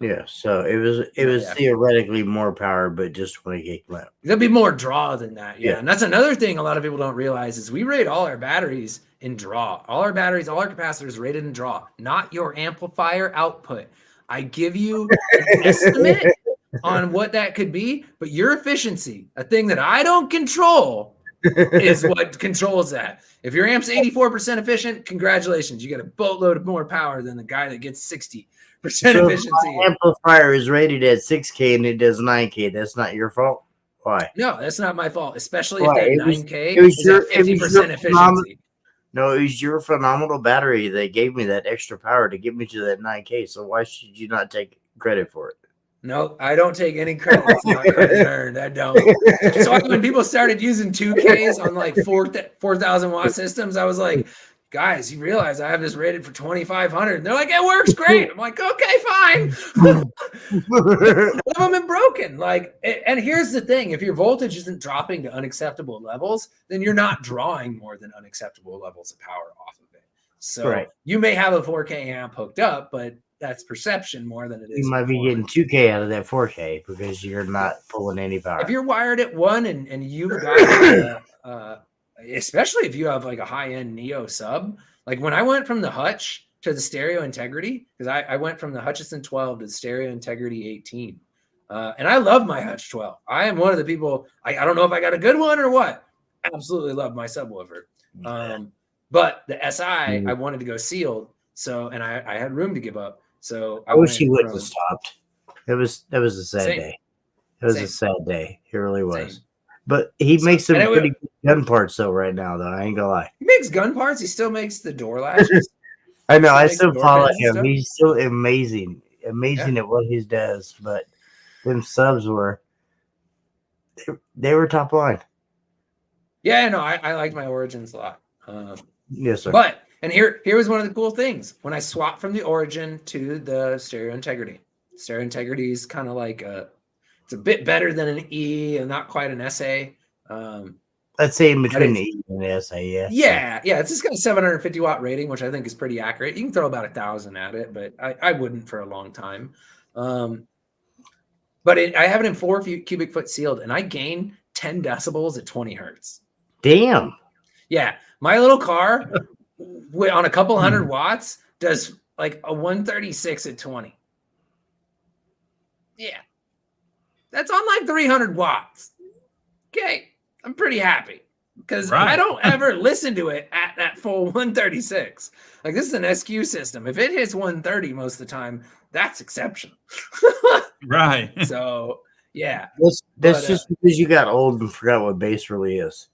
Yeah, so it was Yeah. theoretically more power, but just 20K clamp. there'll be more draw than that. Yeah. Yeah. And that's another thing a lot of people don't realize is we rate all our batteries in draw. All our batteries, all our capacitors rated in draw, not your amplifier output. I give you an estimate on what that could be, but your efficiency, a thing that I don't control, is what controls that. If your amp's 84% efficient, congratulations. You get a boatload of more power than the guy that gets 60% So if efficiency. my amplifier is rated at 6K and it does 9K. That's not your fault. Why? No, that's not my fault, especially if Why? that It was- 9K it was is your- at it was 50% your efficiency. No, it was your phenomenal battery that gave me that extra power to get me to that 9K. So why should you not take credit for it? No, I don't take any credit. It's not credit earned. I don't. So when people started using 2Ks on like 4,000 watt systems, I was like, guys, you realize I have this rated for 2,500. And they're like, it works great. I'm like, okay, fine. None of them have broken. Like, and here's the thing: if your voltage isn't dropping to unacceptable levels, then you're not drawing more than unacceptable levels of power off of it. So Right. you may have a 4K amp hooked up, but that's perception more than it is. You might be getting performance. 2K out of that 4K because you're not pulling any power. If you're wired at 1 and you've got, especially if you have like a high end Neo sub, like when I went from the Hutch to the Stereo Integrity, because I went from the Hutchison 12 to the Stereo Integrity 18. And I love my Hutch 12. I am one of the people, I don't know if I got a good one or what. Absolutely love my subwoofer. But the SI, I wanted to go sealed. So, and I had room to give up. So I wish he went would from- have stopped. That was a sad Same. day. It was Same. a sad day. It really was. Same. But he makes some and it pretty good gun parts though right now, though. I ain't gonna lie. He makes gun parts. He still makes the door latches. I know. Still I makes still door follow pads and him. stuff? He's still amazing at what he does. But them subs were they were top line. Yeah, no, I like my Origins a lot. Yes, sir. But and here was one of the cool things when I swapped from the Origin to the Stereo Integrity. Stereo Integrity is kind of like it's a bit better than an E and not quite an SA. Let's say in between it's- the E and the SA. Yeah, it's just got a 750 watt rating, which I think is pretty accurate. You can throw about 1,000 at it, but I wouldn't for a long time. But I have it in 4 cubic foot sealed, and I gain 10 decibels at 20 hertz. Damn. Yeah, my little car on a couple hundred watts does like a 136 at 20. Yeah, that's on like 300 watts. Okay, I'm pretty happy. because Right. I don't ever listen to it at that full 136. Like this is an SQ system. If it hits 130 most of the time, that's exceptional. Right. So yeah, That's But, just because you got old and forgot what bass really is.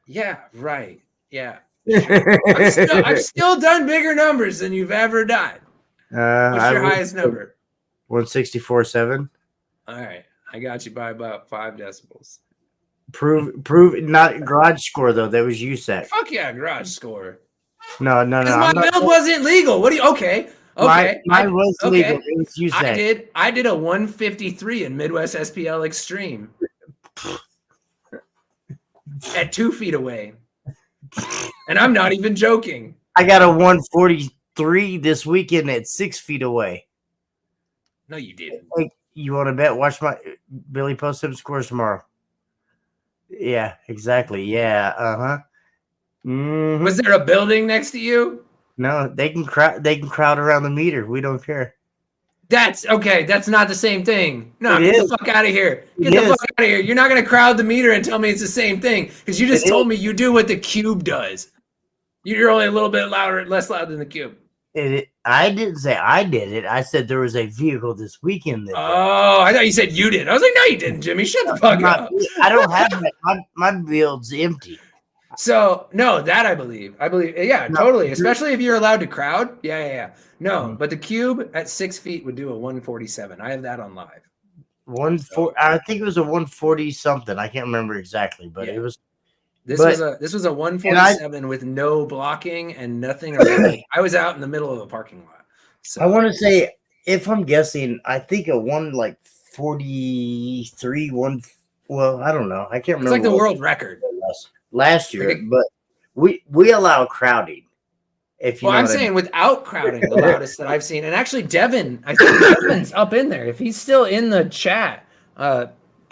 yeah, right. Yeah. I've still done bigger numbers than you've ever done. What's your highest number? 164.7. All right. I got you by about 5 decibels. Prove not garage score though. That was USAC. Fuck yeah, garage score. No. Because my build wasn't legal. What do you okay? Okay. Mine was legal. okay. It was USAC. I did a 153 in Midwest SPL Extreme. At 2 feet away. And I'm not even joking. I got a 143 this weekend at 6 feet away. No, you didn't. Hey, you want to bet? Watch my Billy post some scores tomorrow. Yeah, exactly. Yeah. Uh-huh. Mhm. Was there a building next to you? No, they can crowd around the meter. We don't care. That's okay. That's not the same thing. No, It get is. the fuck out of here. Get It the is. fuck out of here. You're not going to crowd the meter and tell me it's the same thing because you just It told me you do what the cube does. You're only a little bit louder, less loud than the cube. I didn't say I did it. I said there was a vehicle this weekend. That Oh, I thought you said you did. I was like, no, you didn't, Jimmy. Shut the fuck up. I don't have that. My build's empty. So no, that I believe. Yeah, No, totally. you're- Especially if you're allowed to crowd. Yeah. No, Mhm. but the cube at 6 feet would do a 147. I have that on live. I think it was a 140 something. I can't remember exactly, but Yeah. it was. This But- was a 147 with no blocking and nothing around. I was out in the middle of a parking lot. So I want to say, if I'm guessing, I think a 143 one. Well, I don't know. I can't remember. it's like the what world record. it was last year, Like but we allow crowding. If you Well, know I'm what I saying without crowding, the loudest that I've seen. And actually, Devin, I think Devin's up in there. If he's still in the chat,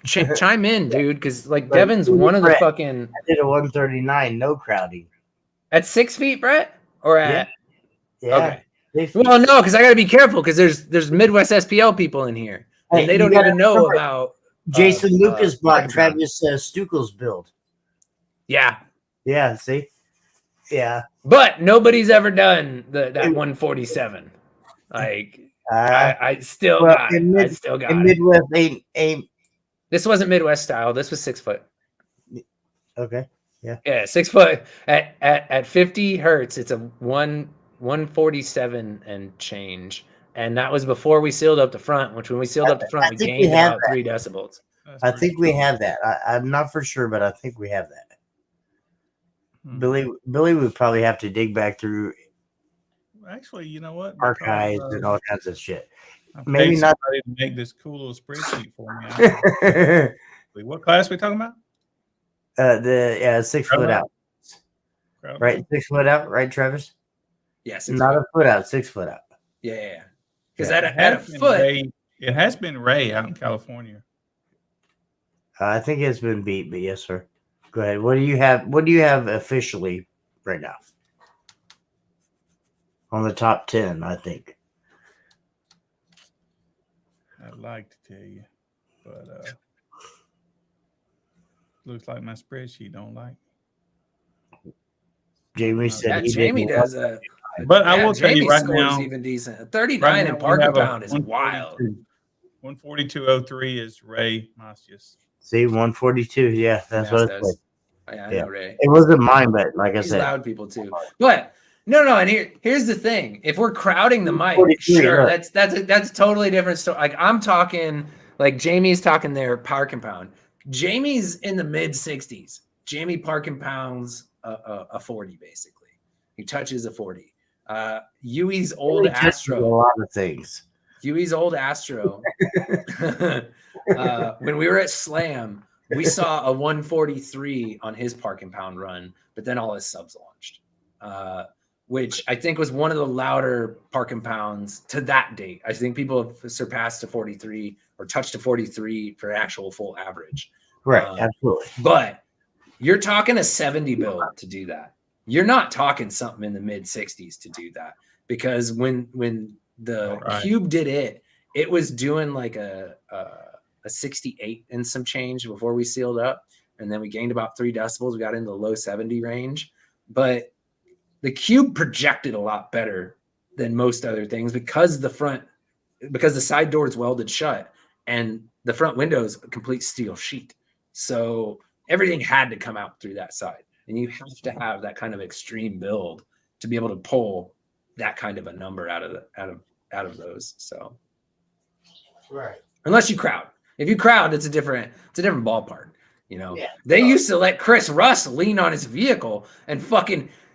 chime in, dude, because like But Devin's one of the Brett, fucking I did a 139, no crowding. at 6 feet, Brett, or at Yeah. okay. They- Well, no, because I got to be careful because there's Midwest SPL people in here, Hey, and they you don't gotta even know remember, about Jason Lucas bought Parkinson. Travis Stuckel's build. Yeah, Yeah, see? Yeah. but nobody's ever done that 147. Like I still well, got it. in I mid- still got in it. Midwest ain't This wasn't Midwest style. This was 6 foot. okay. Yeah, 6 foot at 50 hertz. It's a 147 and change, and that was before we sealed up the front. Which when we sealed up the front, I we think we gained have about that. 3 decibels. That's I pretty think we cool. have that. I'm not for sure, but I think we have that. Hmm. Billy would probably have to dig back through Actually, you know what? archives Because, and all kinds of shit. I maybe paid not- somebody to make this cool little spreadsheet for me. What class we talking about? 6 foot out. Crowd Right, level? 6 foot out, right, Travis? Yeah, 6 Not foot. a foot out, 6 foot out. Yeah. Because Yeah. at It a has been foot, Ray- it has been Ray out in California. I think it's been beat, but yes, sir. Go ahead. What do you have? What do you have officially right now? On the top 10, I think. I'd like to tell you, but looks like my spreadsheet don't like. Jamie said yeah, he Jamie didn't. does a. But I yeah, will tell you Jamie's right score is now, even decent. 39 right in now we Parker have a Pound is wild. 142.03 is Ray Masius. See, 142. Yeah, that's what it was. Yeah, I Yeah. know Ray. It wasn't mine, but like I He's said, loud people too. But no, and here's the thing. If we're crowding the mic, 43, sure, yeah. that's a totally different story. Like I'm talking, like Jamie's talking there, Park and Pound. Jamie's in the mid 60s. Jamie Park and Pound's a 40 basically. He touches a 40. Yui's old Really touches Astro. a lot of things. Huey's old Astro. When we were at Slam, we saw a 143 on his Park and Pound run, but then all his subs launched, which I think was one of the louder Park and Pounds to that date. I think people have surpassed a 43 or touched a 43 for actual full average. Right, Um, absolutely. But you're talking a 70 build to do that. You're not talking something in the mid 60s to do that, because when the Right. Cube did it was doing like a 68 and some change before we sealed up. and then we gained about 3 decibels. We got into the low 70 range, but the Cube projected a lot better than most other things because the side door is welded shut and the front window is a complete steel sheet. So everything had to come out through that side, and you have to have that kind of extreme build to be able to pull that kind of a number out of those. So, Right. unless you crowd, if you crowd, it's a different ballpark. Yeah. They used to let Chris Russ lean on his vehicle and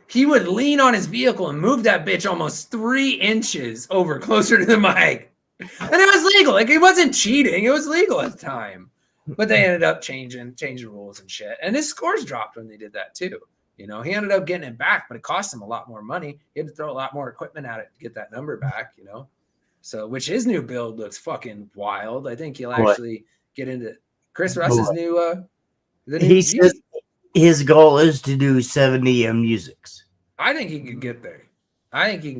he would lean on his vehicle and move that bitch almost 3 inches over closer to the mic. And it was legal. Like, it wasn't cheating. It was legal at the time. But they ended up changing rules and shit. And his scores dropped when they did that too. He ended up getting it back, but it cost him a lot more money. He had to throw a lot more equipment at it to get that number back, So, which his new build looks fucking wild. I think he'll actually get into Chris Russ's new He says his goal is to do 70 musics. I think he can get there. I think he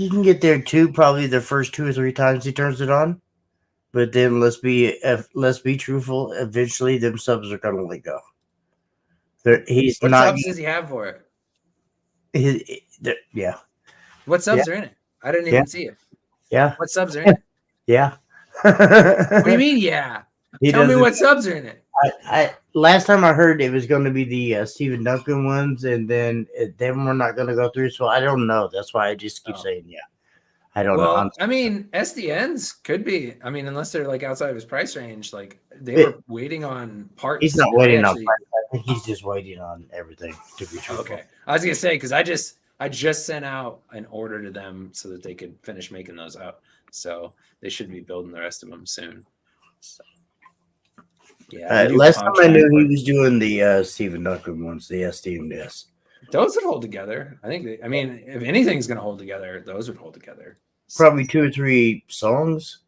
can get there too, probably the first 2 or 3 times he turns it on. But then let's be truthful. Eventually, them subs are gonna let go. What subs does he have for it? Yeah. What subs are in it? I didn't even see it. Yeah. What subs are in it? Yeah. What do you mean? Yeah. Tell me what subs are in it. I last time I heard it was going to be the Stephen Duncan ones, and then we're not going to go through. So I don't know. That's why I just keep saying yeah. I don't know. I mean, SDNs could be. I mean, unless they're like outside of his price range, like they were waiting on parts. He's not waiting on parts. I think he's just waiting on everything to be true. Okay, I was gonna say because I just sent out an order to them so that they could finish making those up. So they should be building the rest of them soon. So, yeah. Last time I knew he was doing the Stephen Duncan ones, the SDMS. Those would hold together. I think. If anything's going to hold together, those would hold together. Probably 2 or 3 songs.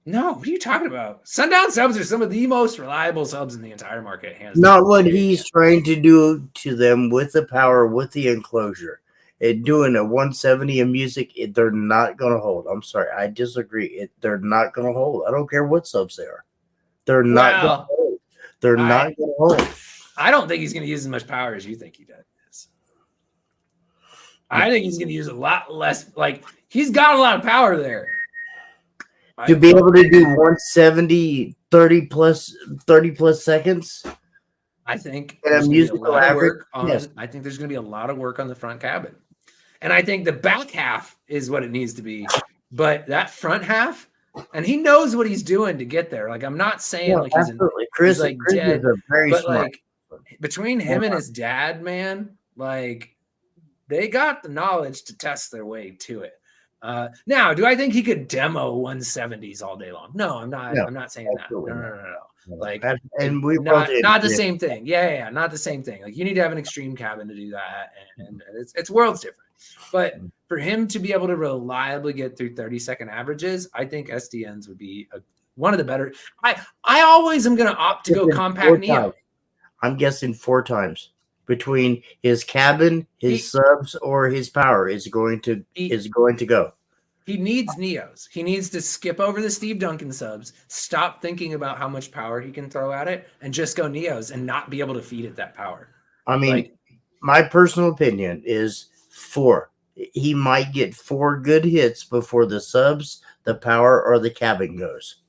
No, what are you talking about? Sundown subs are some of the most reliable subs in the entire market. Hands Not down. what he's trying to do to them with the power, with the enclosure. Doing a 170 in music, they're not going to hold. I'm sorry, I disagree. They're not going to hold. I don't care what subs they are. They're not going to hold. They're not going to hold. I don't think he's going to use as much power as you think he does. I think he's going to use a lot less. Like, he's got a lot of power there. To be able to do 170, 30 plus seconds. I think and a musical average. I think there's going to be a lot of work on the front cabin. And I think the back half is what it needs to be. But that front half, and he knows what he's doing to get there. Like, I'm not saying like absolutely. Chris is a very smart. Like, between him and his dad, man, like, they got the knowledge to test their way to it. Now, do I think he could demo 170s all day long? No, I'm not. I'm not saying that. No. Like, and we not the same thing. Yeah, not the same thing. Like, you need to have an extreme cabin to do that, and it's worlds different. But for him to be able to reliably get through 30-second averages, I think SDNs would be one of the better. I always am going to opt to go compact Neo. I'm guessing 4 times. Between his cabin, his subs, or his power is going to go. He needs Neos. He needs to skip over the Steve Duncan subs, stop thinking about how much power he can throw at it, and just go Neos and not be able to feed it that power. I mean, my personal opinion is 4. He might get 4 good hits before the subs, the power, or the cabin goes.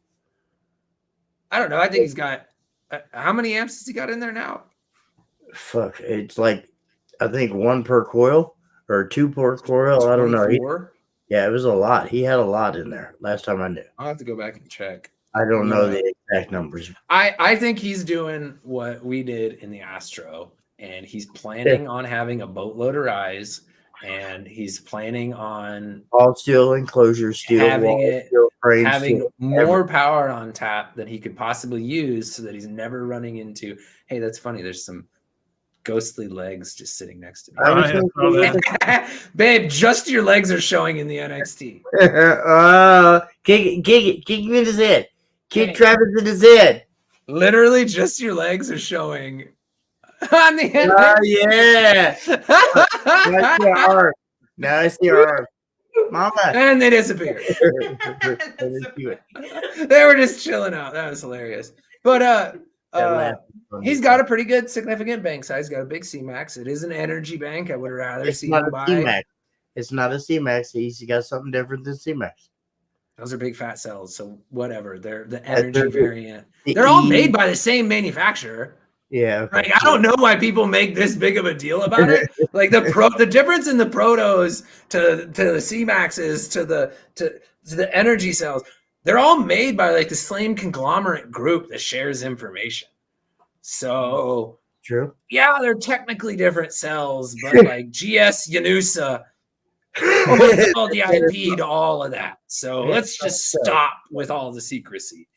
I don't know. I think he's got how many amps has he got in there now? Fuck, it's like I think 1 per coil or 2 per coil. I don't know. It was a lot. He had a lot in there last time I knew. I'll have to go back and check. I don't know the exact numbers. I think he's doing what we did in the Astro, and he's planning on having a boatload of rise, and he's planning on all steel enclosure, steel having wall, steel frame, having more power on tap than he could possibly use, so that he's never running into. Hey, that's funny. There's some ghostly legs just sitting next to me. Babe, just your legs are showing in the NXT. Kick me in his head. Kick Travis in his head. Literally, just your legs are showing on the NXT. Oh, yeah. Now I see your arm. Now I see your arm. Mama. And they disappeared. They were just chilling out. That was hilarious. But That Uh, last one he's was- got a pretty good significant bank size. Got a big CMAX. It is an energy bank. I would rather It's see not him a buy. C-Max. It's not a C-Max. He's got something different than C-Max. Those are big fat cells, so whatever. They're the Yeah, energy they're- variant. The They're all E- made by the same manufacturer. Yeah. Okay. Like I don't know why people make this big of a deal about it. Like the difference in the protos to the C-Maxes to the energy cells, they're all made by like the same conglomerate group that shares information. So True. yeah, they're technically different cells, but like GS Yanusa owns all the IP to all of that. So Yeah, let's just stop with all the secrecy.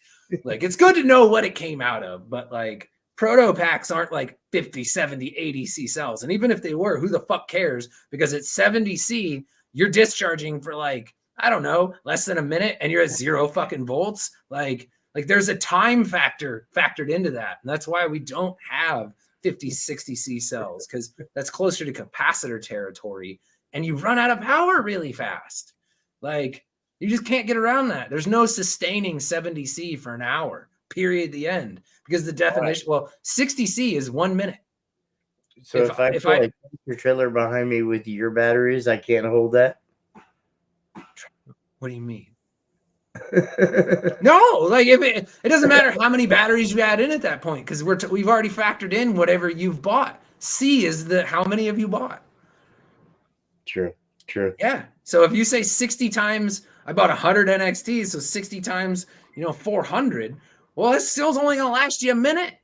Like it's good to know what it came out of, but like proto packs aren't like 50, 70, 80 C cells. And even if they were, who the fuck cares? Because at 70 C, you're discharging for like, I don't know, less than a minute and you're at 0 fucking volts. Like there's a time factor factored into that. And that's why we don't have 50, 60 C cells, because that's closer to capacitor territory. And you run out of power really fast. Like you just can't get around that. There's no sustaining 70 C for an hour, period, the end. Because the definition, well, 60 C is 1 minute. So if I put a your trailer behind me with your batteries, I can't hold that. What do you mean? No, like if it doesn't matter how many batteries you add in at that point, because we've already factored in whatever you've bought. C is the how many have you bought? True. Yeah. So if you say 60 times, I bought 100 NXTs, so 60 times, 400. Well, it's still only gonna last you a minute,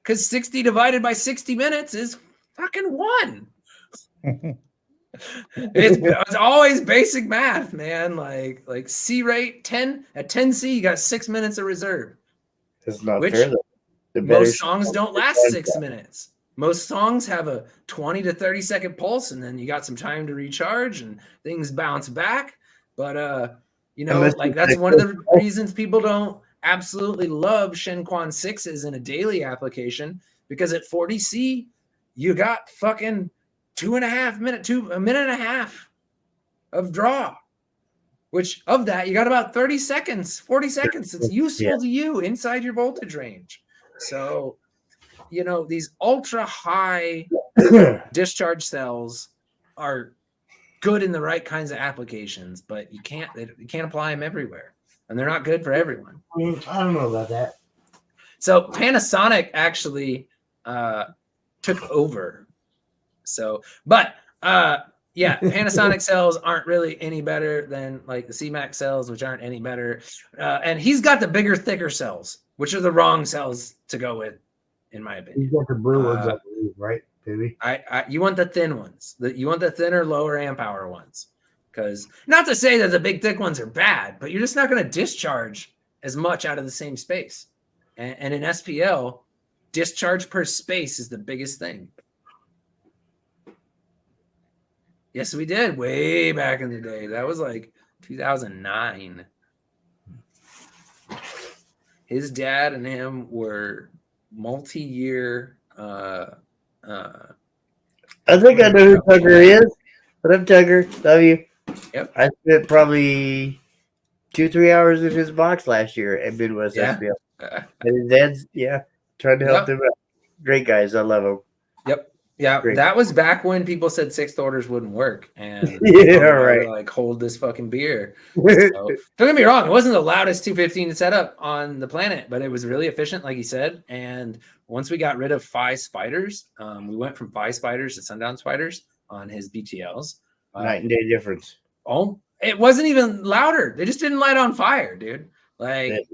because 60 divided by 60 minutes is fucking 1. It's always basic math, man. Like C rate 10 at 10 C, you got 6 minutes of reserve. That's not Which fair though. The most songs don't last 6 minutes. Most songs have a 20 to 30 second pulse, and then you got some time to recharge and things bounce back. But like that's one of the reasons people don't absolutely love Shenquan 6s in a daily application, because at 40 C, you got fucking 2.5 minutes, a minute and a half of draw, which of that you got about 30 seconds, 40 seconds. It's useful to you inside your voltage range. So, these ultra high discharge cells are good in the right kinds of applications, but you can't apply them everywhere, and they're not good for everyone. I don't know about that. So Panasonic actually took over. So, but yeah, Panasonic cells aren't really any better than like the C-Max cells, which aren't any better. And he's got the bigger, thicker cells, which are the wrong cells to go with, in my opinion. You got the blue ones, I believe, right, baby? You want the thin ones. You want the thinner, lower amp hour ones. Because not to say that the big, thick ones are bad, but you're just not going to discharge as much out of the same space. And in SPL, discharge per space is the biggest thing. Yes, we did way back in the day. That was like 2009. His dad and him were multi-year. I think I know who Tucker is. What up, Tucker? Love you. Yep. I spent probably 2-3 hours in his box last year at Midwest SPL. And his dad's, trying to help them out. Great guys. I love them. Yep. Yeah, Great. that was back when people said sixth orders wouldn't work, and right. like hold this fucking beer. So, don't get me wrong, it wasn't the loudest 215 setup on the planet, but it was really efficient, like he said. And once we got rid of Phi spiders, we went from Phi spiders to sundown spiders on his BTLs. Night and day difference. Oh, it wasn't even louder. They just didn't light on fire, dude. Like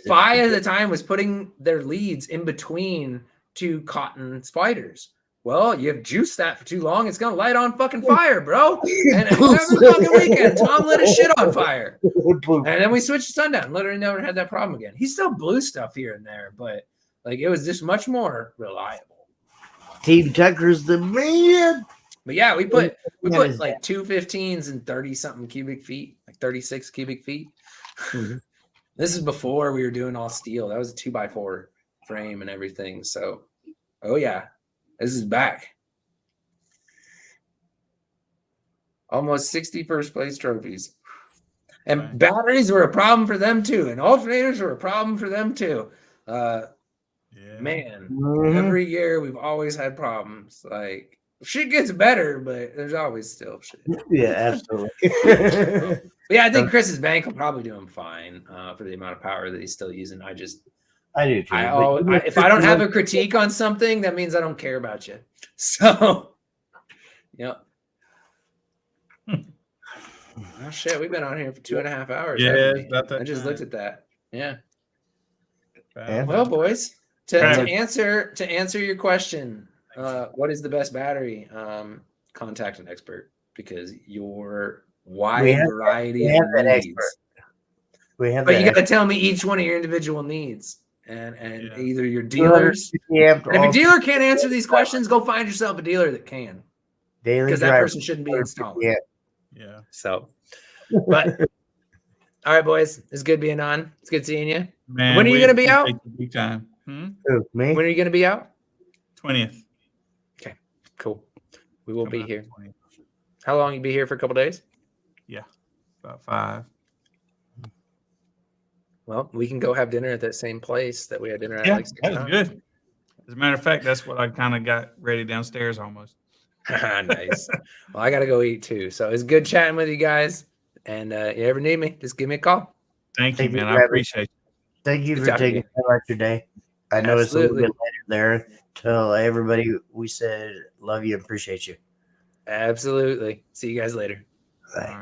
Phi at the time was putting their leads in between two cotton spiders. Well, you have juiced that for too long, it's gonna light on fucking fire, bro. And every fucking weekend, Tom lit his shit on fire. And then we switched to sundown. Literally never had that problem again. He still blew stuff here and there, but like it was just much more reliable. Team Tucker's the man. But yeah, we put like 215s and 30 something cubic feet, like 36 cubic feet. Mm-hmm. This is before we were doing all steel. That was a 2x4 frame and everything. So, oh yeah. This is back. Almost 60 first place trophies. And batteries were a problem for them too. And alternators were a problem for them too. Yeah. Man, Mhm. every year we've always had problems. Like shit gets better, but there's always still shit. Yeah, absolutely. But yeah, I think Chris's bank will probably do him fine for the amount of power that he's still using. I do too. if I don't have a critique on something, that means I don't care about you. So, yeah. Oh shit, we've been on here for 2.5 hours. Yeah, haven't we? it's about that I just time. looked at that. Yeah. Yeah. Well, boys, to Right. answer your question, what is the best battery? Contact an expert because your wide variety we of have that needs. expert. We have But that you got to tell me each one of your individual needs, and Yeah. either your dealers. 250 amp And if a all dealer can't answer these questions, go find yourself a dealer that can, daily because that driver, person shouldn't be 250 installing. amp. Yeah. So, but all right, boys, it's good being on. It's good seeing you. Man, When are you we going to be out? appreciate you big time. Who, me? When are you going to be out? 20th. Cool. We will be Coming here. out the 20th. How long you be here for? A couple days? About 5. Well, we can go have dinner at that same place that we had dinner at. Yeah, like 6 that was times. good. As a matter of fact, that's what I kind of got ready downstairs almost. Nice. Well, I got to go eat too. So it's good chatting with you guys. And you ever need me, just give me a call. Thank you, Thank you, man. I Rabbit. appreciate it. Thank you Good for talking to taking you. time out your day. I know it's a little Absolutely. bit later there. Tell everybody we said love you and appreciate you. Absolutely. See you guys later. All Bye.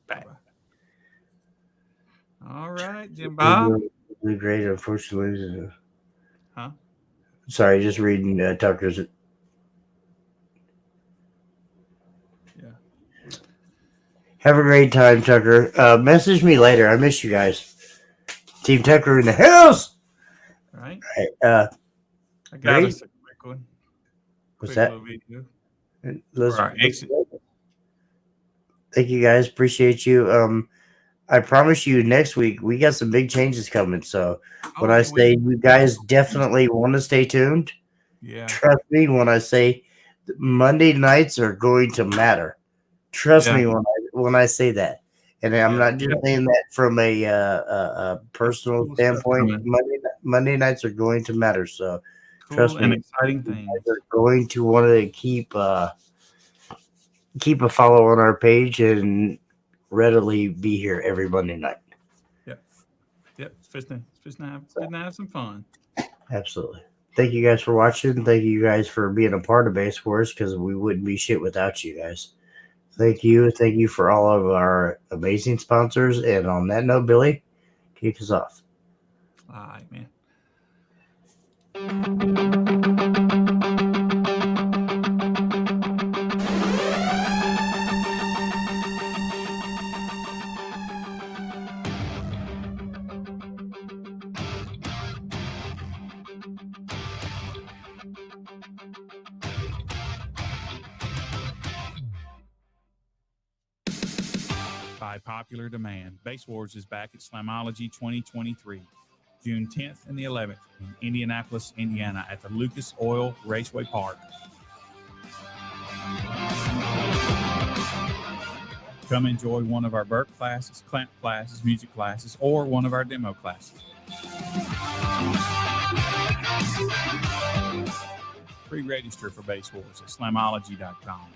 right. Bye. All right, Jim Bob. Really great, unfortunately. Huh? Sorry, just reading Tucker's. Yeah. Have a great time, Tucker. Message me later. I miss you guys. Team Tucker in the house. All right. All I got Great. us a quick one. What's Quick that? little video. right. For our exit. Thank you guys. Appreciate you. I promise you next week we got some big changes coming. So when I say you guys definitely want to stay tuned, Yeah. trust me when I say Monday nights are going to matter. Trust Yeah. me when I say that. And I'm Yeah. not just saying that from a personal Cool stuff standpoint. coming. Monday nights are going to matter. So Cool trust and me, exciting you things. guys are going to want to keep a follow on our page and readily be here every Monday night. Yep. It's fixing to have some fun. Absolutely. Thank you guys for watching. Thank you guys for being a part of Base Wars because we wouldn't be shit without you guys. Thank you. Thank you for all of our amazing sponsors. And on that note, Billy, kick us off. All right, man. By popular demand, Base Wars is back at Slamology 2023, June 10th and the 11th in Indianapolis, Indiana at the Lucas Oil Raceway Park. Come enjoy one of our Burke classes, clamp classes, music classes, or one of our demo classes. Pre-register for Base Wars at slamology.com.